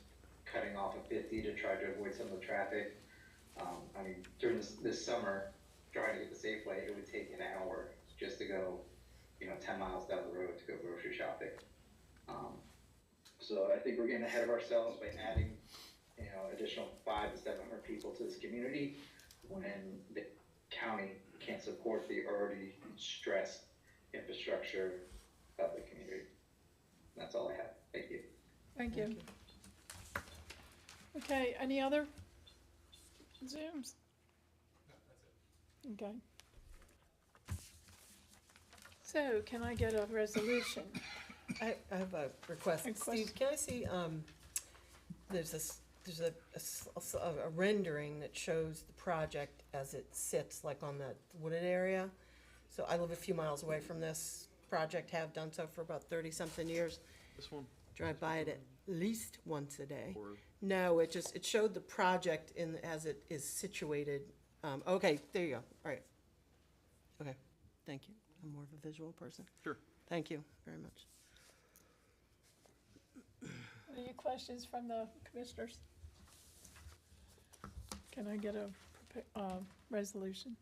cutting off of 50 to try to avoid some of the traffic. I mean, during this summer, trying to get the Safeway, it would take an hour just to go, 10 miles down the road to go grocery shopping. So I think we're getting ahead of ourselves by adding, additional 500 to 700 people to this community when the county can't support the already stressed infrastructure of the community. That's all I have. Thank you. Thank you. Okay, any other Zooms? Okay. So can I get a resolution? I have a request. Steve, can I see, there's a rendering that shows the project as it sits, like on that wooded area. So I live a few miles away from this project, have done so for about 30-something years. This one? Drive by it at least once a day. No, it showed the project as it is situated. Okay, there you go. All right. Okay, thank you. I'm more of a visual person. Sure. Thank you very much. Any questions from the commissioners? Can I get a resolution?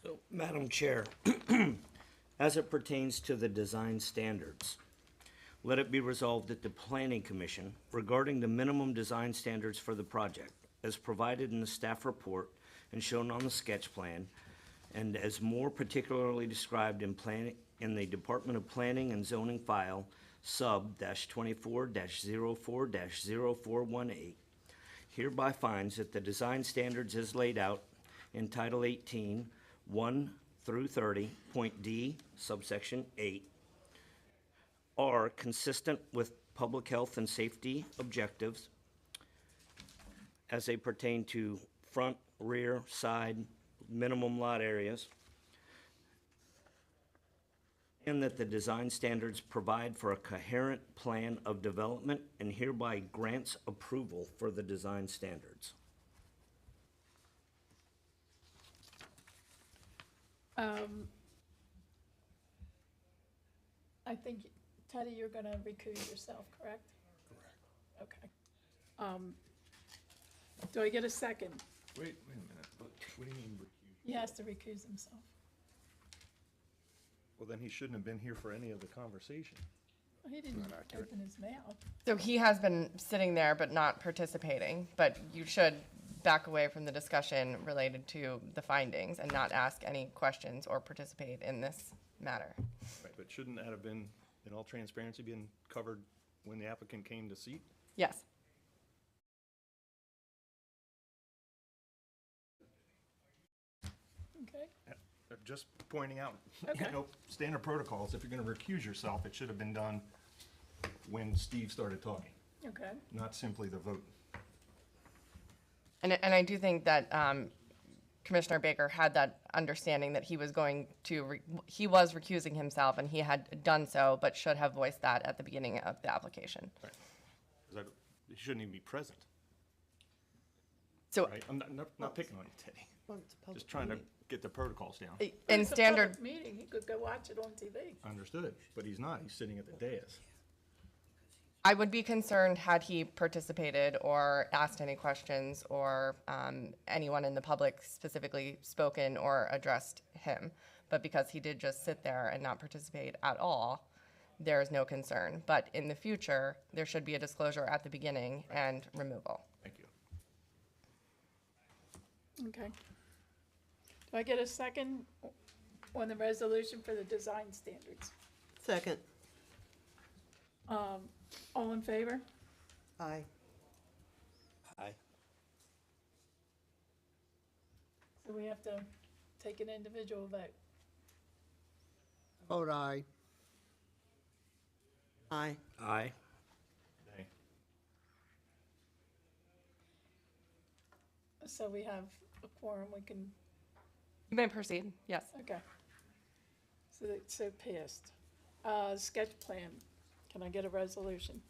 So, Madam Chair, as it pertains to the design standards, let it be resolved that the Planning Commission, regarding the minimum design standards for the project, as provided in the staff report and shown on the sketch plan, and as more particularly described in the Department of Planning and Zoning file sub-24-04-0418, hereby finds that the design standards as laid out in Title 18, 1 through 30, point D, subsection 8, are consistent with public health and safety objectives as they pertain to front, rear, side, minimum lot areas, and that the design standards provide for a coherent plan of development and hereby grants approval for the design standards. I think, Teddy, you're gonna recuse yourself, correct? Correct. Okay. Do I get a second? Wait a minute. What do you mean recuse? He has to recuse himself. Well, then he shouldn't have been here for any of the conversation. He didn't open his mouth. So he has been sitting there but not participating, but you should back away from the discussion related to the findings and not ask any questions or participate in this matter. Right, but shouldn't that have been, in all transparency, been covered when the applicant came to seat? Yes. Okay. Just pointing out, Okay. Standard protocols, if you're gonna recuse yourself, it should have been done when Steve started talking, Okay. not simply the vote. And I do think that Commissioner Baker had that understanding that he was going to, he was recusing himself and he had done so, but should have voiced that at the beginning of the application. Right. 'Cause he shouldn't even be present. So Right? I'm not picking on you, Teddy. Well, it's a public Just trying to meeting. get the protocols down. in It's a standard, public meeting, he could go watch it on TV. Understood, but he's not. He's sitting at the dais. I would be concerned had he participated or asked any questions or anyone in the public specifically spoken or addressed him. But because he did just sit there and not participate at all, there is no concern. But in the future, there should be a disclosure at the beginning and removal. Thank you. Okay. Do I get a second on the resolution for the design standards? Second. All in favor? Aye. Aye. So we have to take an individual vote. Vote aye. Aye. Aye. Nay. So we have a quorum, we can, You may proceed, yes. okay. So passed. Sketch plan, can I get a resolution?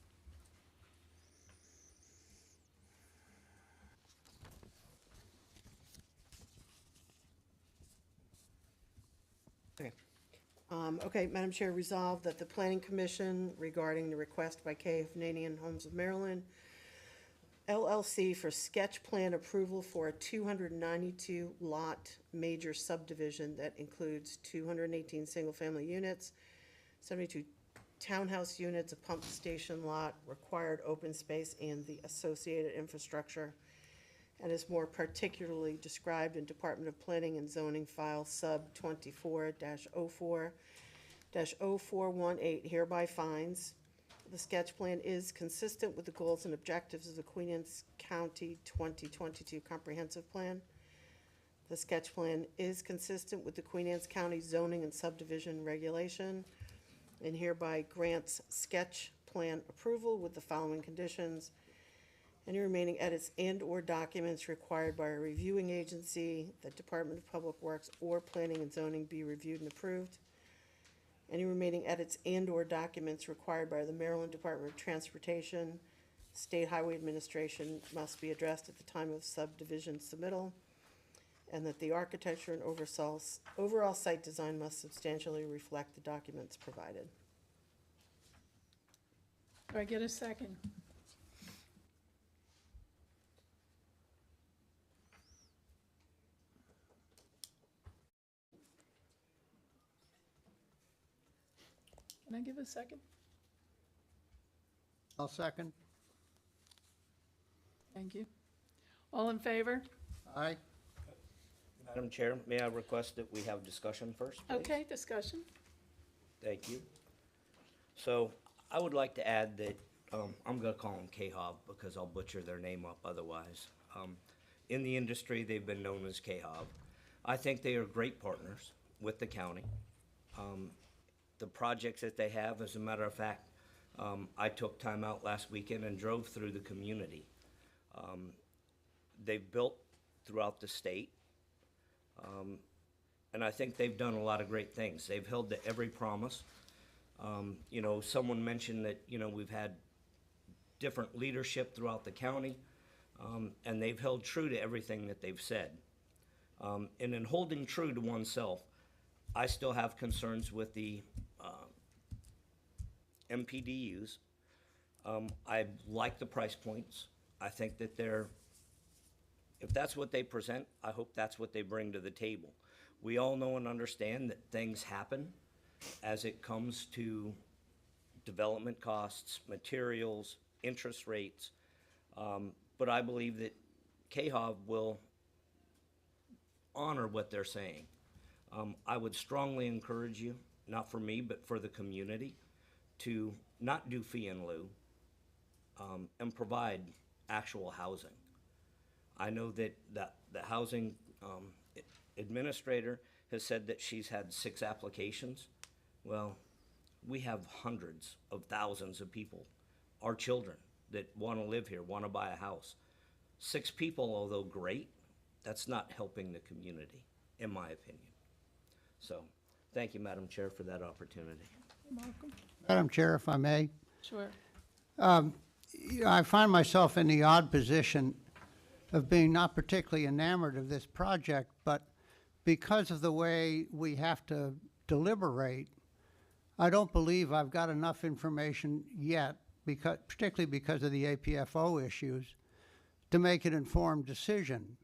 Okay, Madam Chair, resolved that the Planning Commission regarding the request by KF Nanian Homes of Maryland LLC for sketch plan approval for a 292 lot major subdivision that includes 218 single-family units, 72 townhouse units, a pump station lot, required open space, and the associated infrastructure, and is more particularly described in Department of Planning and Zoning File Sub 24-04-0418, hereby finds the sketch plan is consistent with the goals and objectives of the Queen Anne's County 2022 Comprehensive Plan. The sketch plan is consistent with the Queen Anne's County zoning and subdivision regulation, and hereby grants sketch plan approval with the following conditions: any remaining edits and/or documents required by a reviewing agency, the Department of Public Works or Planning and Zoning be reviewed and approved. Any remaining edits and/or documents required by the Maryland Department of Transportation, State Highway Administration must be addressed at the time of subdivision submittal, and that the architecture and overall site design must substantially reflect the documents provided. Do I get a second? Can I give a second? I'll second. Thank you. All in favor? Aye. Madam Chair, may I request that we have discussion first, please? Okay, discussion. Thank you. So I would like to add that, I'm gonna call them K-Hob because I'll butcher their name up otherwise. In the industry, they've been known as K-Hob. I think they are great partners with the county. The projects that they have, as a matter of fact, I took time out last weekend and drove through the community. They've built throughout the state. And I think they've done a lot of great things. They've held to every promise. You know, someone mentioned that, you know, we've had different leadership throughout the county, and they've held true to everything that they've said. And in holding true to oneself, I still have concerns with the MPDUs. I like the price points. I think that if that's what they present, I hope that's what they bring to the table. We all know and understand that things happen as it comes to development costs, materials, interest rates. But I believe that KHOV will honor what they're saying. I would strongly encourage you, not for me, but for the community, to not do fee in lieu and provide actual housing. I know that the housing administrator has said that she's had 6 applications. Well, we have hundreds of thousands of people, our children, that want to live here, want to buy a house. 6 people, although great, that's not helping the community, in my opinion. So, thank you, Madam Chair, for that opportunity. You're welcome. Madam Chair, if I may. Sure. You know, I find myself in the odd position of being not particularly enamored of this project, but because of the way we have to deliberate, I don't believe I've got enough information yet, particularly because of the APFO issues, to make an informed decision.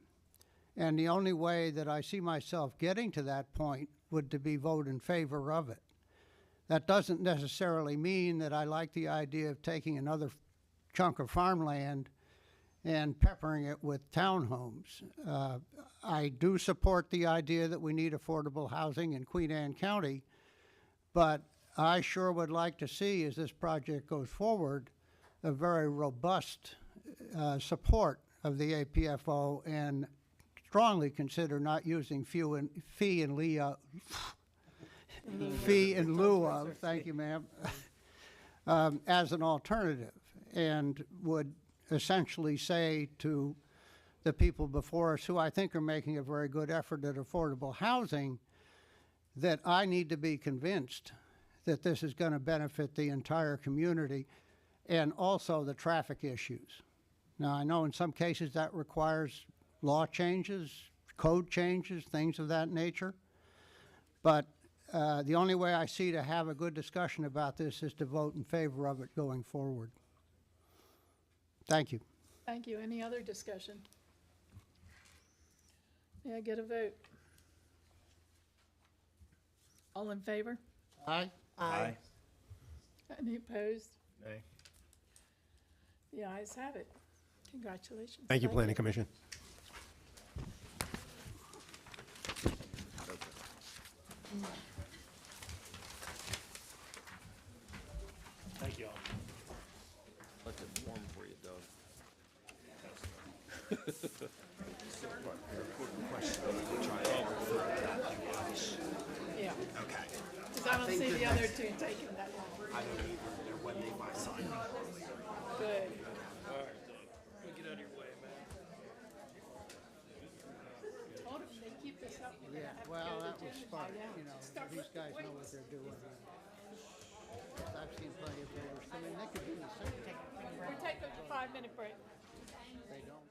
And the only way that I see myself getting to that point would to be vote in favor of it. That doesn't necessarily mean that I like the idea of taking another chunk of farmland and peppering it with townhomes. I do support the idea that we need affordable housing in Queen Anne County, but I sure would like to see, as this project goes forward, a very robust support of the APFO, and strongly consider not using fee in lieu of, thank you, ma'am, as an alternative, and would essentially say to the people before us, who I think are making a very good effort at affordable housing, that I need to be convinced that this is going to benefit the entire community, and also the traffic issues. Now, I know in some cases that requires law changes, code changes, things of that nature, but the only way I see to have a good discussion about this is to vote in favor of it going forward. Thank you. Thank you. Any other discussion? May I get a vote? All in favor? Aye. Aye. Any opposed? Nay. The ayes have it. Congratulations. Thank you, Planning Commission. Thank you all. Let it warm for you, Doug. Yeah. Okay. Because I don't see the other two taking that long. I don't either. When they buy sign. Good. All right, Doug. Let me get out of your way, man. Hold it, they keep this up. we're gonna Yeah, have to well, go to that was Jim. smart, Yeah. you know, Start these lifting guys know what weights. they're doing. I've seen plenty of builders come in, they could do the same. We're taking a 5-minute break. They don't.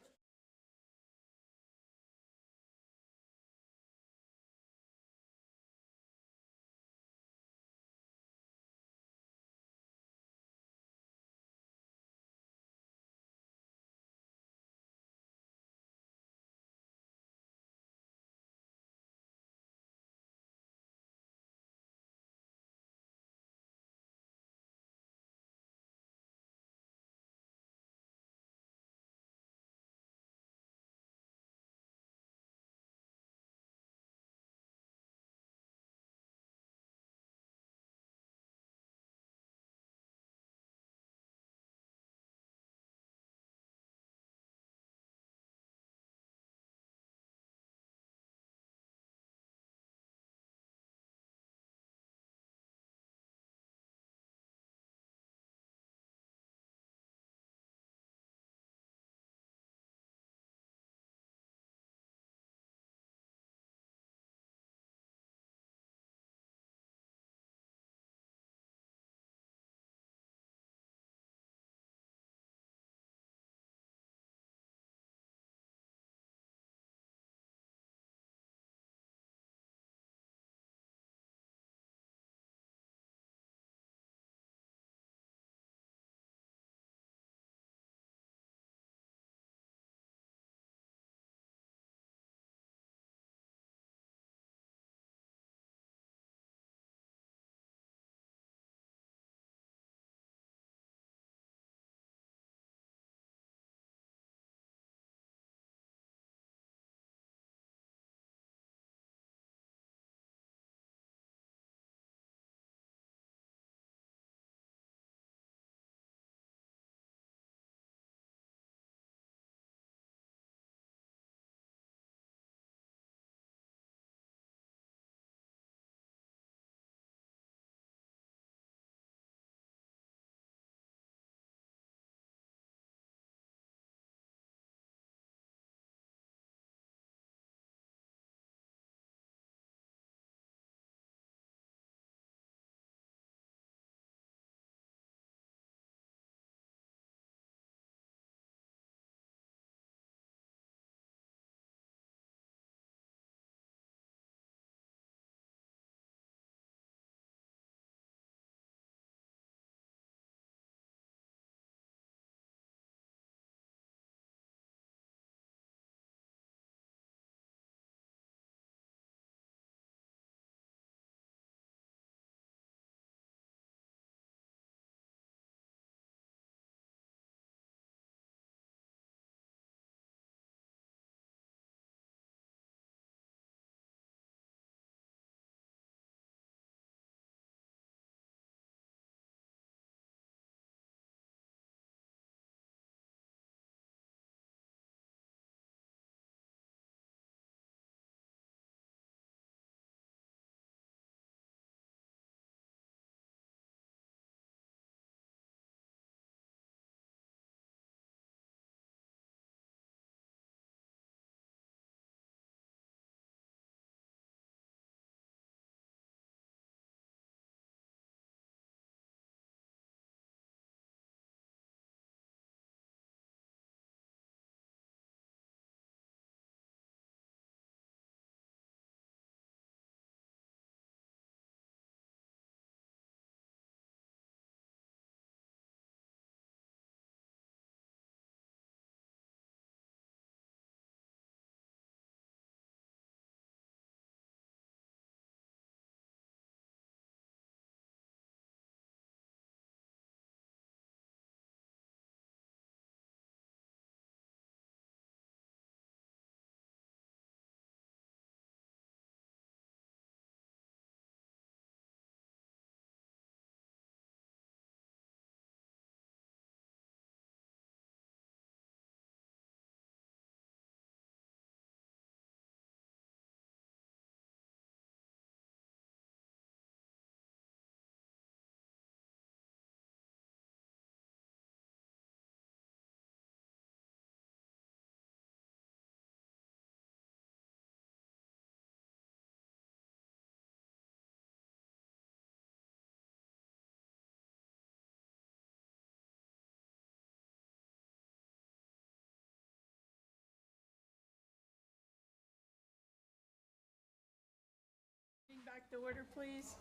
to order, please.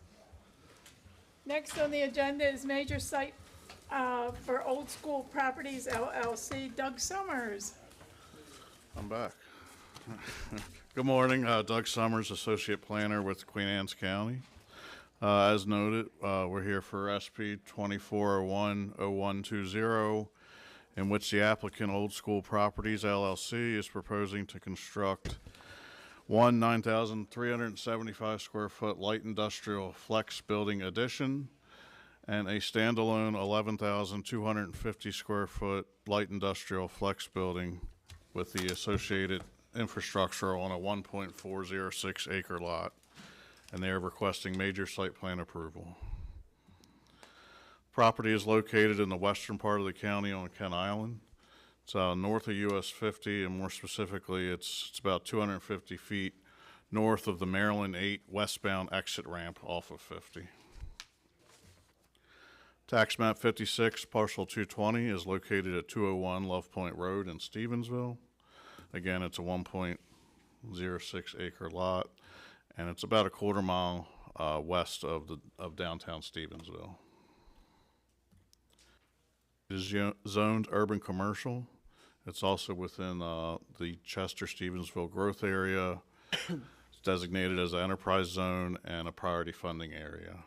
Next on the agenda is major site for Old School Properties LLC. Doug Summers. I'm back. Good morning, Doug Summers, Associate Planner with Queen Anne's County. As noted, we're here for SP 2401-0120, in which the applicant Old School Properties LLC is proposing to construct one 9,375 square foot light industrial flex building addition and a standalone 11,250 square foot light industrial flex building with the associated infrastructure on a 1.406 acre lot, and they are requesting major site plan approval. Property is located in the western part of the county on Kent Island. It's north of US 50, and more specifically, it's about 250 feet north of the Maryland 8 westbound exit ramp off of 50. Tax map 56, parcel 220 is located at 201 Love Point Road in Stevensville. Again, it's a 1.06 acre lot, and it's about a quarter mile west of downtown Stevensville. It is zoned urban commercial. It's also within the Chester-Stevensville growth area. It's designated as an enterprise zone and a priority funding area.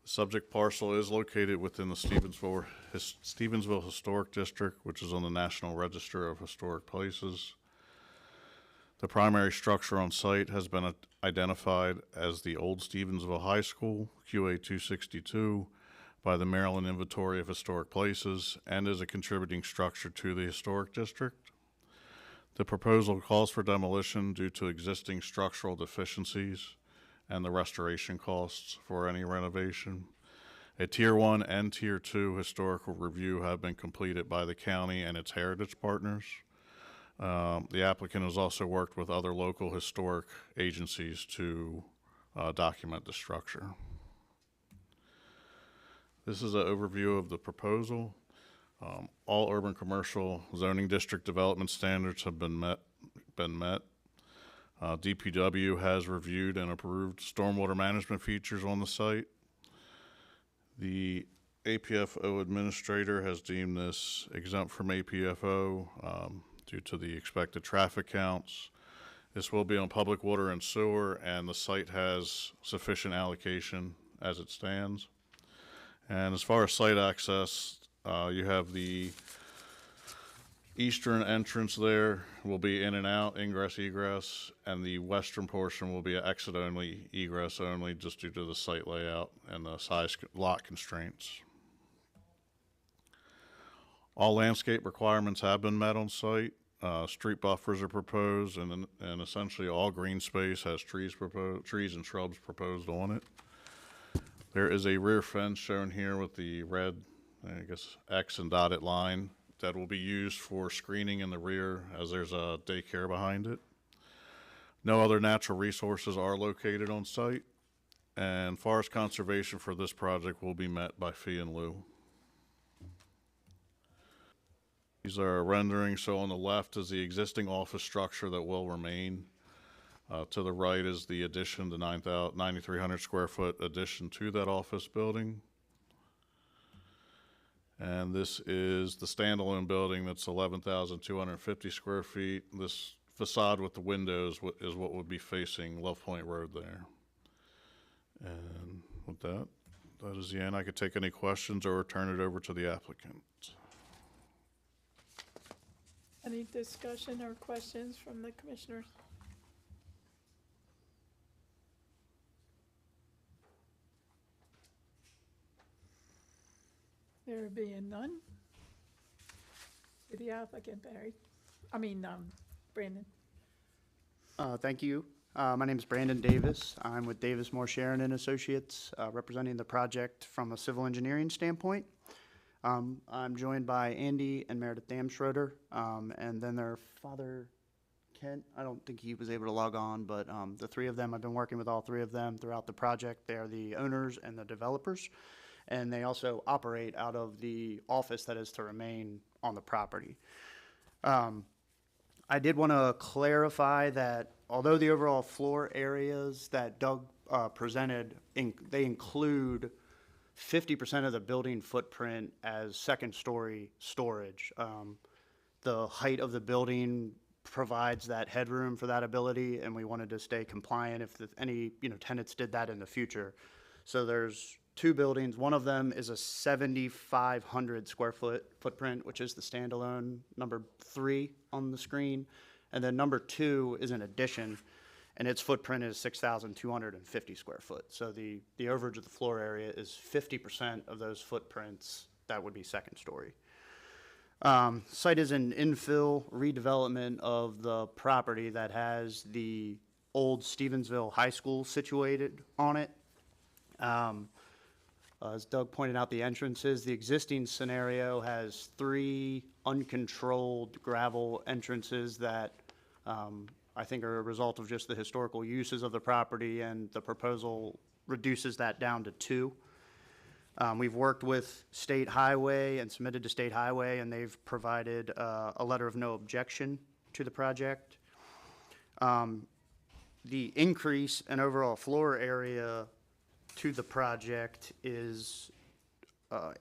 The subject parcel is located within the Stevensville Historic District, which is on the National Register of Historic Places. The primary structure on site has been identified as the old Stevensville High School, QA 262, by the Maryland Inventory of Historic Places, and is a contributing structure to the Historic District. The proposal calls for demolition due to existing structural deficiencies and the restoration costs for any renovation. A Tier 1 and Tier 2 historical review have been completed by the county and its heritage partners. The applicant has also worked with other local historic agencies to document the structure. This is an overview of the proposal. All urban commercial zoning district development standards have been met. DPW has reviewed and approved stormwater management features on the site. The APFO administrator has deemed this exempt from APFO due to the expected traffic counts. This will be on public water and sewer, and the site has sufficient allocation as it stands. And as far as site access, you have the eastern entrance there will be in and out, ingress, egress, and the western portion will be exit only, egress only, just due to the site layout and the size lot constraints. All landscape requirements have been met on site. Street buffers are proposed, and essentially all green space has trees and shrubs proposed on it. There is a rear fence shown here with the red, I guess, X and dotted line that will be used for screening in the rear, as there's a daycare behind it. No other natural resources are located on site, and forest conservation for this project will be met by fee in lieu. These are renderings. So on the left is the existing office structure that will remain. To the right is the addition, the 9,300 square foot addition to that office building. And this is the standalone building that's 11,250 square feet. This facade with the windows is what would be facing Love Point Road there. And with that is the end. I could take any questions or turn it over to the applicant. Any discussion or questions from the commissioners? There being none. To the applicant, Brandon. Thank you. My name is Brandon Davis. I'm with Davis Moore Sharon and Associates, representing the project from a civil engineering standpoint. I'm joined by Andy and Meredith Damschroeder, and then their father, Kent. I don't think he was able to log on, but the three of them, I've been working with all three of them throughout the project. They are the owners and the developers, and they also operate out of the office that is to remain on the property. I did want to clarify that although the overall floor areas that Doug presented, they include 50% of the building footprint as second-story storage. The height of the building provides that headroom for that ability, and we wanted to stay compliant if any tenants did that in the future. So there's two buildings. One of them is a 7,500 square foot footprint, which is the standalone number 3 on the screen. And then number 2 is an addition, and its footprint is 6,250 square foot. So the overage of the floor area is 50% of those footprints that would be second story. Site is an infill redevelopment of the property that has the old Stevensville High School situated on it. As Doug pointed out, the entrances, the existing scenario has 3 uncontrolled gravel entrances that I think are a result of just the historical uses of the property, and the proposal reduces that down to 2. We've worked with State Highway and submitted to State Highway, and they've provided a letter of no objection to the project. The increase in overall floor area to the project is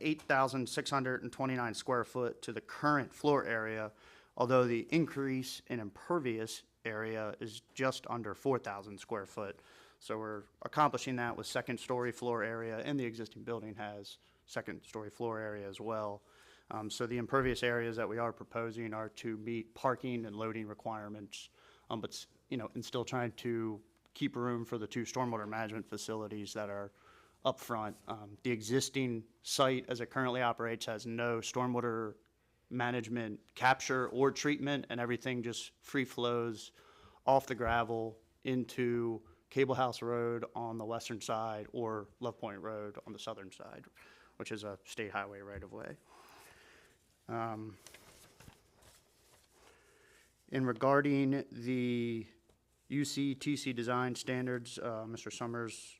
8,629 square foot to the current floor area, although the increase in impervious area is just under 4,000 square foot. So we're accomplishing that with second-story floor area, and the existing building has second-story floor area as well. So the impervious areas that we are proposing are to meet parking and loading requirements, but and still trying to keep room for the 2 stormwater management facilities that are up front. The existing site, as it currently operates, has no stormwater management capture or treatment, and everything just free flows off the gravel into Cable House Road on the western side or Love Point Road on the southern side, which is a state highway right of way. In regarding the UCTC design standards, Mr. Summers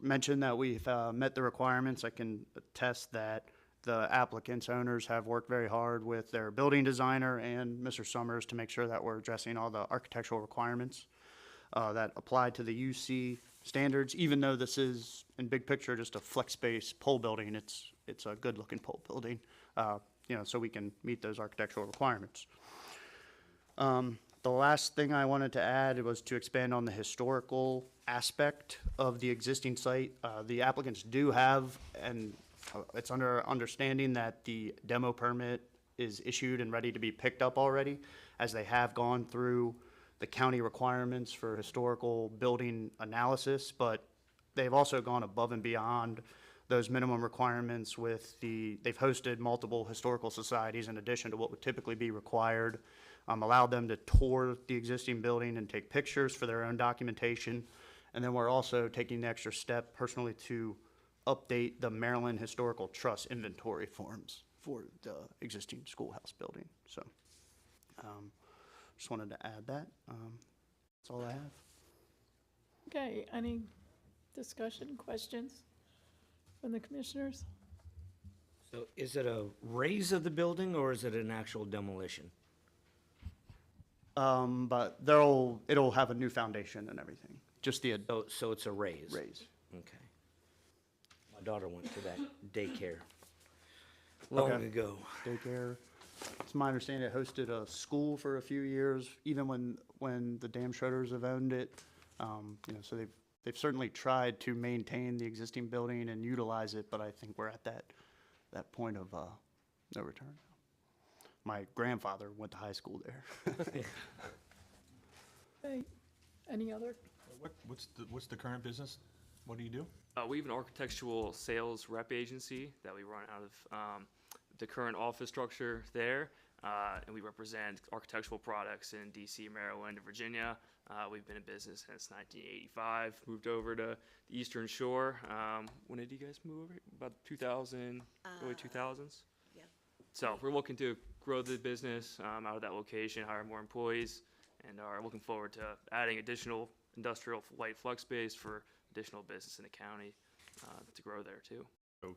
mentioned that we've met the requirements. I can attest that the applicant's owners have worked very hard with their building designer and Mr. Summers to make sure that we're addressing all the architectural requirements that apply to the UC standards. Even though this is, in big picture, just a flex space pole building, it's a good-looking pole building, so we can meet those architectural requirements. The last thing I wanted to add was to expand on the historical aspect of the existing site. The applicants do have, and it's under understanding that the demo permit is issued and ready to be picked up already, as they have gone through the county requirements for historical building analysis, but they've also gone above and beyond those minimum requirements with they've hosted multiple historical societies in addition to what would typically be required, allowed them to tour the existing building and take pictures for their own documentation. And then we're also taking the extra step personally to update the Maryland Historical Trust inventory forms for the existing schoolhouse building. So just wanted to add that. That's all I have. Okay, any discussion, questions from the commissioners? So is it a raise of the building, or is it an actual demolition? But it'll have a new foundation and everything. Just the So it's a raise? raise. Okay. My daughter went to that daycare long Okay. ago. Daycare. It's my understanding it hosted a school for a few years, even when the Dam Schroeders have owned it. So they've certainly tried to maintain the existing building and utilize it, but I think we're at that point of no return. My grandfather went to high school there. Okay, any other? What's the current business? What do you do? We have an architectural sales rep agency that we run out of the current office structure there, and we represent architectural products in DC, Maryland, and Virginia. We've been in business since 1985, moved over to the Eastern Shore. When did you guys move over? About 2000, early 2000s? Yeah. So we're looking to grow the business out of that location, hire more employees, and are looking forward to adding additional industrial light flex space for additional business in the county to grow there too. So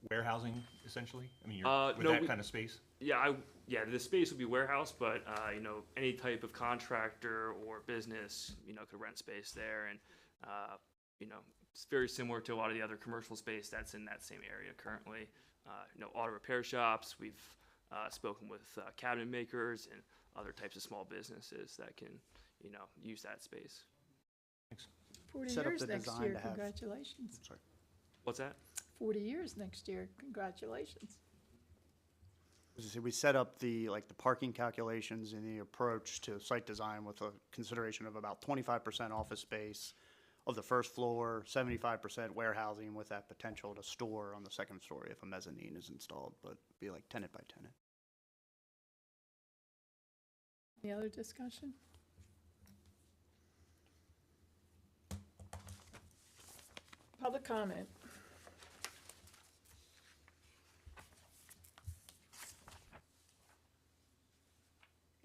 warehousing essentially? I mean, with No, that kind of space? Yeah, the space would be warehouse, but you know, any type of contractor or business, you know, could rent space there, and you know, it's very similar to a lot of the other commercial space that's in that same area currently. You know, auto repair shops. We've spoken with cabinet makers and other types of small businesses that can, you know, use that space. Thanks. 40 Set up years the next design year, to have- congratulations. Sorry. What's that? 40 years next year, congratulations. As I say, we set up the parking calculations and the approach to site design with a consideration of about 25% office space of the first floor, 75% warehousing with that potential to store on the second story if a mezzanine is installed, but be like tenant by tenant. Any other discussion? Public comment.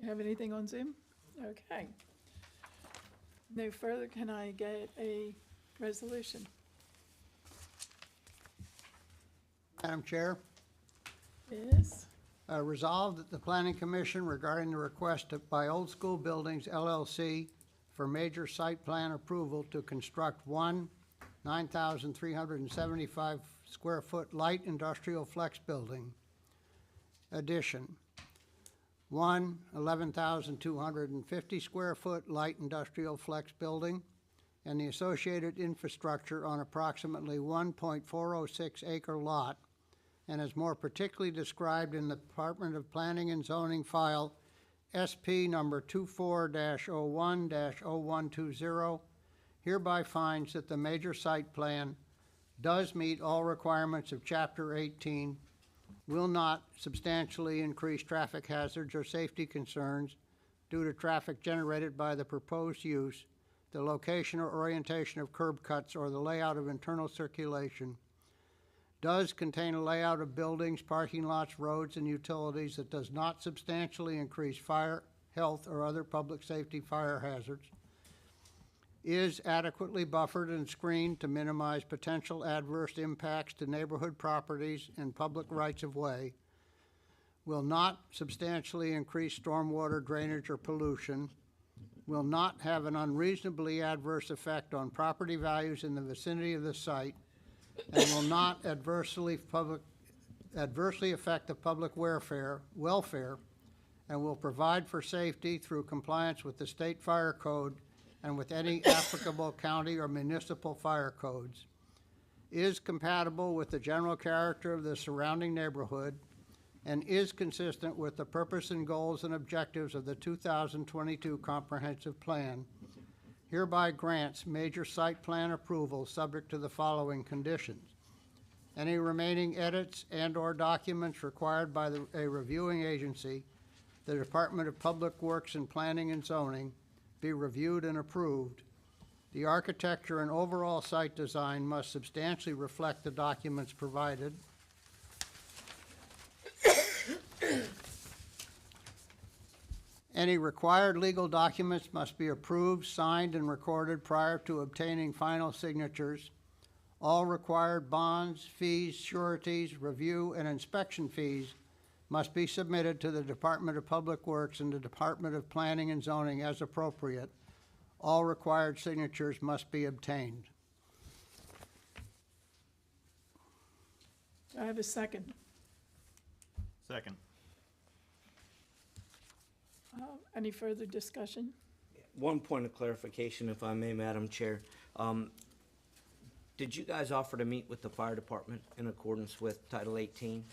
You have anything on Zoom? Okay. No further, can I get a resolution? Madam Chair, Yes? resolved that the Planning Commission regarding the request by Old School Buildings LLC for major site plan approval to construct one 9,375 square foot light industrial flex building addition, one 11,250 square foot light industrial flex building, and the associated infrastructure on approximately 1.406 acre lot, and is more particularly described in the Department of Planning and Zoning file SP number 24-01-0120, hereby finds that the major site plan does meet all requirements of Chapter 18, will not substantially increase traffic hazards or safety concerns due to traffic generated by the proposed use, the location or orientation of curb cuts, or the layout of internal circulation, does contain a layout of buildings, parking lots, roads, and utilities that does not substantially increase fire, health, or other public safety fire hazards, is adequately buffered and screened to minimize potential adverse impacts to neighborhood properties and public rights-of-way, will not substantially increase stormwater drainage or pollution, will not have an unreasonably adverse effect on property values in the vicinity of the site, and will not adversely affect the public welfare, and will provide for safety through compliance with the state fire code and with any applicable county or municipal fire codes, is compatible with the general character of the surrounding neighborhood, and is consistent with the purpose and goals and objectives of the 2022 Comprehensive Plan, hereby grants major site plan approval subject to the following conditions. Any remaining edits and/or documents required by a reviewing agency, the Department of Public Works and Planning and Zoning, be reviewed and approved. The architecture and overall site design must substantially reflect the documents provided. Any required legal documents must be approved, signed, and recorded prior to obtaining final signatures. All required bonds, fees, sureties, review, and inspection fees must be submitted to the Department of Public Works and the Department of Planning and Zoning as appropriate. All required signatures must be obtained. Do I have a second? Second. Any further discussion? One point of clarification, if I may, Madam Chair. Did you guys offer to meet with the fire department in accordance with Title 18?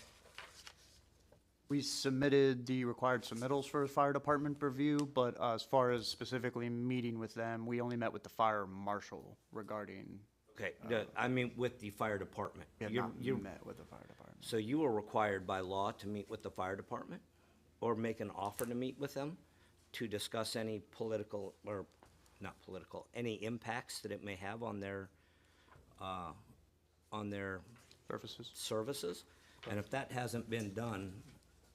We submitted the required submittals for the fire department review, but as far as specifically meeting with them, we only met with the fire marshal regarding. Okay, I mean with the fire department. We have not met with the fire department. So you are required by law to meet with the fire department or make an offer to meet with them to discuss any political, or not political, any impacts that it may have on their services. And if that hasn't been done,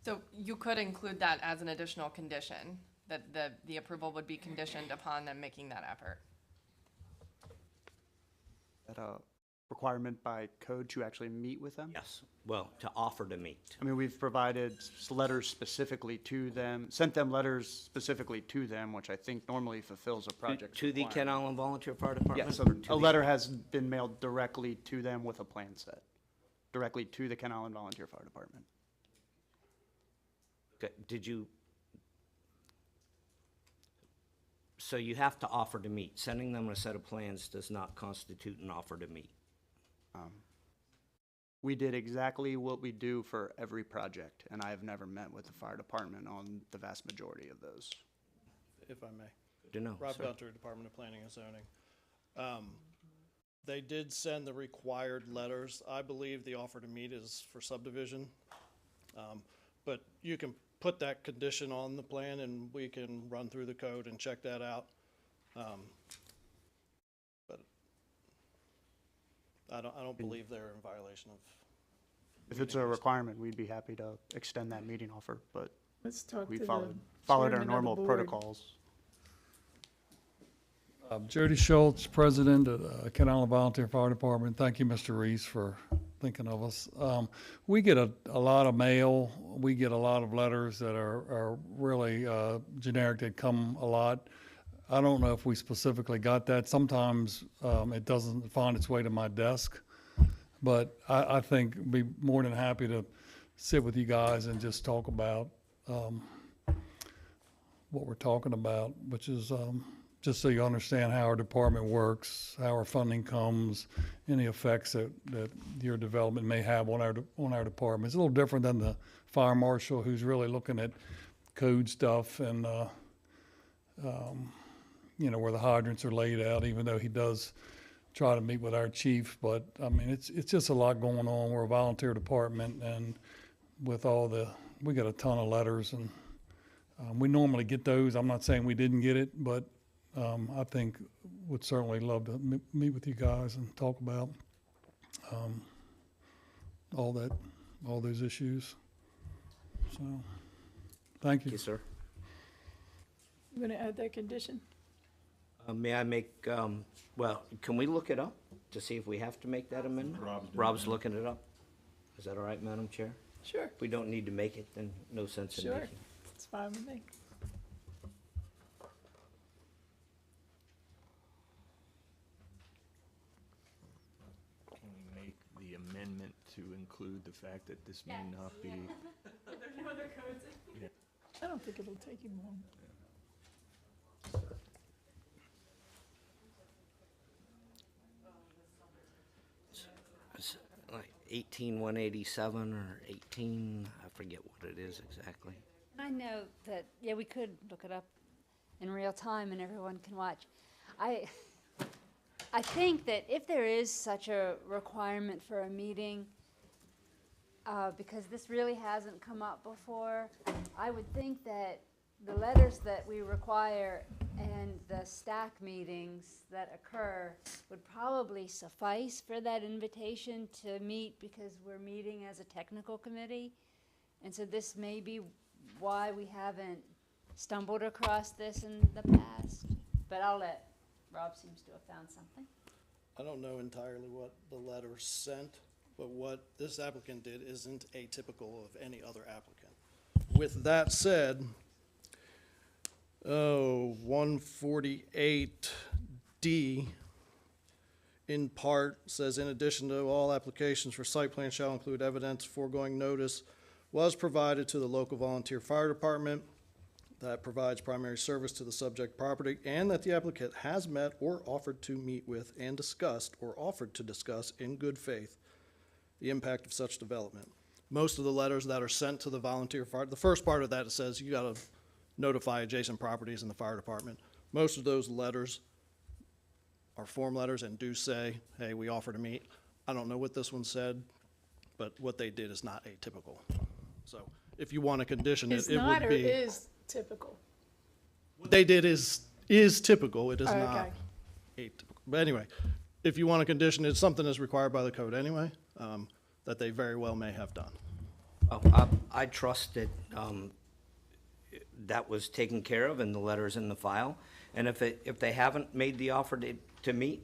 So you could include that as an additional condition, that the approval would be conditioned upon them making that effort. requirement by code to actually meet with them? Yes, well, to offer to meet. I mean, we've provided letters specifically to them, sent them letters specifically to them, which I think normally fulfills a project. To the Ken Island Volunteer Fire Department? Yes, or to a the- letter has been mailed directly to them with a plan set, directly to the Ken Island Volunteer Fire Department. Okay, did you? So you have to offer to meet. Sending them a set of plans does not constitute an offer to meet. We did exactly what we do for every project, and I have never met with the fire department on the vast majority of those. If I may. Good to know, Rob sir. Gunter, Department of Planning and Zoning. They did send the required letters. I believe the offer to meet is for subdivision. But you can put that condition on the plan and we can run through the code and check that out. But I don't believe they're in violation of. If it's a requirement, we'd be happy to extend that meeting offer, but Let's talk we to the followed chairman our of the normal board. protocols. Jody Schultz, President of Ken Island Volunteer Fire Department. Thank you, Mr. Reese, for thinking of us. We get a lot of mail. We get a lot of letters that are really generic. They come a lot. I don't know if we specifically got that. Sometimes it doesn't find its way to my desk. But I think be more than happy to sit with you guys and just talk about what we're talking about, which is just so you understand how our department works, how our funding comes, any effects that your development may have on our department. It's a little different than the fire marshal, who's really looking at code stuff and where the hydrants are laid out, even though he does try to meet with our chief. But I mean, it's just a lot going on. We're a volunteer department, and with we get a ton of letters, and we normally get those. I'm not saying we didn't get it, but I think would certainly love to meet with you guys and talk about all those issues. So, thank you. Thank you, sir. You gonna add that condition? May I make, well, can we look it up to see if we have to make that amendment? Rob's looking it up. Is that all right, Madam Chair? Sure, If we don't need to make it, then no sense in sure. making. It's fine with me. Can we make the amendment to include the fact that this may not be? There's no other codes. Yeah. I don't think it'll take you long. It's like 18,187 or 18, I forget what it is exactly. I know that, yeah, we could look it up in real time and everyone can watch. I think that if there is such a requirement for a meeting, because this really hasn't come up before, I would think that the letters that we require and the stack meetings that occur would probably suffice for that invitation to meet, because we're meeting as a technical committee. And so this may be why we haven't stumbled across this in the past. But Rob seems to have found something. I don't know entirely what the letter sent, but what this applicant did isn't atypical of any other applicant. With that said, 148D in part says, in addition to all applications for site plan shall include evidence foregoing notice was provided to the local volunteer fire department that provides primary service to the subject property, and that the applicant has met or offered to meet with and discussed or offered to discuss in good faith the impact of such development. Most of the letters that are sent to the volunteer fire, the first part of that, it says you gotta notify adjacent properties in the fire department. Most of those letters are form letters and do say, hey, we offer to meet. I don't know what this one said, but what they did is not atypical. So if you want to condition it, Is it not would or be. is typical? What they did is typical, it is Oh, not okay. atypical. But anyway, if you want to condition it, something is required by the code anyway, that they very well may have done. Oh, I trust that that was taken care of and the letter's in the file. And if they haven't made the offer to meet,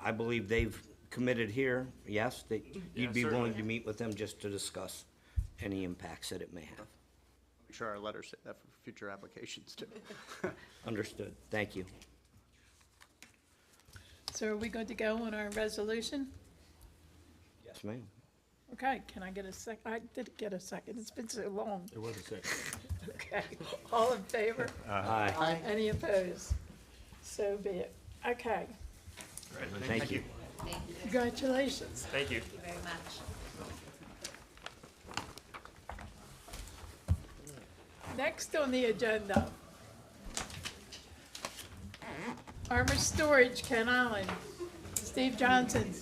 I believe they've committed here, yes, that you'd be willing certainly. to meet with them just to discuss any impacts that it may have. Make sure our letters say that for future applications too. Understood. Thank you. So are we good to go on our resolution? Yes, ma'am. Okay, can I get a sec, I did get a second, it's been so long. There was a second. Okay, all in favor? Aye. Any opposed? So be it. Okay, Thank you. congratulations. Thank you. Very much. Next on the agenda, Armor Storage, Ken Island, Steve Johnson.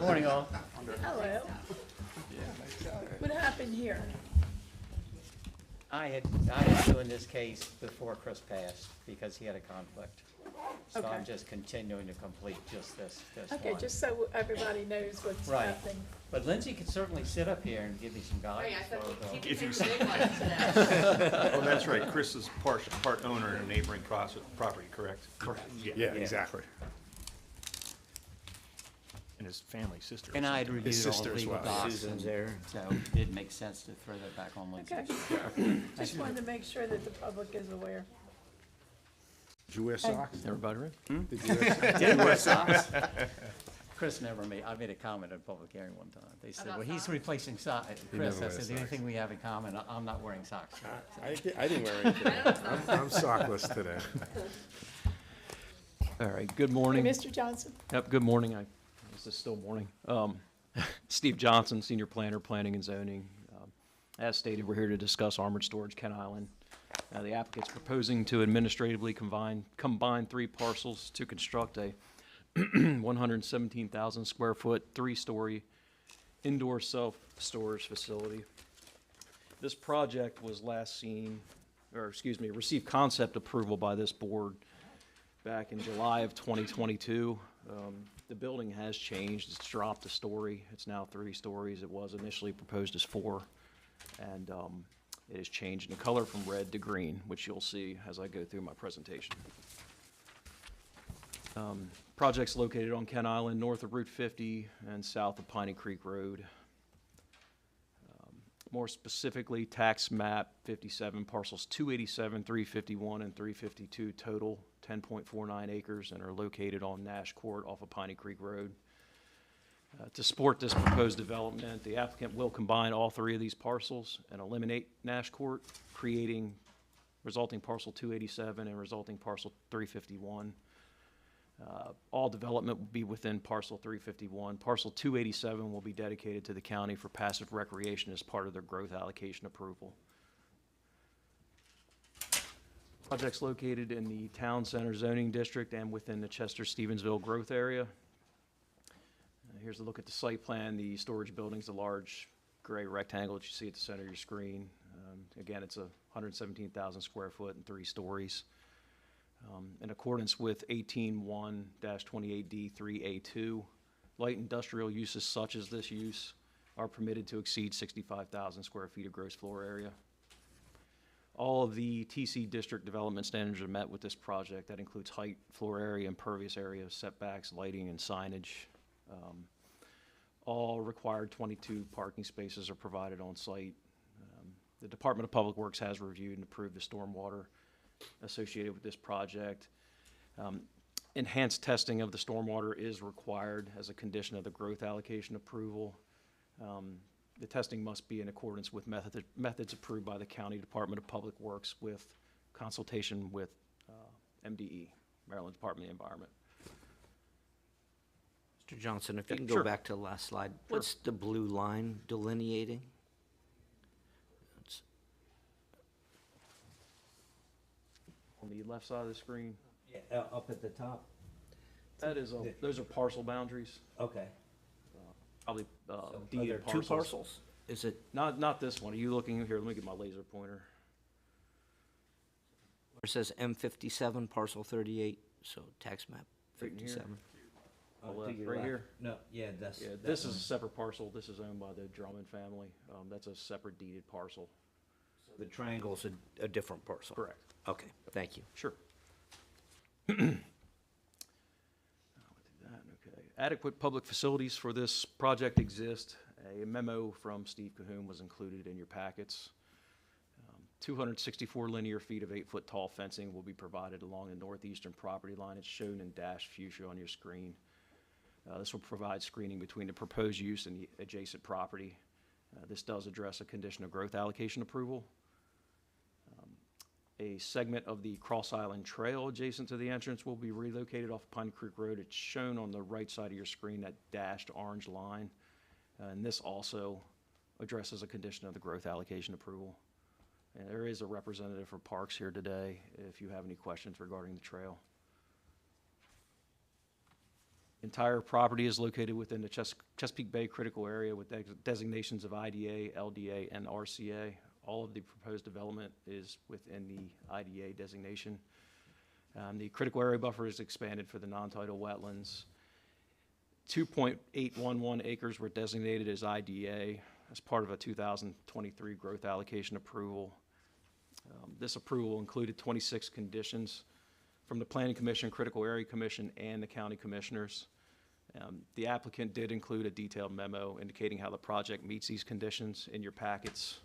Morning, all. Hello. What happened here? I had doing this case before Chris passed because he had a conflict. So Okay. I'm just continuing to complete just this Okay, one. just so everybody knows what's Right. happening. But Lindsay could certainly sit up here and give me some guidance. If you Oh, that's right, Chris is part owner in a neighboring property, correct? Correct. Yeah, exactly. And his family sister. And I had His reviewed all sister the as legal well. docs, Susan's and there. so it didn't make sense to throw that back on Lindsay. Okay. Just wanted to make sure that the public is aware. Did you wear socks? Everybody ready? Did you wear socks? Didn't wear socks. Chris never made, I made a comment at a public hearing one time. They said, well, he's replacing socks. He Chris, never I wears said, the only thing we have in common, I'm not wearing socks. I didn't wear anything. I'm sockless today. All right, good Hey, morning. Mr. Johnson? Yep, good morning. This is still morning. Steve Johnson, Senior Planner, Planning and Zoning. As stated, we're here to discuss Armored Storage, Ken Island. The applicant's proposing to administratively combine 3 parcels to construct a 117,000 square foot, 3-story indoor self-storage facility. This project was received concept approval by this board back in July of 2022. The building has changed. It's dropped a story. It's now 3 stories. It was initially proposed as 4. And it has changed in color from red to green, which you'll see as I go through my presentation. Project's located on Ken Island, north of Route 50 and south of Piney Creek Road. More specifically, tax map 57, parcels 287, 351, and 352 total, 10.49 acres, and are located on Nash Court off of Piney Creek Road. To support this proposed development, the applicant will combine all 3 of these parcels and eliminate Nash Court, creating resulting parcel 287 and resulting parcel 351. All development will be within parcel 351. Parcel 287 will be dedicated to the county for passive recreation as part of their growth allocation approval. Project's located in the Town Center zoning district and within the Chester-Stevensville growth area. Here's a look at the site plan. The storage building's a large gray rectangle that you see at the center of your screen. Again, it's a 117,000 square foot and 3 stories. In accordance with 18-1-28D3A2, light industrial uses such as this use are permitted to exceed 65,000 square feet of gross floor area. All of the TC district development standards are met with this project. That includes height, floor area, impervious area, setbacks, lighting, and signage. All required 22 parking spaces are provided on site. The Department of Public Works has reviewed and approved the stormwater associated with this project. Enhanced testing of the stormwater is required as a condition of the growth allocation approval. The testing must be in accordance with methods approved by the County Department of Public Works with consultation with MDE, Maryland Department of the Environment. Mr. Johnson, if Yeah, you can go sure. back to the last slide. What's the blue line delineating? It's- On the left side of the screen, Up at the top? that is, those are parcel boundaries. Okay. Probably Are deeded there parcels. 2 parcels? Is it, Not this one. Are you looking here? Let me get my laser pointer. where it says M57, parcel 38, so tax map Right in here. 57? On the left, to your right left. here. No, yeah, that's. Yeah, that this is a one. separate parcel. This is owned by the Drummond family. That's a separate deeded parcel. So The triangle's a different parcel? Correct. Okay, thank you. Sure. I'll do that, okay. Adequate public facilities for this project exist. A memo from Steve Cahoon was included in your packets. 264 linear feet of 8-foot tall fencing will be provided along the northeastern property line. It's shown in dashed fuchsia on your screen. This will provide screening between the proposed use and the adjacent property. This does address a condition of growth allocation approval. A segment of the Cross Island Trail adjacent to the entrance will be relocated off Pine Creek Road. It's shown on the right side of your screen, that dashed orange line. And this also addresses a condition of the growth allocation approval. And there is a representative for Parks here today if you have any questions regarding the trail. Entire property is located within the Chesapeake Bay critical area with designations of IDA, LDA, and RCA. All of the proposed development is within the IDA designation. The critical area buffer is expanded for the non-tidal wetlands. 2.811 acres were designated as IDA as part of a 2023 growth allocation approval. This approval included 26 conditions from the Planning Commission, Critical Area Commission, and the county commissioners. The applicant did include a detailed memo indicating how the project meets these conditions in your packets.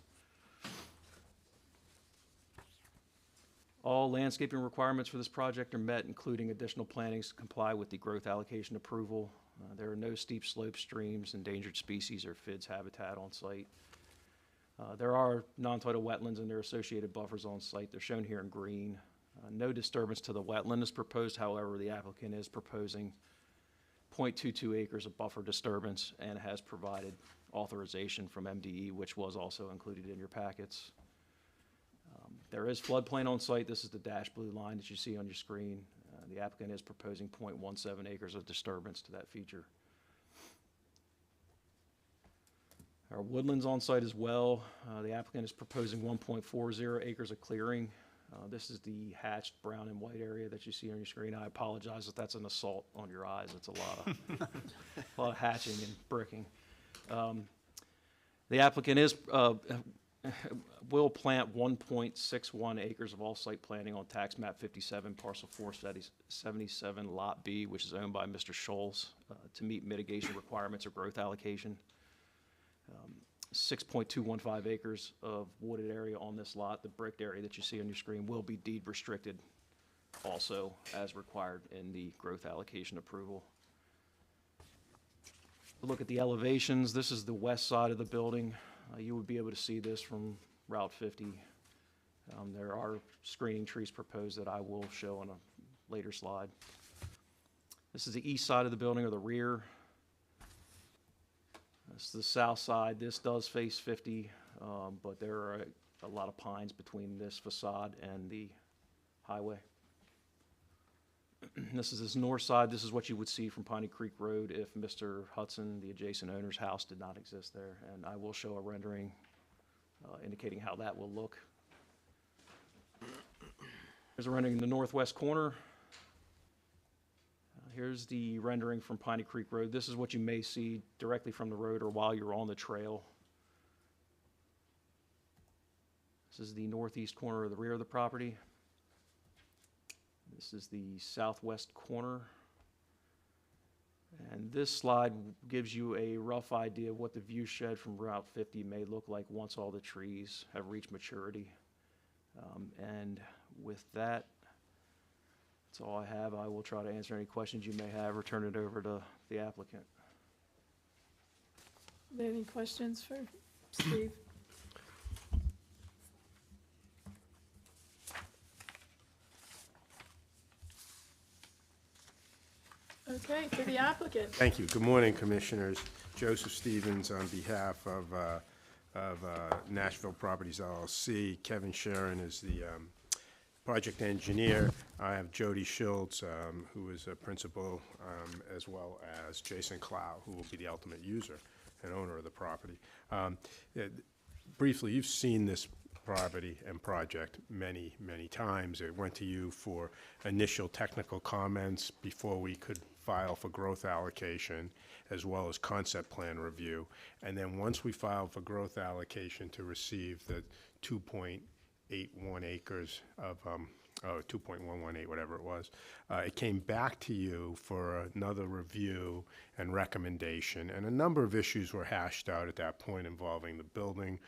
All landscaping requirements for this project are met, including additional plantings to comply with the growth allocation approval. There are no steep slope streams, endangered species, or FIDS habitat on site. There are non-tidal wetlands and their associated buffers on site. They're shown here in green. No disturbance to the wetland is proposed. However, the applicant is proposing 0.22 acres of buffer disturbance and has provided authorization from MDE, which was also included in your packets. There is floodplain on site. This is the dashed blue line that you see on your screen. The applicant is proposing 0.17 acres of disturbance to that feature. Our woodlands on site as well. The applicant is proposing 1.40 acres of clearing. This is the hatched brown and white area that you see on your screen. I apologize if that's an assault on your eyes. It's a lot of hatching and bricking. The applicant will plant 1.61 acres of all-site planting on tax map 57, parcel 477, lot B, which is owned by Mr. Scholes, to meet mitigation requirements or growth allocation. 6.215 acres of wooded area on this lot. The bricked area that you see on your screen will be deed restricted also as required in the growth allocation approval. Look at the elevations. This is the west side of the building. You would be able to see this from Route 50. There are screening trees proposed that I will show on a later slide. This is the east side of the building, or the rear. This is the south side. This does face 50, but there are a lot of pines between this facade and the highway. This is this north side. This is what you would see from Piney Creek Road if Mr. Hudson, the adjacent owner's house, did not exist there. And I will show a rendering indicating how that will look. There's a rendering in the northwest corner. Here's the rendering from Piney Creek Road. This is what you may see directly from the road or while you're on the trail. This is the northeast corner of the rear of the property. This is the southwest corner. And this slide gives you a rough idea of what the view shed from Route 50 may look like once all the trees have reached maturity. And with that, that's all I have. I will try to answer any questions you may have or turn it over to the applicant. Any questions for Steve? Okay, to the applicant. Thank you. Good morning, Commissioners. Joseph Stevens on behalf of Nashville Properties LLC. Kevin Sharon is the project engineer. I have Jody Schultz, who is a principal, as well as Jason Clow, who will be the ultimate user and owner of the property. Briefly, you've seen this property and project many, many times. It went to you for initial technical comments before we could file for growth allocation, as well as concept plan review. And then once we filed for growth allocation to receive the 2.81 acres of 2.118, whatever it was. It came back to you for another review and recommendation, and a number of issues were hashed out at that point involving the building,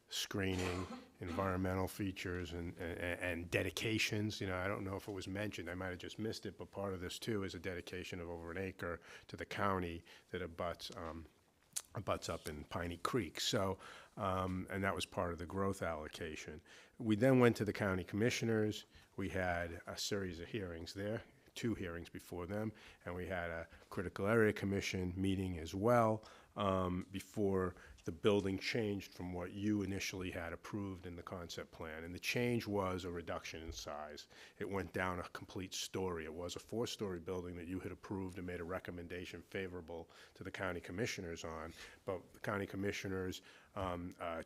screening, environmental features, and dedications. You know, I don't know if it was mentioned, I might have just missed it, but part of this too is a dedication of over an acre to the county that abuts up in Piney Creek. So, and that was part of the growth allocation. We then went to the county commissioners. We had a series of hearings there, 2 hearings before them, and we had a critical area commission meeting as well before the building changed from what you initially had approved in the concept plan. And the change was a reduction in size. It went down a complete story. It was a 4-story building that you had approved and made a recommendation favorable to the county commissioners on, but the county commissioners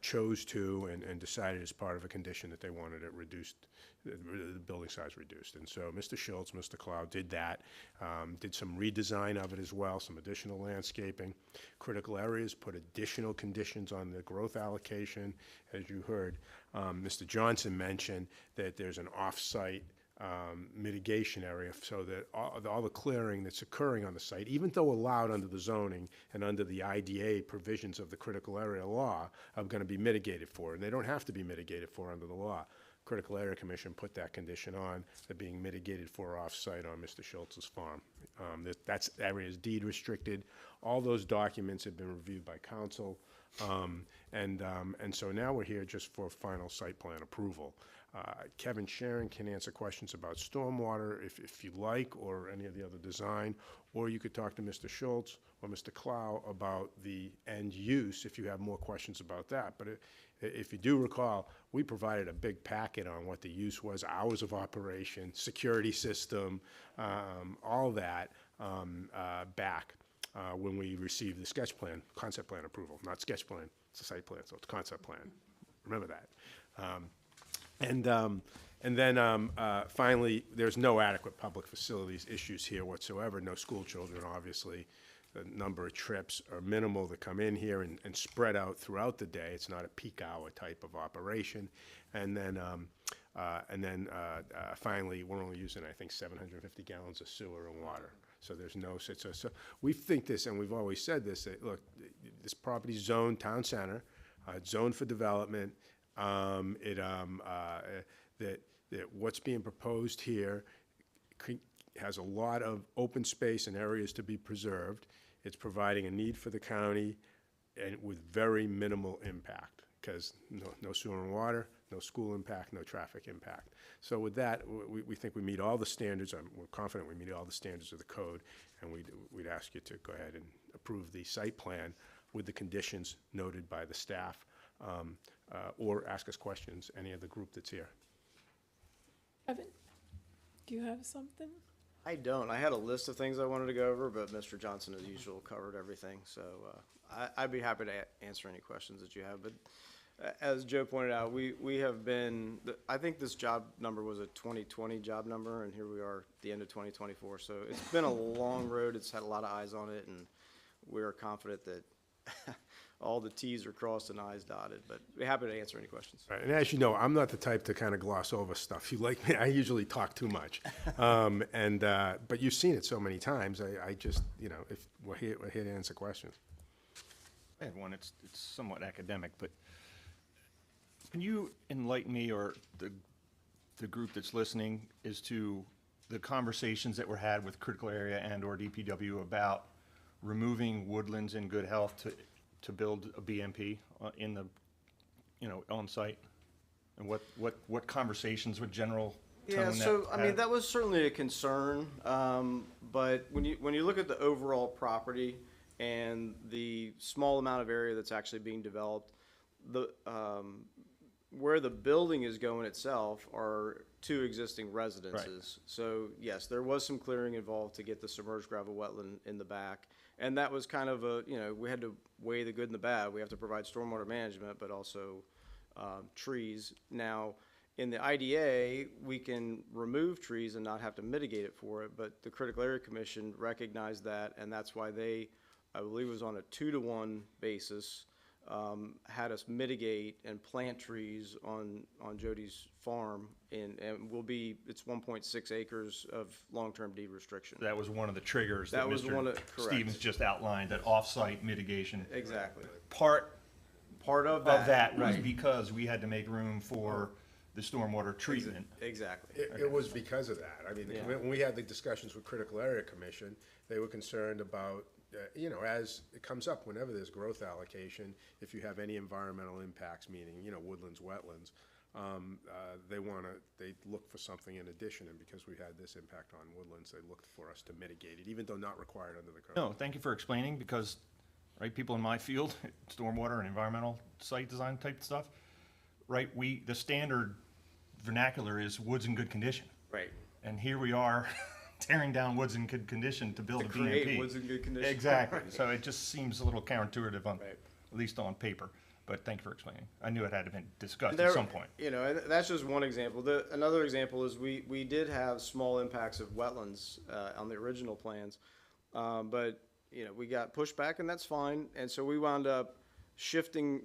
chose to and decided as part of a condition that they wanted it reduced, the building size reduced. And so Mr. Schultz, Mr. Cloud did that, did some redesign of it as well, some additional landscaping. Critical areas put additional conditions on the growth allocation. As you heard, Mr. Johnson mentioned that there's an off-site mitigation area so that all the clearing that's occurring on the site, even though allowed under the zoning and under the IDA provisions of the critical area law, are going to be mitigated for, and they don't have to be mitigated for under the law. Critical Area Commission put that condition on, they're being mitigated for off-site on Mr. Schultz's farm. That area is deed restricted. All those documents have been reviewed by council, and so now we're here just for final site plan approval. Kevin Sharon can answer questions about stormwater if you like, or any of the other design, or you could talk to Mr. Schultz or Mr. Clow about the end use if you have more questions about that. But if you do recall, we provided a big packet on what the use was, hours of operation, security system, all that back when we received the sketch plan, concept plan approval. Not sketch plan, it's a site plan, so it's concept plan. Remember that. And then finally, there's no adequate public facilities issues here whatsoever, no school children, obviously. The number of trips are minimal that come in here and spread out throughout the day. It's not a peak hour type of operation. And then finally, we're only using, I think, 750 gallons of sewer and water. So there's no, so we think this, and we've always said this, that, look, this property's zoned town center, it's zoned for development. That what's being proposed here has a lot of open space and areas to be preserved. It's providing a need for the county and with very minimal impact, because no sewer and water, no school impact, no traffic impact. So with that, we think we meet all the standards. We're confident we meet all the standards of the code, and we'd ask you to go ahead and approve the site plan with the conditions noted by the staff, or ask us questions, any of the group that's here. Evan, do you have something? I don't. I had a list of things I wanted to go over, but Mr. Johnson, as usual, covered everything. So I'd be happy to answer any questions that you have. But as Joe pointed out, we have been, I think this job number was a 2020 job number, and here we are at the end of 2024. So it's been a long road. It's had a lot of eyes on it, and we are confident that all the T's are crossed and I's dotted, but we're happy to answer any questions. Right, and as you know, I'm not the type to kind of gloss over stuff. You like me, I usually talk too much. But you've seen it so many times, I just, you know, if we're here to answer questions. I have one, it's somewhat academic, but can you enlighten me or the group that's listening as to the conversations that were had with critical area and/or DPW about removing woodlands in good health to build a BMP in the, you know, on site, and what conversations with general tone? Yeah, so I mean that was certainly a concern, but when you look at the overall property and the small amount of area that's actually being developed, the where the building is going itself are 2 existing residences. Right. So yes, there was some clearing involved to get the submerged gravel wetland in the back. And that was kind of a, you know, we had to weigh the good and the bad. We have to provide stormwater management, but also trees. Now, in the IDA, we can remove trees and not have to mitigate it for it, but the Critical Area Commission recognized that, and that's why they, I believe it was on a 2-to-1 basis, had us mitigate and plant trees on Jody's farm, and it's 1.6 acres of long-term deed restriction. That was one of the triggers That was one of, correct. Stevens just outlined, that off-site mitigation. Exactly. Part of of that was right. because we had to make room for the stormwater treatment. Exactly. It was because of that. I mean, Yeah. when we had the discussions with Critical Area Commission, they were concerned about, as it comes up, whenever there's growth allocation, if you have any environmental impacts, meaning, woodlands, wetlands, they look for something in addition, and because we had this impact on woodlands, they looked for us to mitigate it, even though not required under the code. No, thank you for explaining, because, right, people in my field, stormwater and environmental site design type stuff, right, the standard vernacular is woods in good condition. Right. And here we are tearing down woods in good condition to build a create BMP. woods in good condition. Exactly. Right. So it just seems a little counterintuitive Right. at least on paper. But thank you for explaining. I knew it had to been discussed There- at some point. And that's just one example. Another example is we did have small impacts of wetlands on the original plans, but we got pushed back, and that's fine. And so we wound up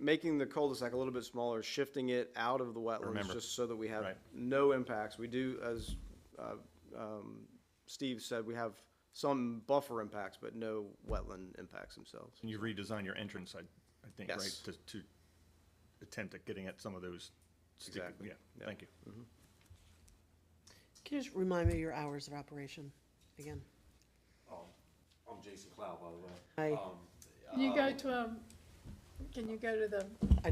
making the cul-de-sac a little bit smaller, shifting it out of the wetlands, Remember. just so that we have Right. no impacts. We do, as Steve said, we have some buffer impacts, but no wetland impacts themselves. And you redesigned your entrance, I think, right, Yes. to attempt at getting at some of those. Exactly. Yeah, Yeah. thank you. Can you just remind me of your hours of operation again? I'm Jason Cloud, by the way. Hi. Can you go to the?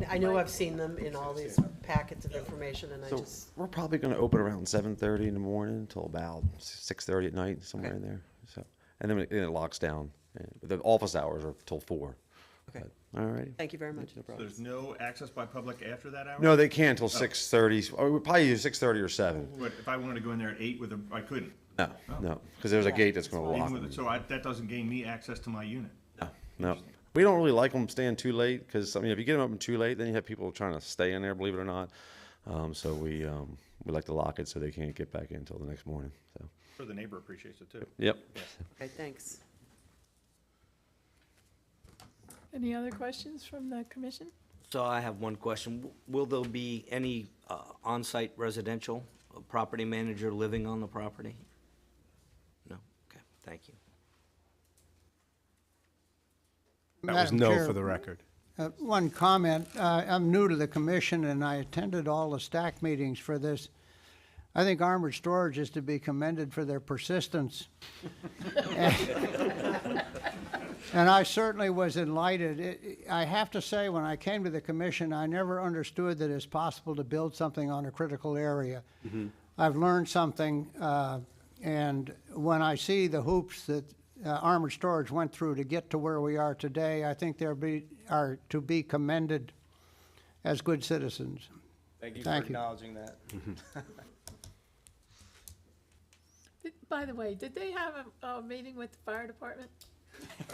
I know I've seen them in all these packets of information, and I So just, we're probably going to open around 7:30 in the morning until about 6:30 at night, somewhere in there. So, and then it locks down. The office hours are till 4. okay. All right. Thank you very much. No So problem. there's no access by public after that hour? No, they can't till 6:30. Or we'll probably use 6:30 or 7. But if I wanted to go in there at 8 I couldn't? No, no, because there's a gate that's going to Even lock with them. it, so that doesn't gain me access to my unit? No. We don't really like them staying too late, because, I mean, if you get them open too late, then you have people trying to stay in there, believe it or not. So we like to lock it so they can't get back in until the next morning, so. Sure, the neighbor appreciates it too. Yep. Okay, thanks. Any other questions from the commission? So I have one question. Will there be any on-site residential property manager living on the property? No? Okay, thank you. That was Madam no Chair, for the record. One comment, I'm new to the commission and I attended all the stack meetings for this. I think Armored Storage is to be commended for their persistence. And I certainly was enlightened. I have to say, when I came to the commission, I never understood that it's possible to build something on a critical area. I've learned something, and when I see the hoops that Armored Storage went through to get to where we are today, I think they are to be commended as good citizens. Thank you for acknowledging that. By the way, did they have a meeting with the fire department?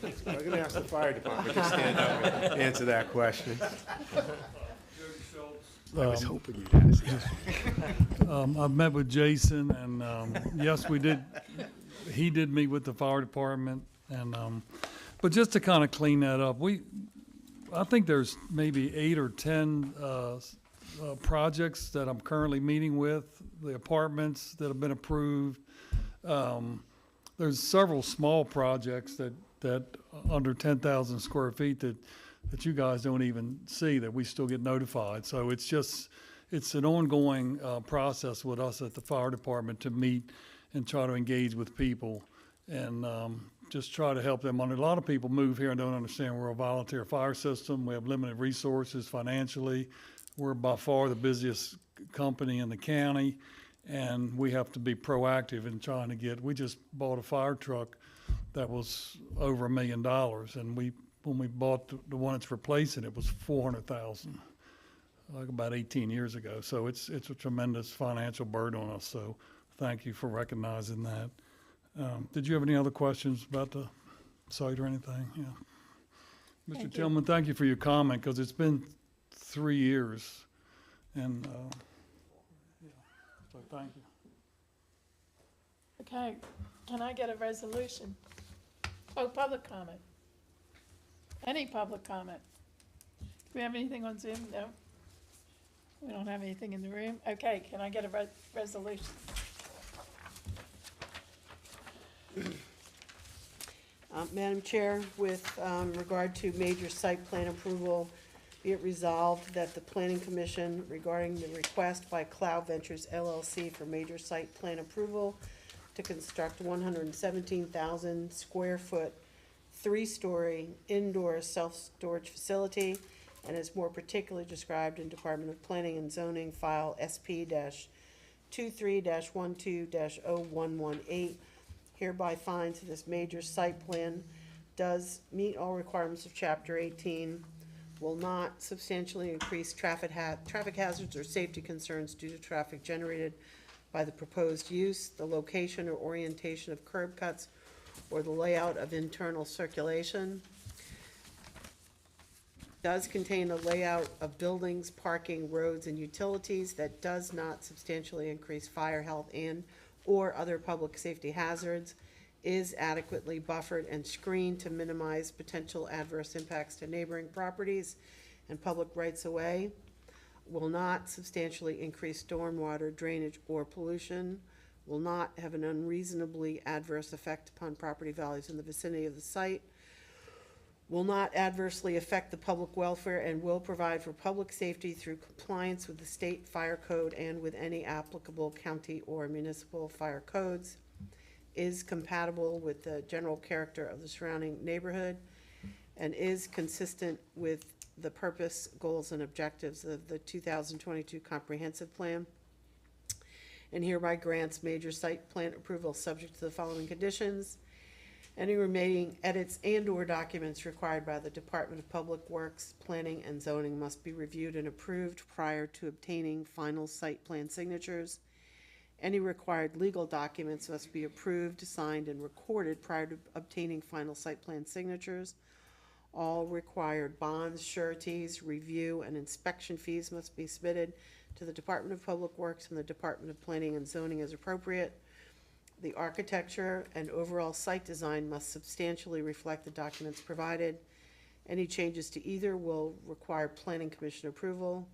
I'm going to ask the fire department to stand up and answer that question. I was hoping you'd ask that. I've met with Jason, and yes, he did meet with the fire department, and but just to kind of clean that up, I think there's maybe 8 or 10 projects that I'm currently meeting with, the apartments that have been approved. There's several small projects that under 10,000 square feet that you guys don't even see, that we still get notified. So it's an ongoing process with us at the fire department to meet and try to engage with people and just try to help them. A lot of people move here and don't understand we're a volunteer fire system. We have limited resources financially. We're by far the busiest company in the county, and we have to be proactive in trying to we just bought a fire truck that was over $1 million, and when we bought the one that's replacing it was $400,000, like about 18 years ago. So it's a tremendous financial burden on us. So thank you for recognizing that. Did you have any other questions about the site or anything? Yeah. Mr. Tillman, thank you for your comment, because it's been 3 years And, yeah, so thank you. Okay, can I get a resolution? Oh, public comment. Any public comment? Do we have anything on Zoom? No? We don't have anything in the room? Okay, can I get a resolution? Madam Chair, with regard to major site plan approval, be it resolved that the Planning Commission regarding the request by Cloud Ventures LLC for major site plan approval to construct 117,000 square foot, 3-story indoor self-storage facility, and is more particularly described in Department of Planning and Zoning File SP-23-12-0118, hereby finds that this major site plan does meet all requirements of Chapter 18, will not substantially increase traffic hazards or safety concerns due to traffic generated by the proposed use, the location or orientation of curb cuts, or the layout of internal circulation. Does contain a layout of buildings, parking, roads, and utilities that does not substantially increase fire, health, and or other public safety hazards, is adequately buffered and screened to minimize potential adverse impacts to neighboring properties and public rights-of-way, will not substantially increase stormwater drainage or pollution, will not have an unreasonably adverse effect upon property values in the vicinity of the site, will not adversely affect the public welfare, and will provide for public safety through compliance with the state fire code and with any applicable county or municipal fire codes, is compatible with the general character of the surrounding neighborhood, and is consistent with the purpose, goals, and objectives of the 2022 Comprehensive Plan, and hereby grants major site plan approval subject to the following conditions. Any remaining edits and/or documents required by the Department of Public Works, Planning, and Zoning must be reviewed and approved prior to obtaining final site plan signatures. Any required legal documents must be approved, signed, and recorded prior to obtaining final site plan signatures. All required bonds, sureties, review, and inspection fees must be submitted to the Department of Public Works and the Department of Planning and Zoning as appropriate. The architecture and overall site design must substantially reflect the documents provided. Any changes to either will require Planning Commission approval.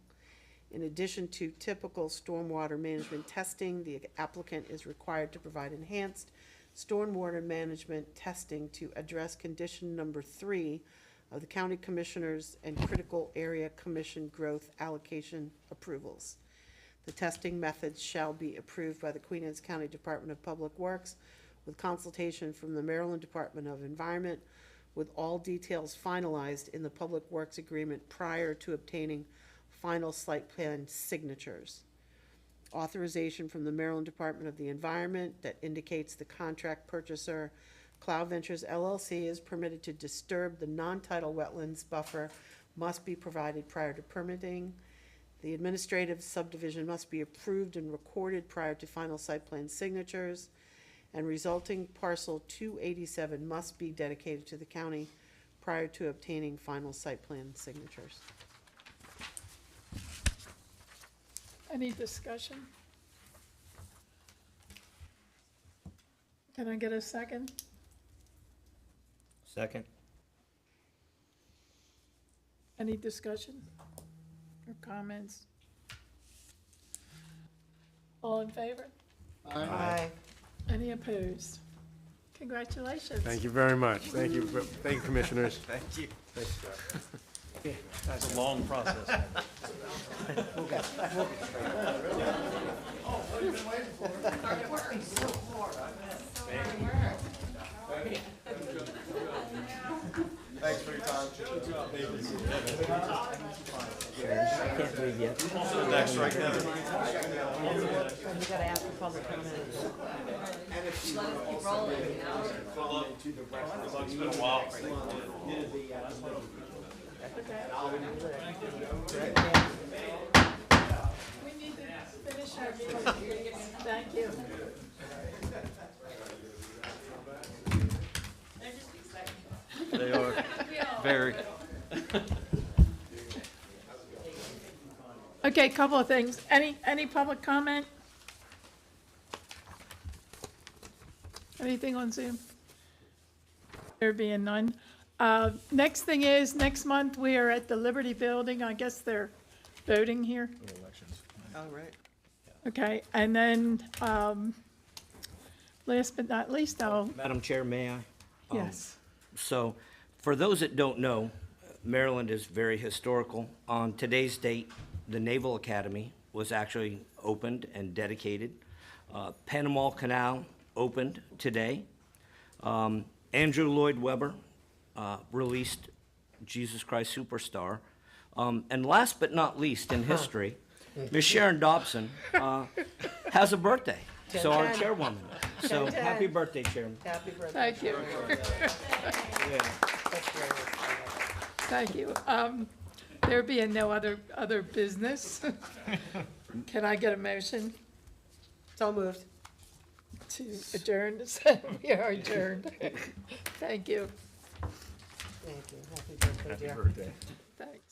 In addition to typical stormwater management testing, the applicant is required to provide enhanced stormwater management testing to address condition number 3 of the County Commissioners and Critical Area Commission growth allocation approvals. The testing methods shall be approved by the Queen Anne's County Department of Public Works with consultation from the Maryland Department of Environment, with all details finalized in the Public Works Agreement prior to obtaining final site plan signatures. Authorization from the Maryland Department of the Environment that indicates the contract purchaser, Cloud Ventures LLC, is permitted to disturb the non-tidal wetlands buffer must be provided prior to permitting. The administrative subdivision must be approved and recorded prior to final site plan signatures, and resulting parcel 287 must be dedicated to the county prior to obtaining final site plan signatures. Any discussion? Can I get a second? Second. Any discussion or comments? All in favor? Aye. Any opposed? Congratulations. Thank you very much. Thank you, Commissioners. Thank you. That's a long process. Thanks for your time. I can't believe yet. Next, right now. You gotta ask for public comments. Keep rolling, you know? It's been a while. We need to finish our meeting. Thank you. They are very. Okay, couple of things. Any public comment? Anything on Zoom? There being none. Next thing is, next month, we are at the Liberty Building. I guess they're voting here. All right. Okay, and then, last but not least, Madam Chair, may I? yes. So, for those that don't know, Maryland is very historical. On today's date, the Naval Academy was actually opened and dedicated. Panama Canal opened today. Andrew Lloyd Webber released Jesus Christ Superstar. And last but not least in history, Miss Sharon Dobson has a birthday. So our 10-10. chairwoman. So 10-10. happy birthday, Sharon. Happy birthday. Thank you. Yeah. That's great. Thank you. There being no other business, can I get a motion So moved. to adjourn? We are adjourned. Thank you. Thank you. Happy birthday, dear. Happy birthday. Thanks.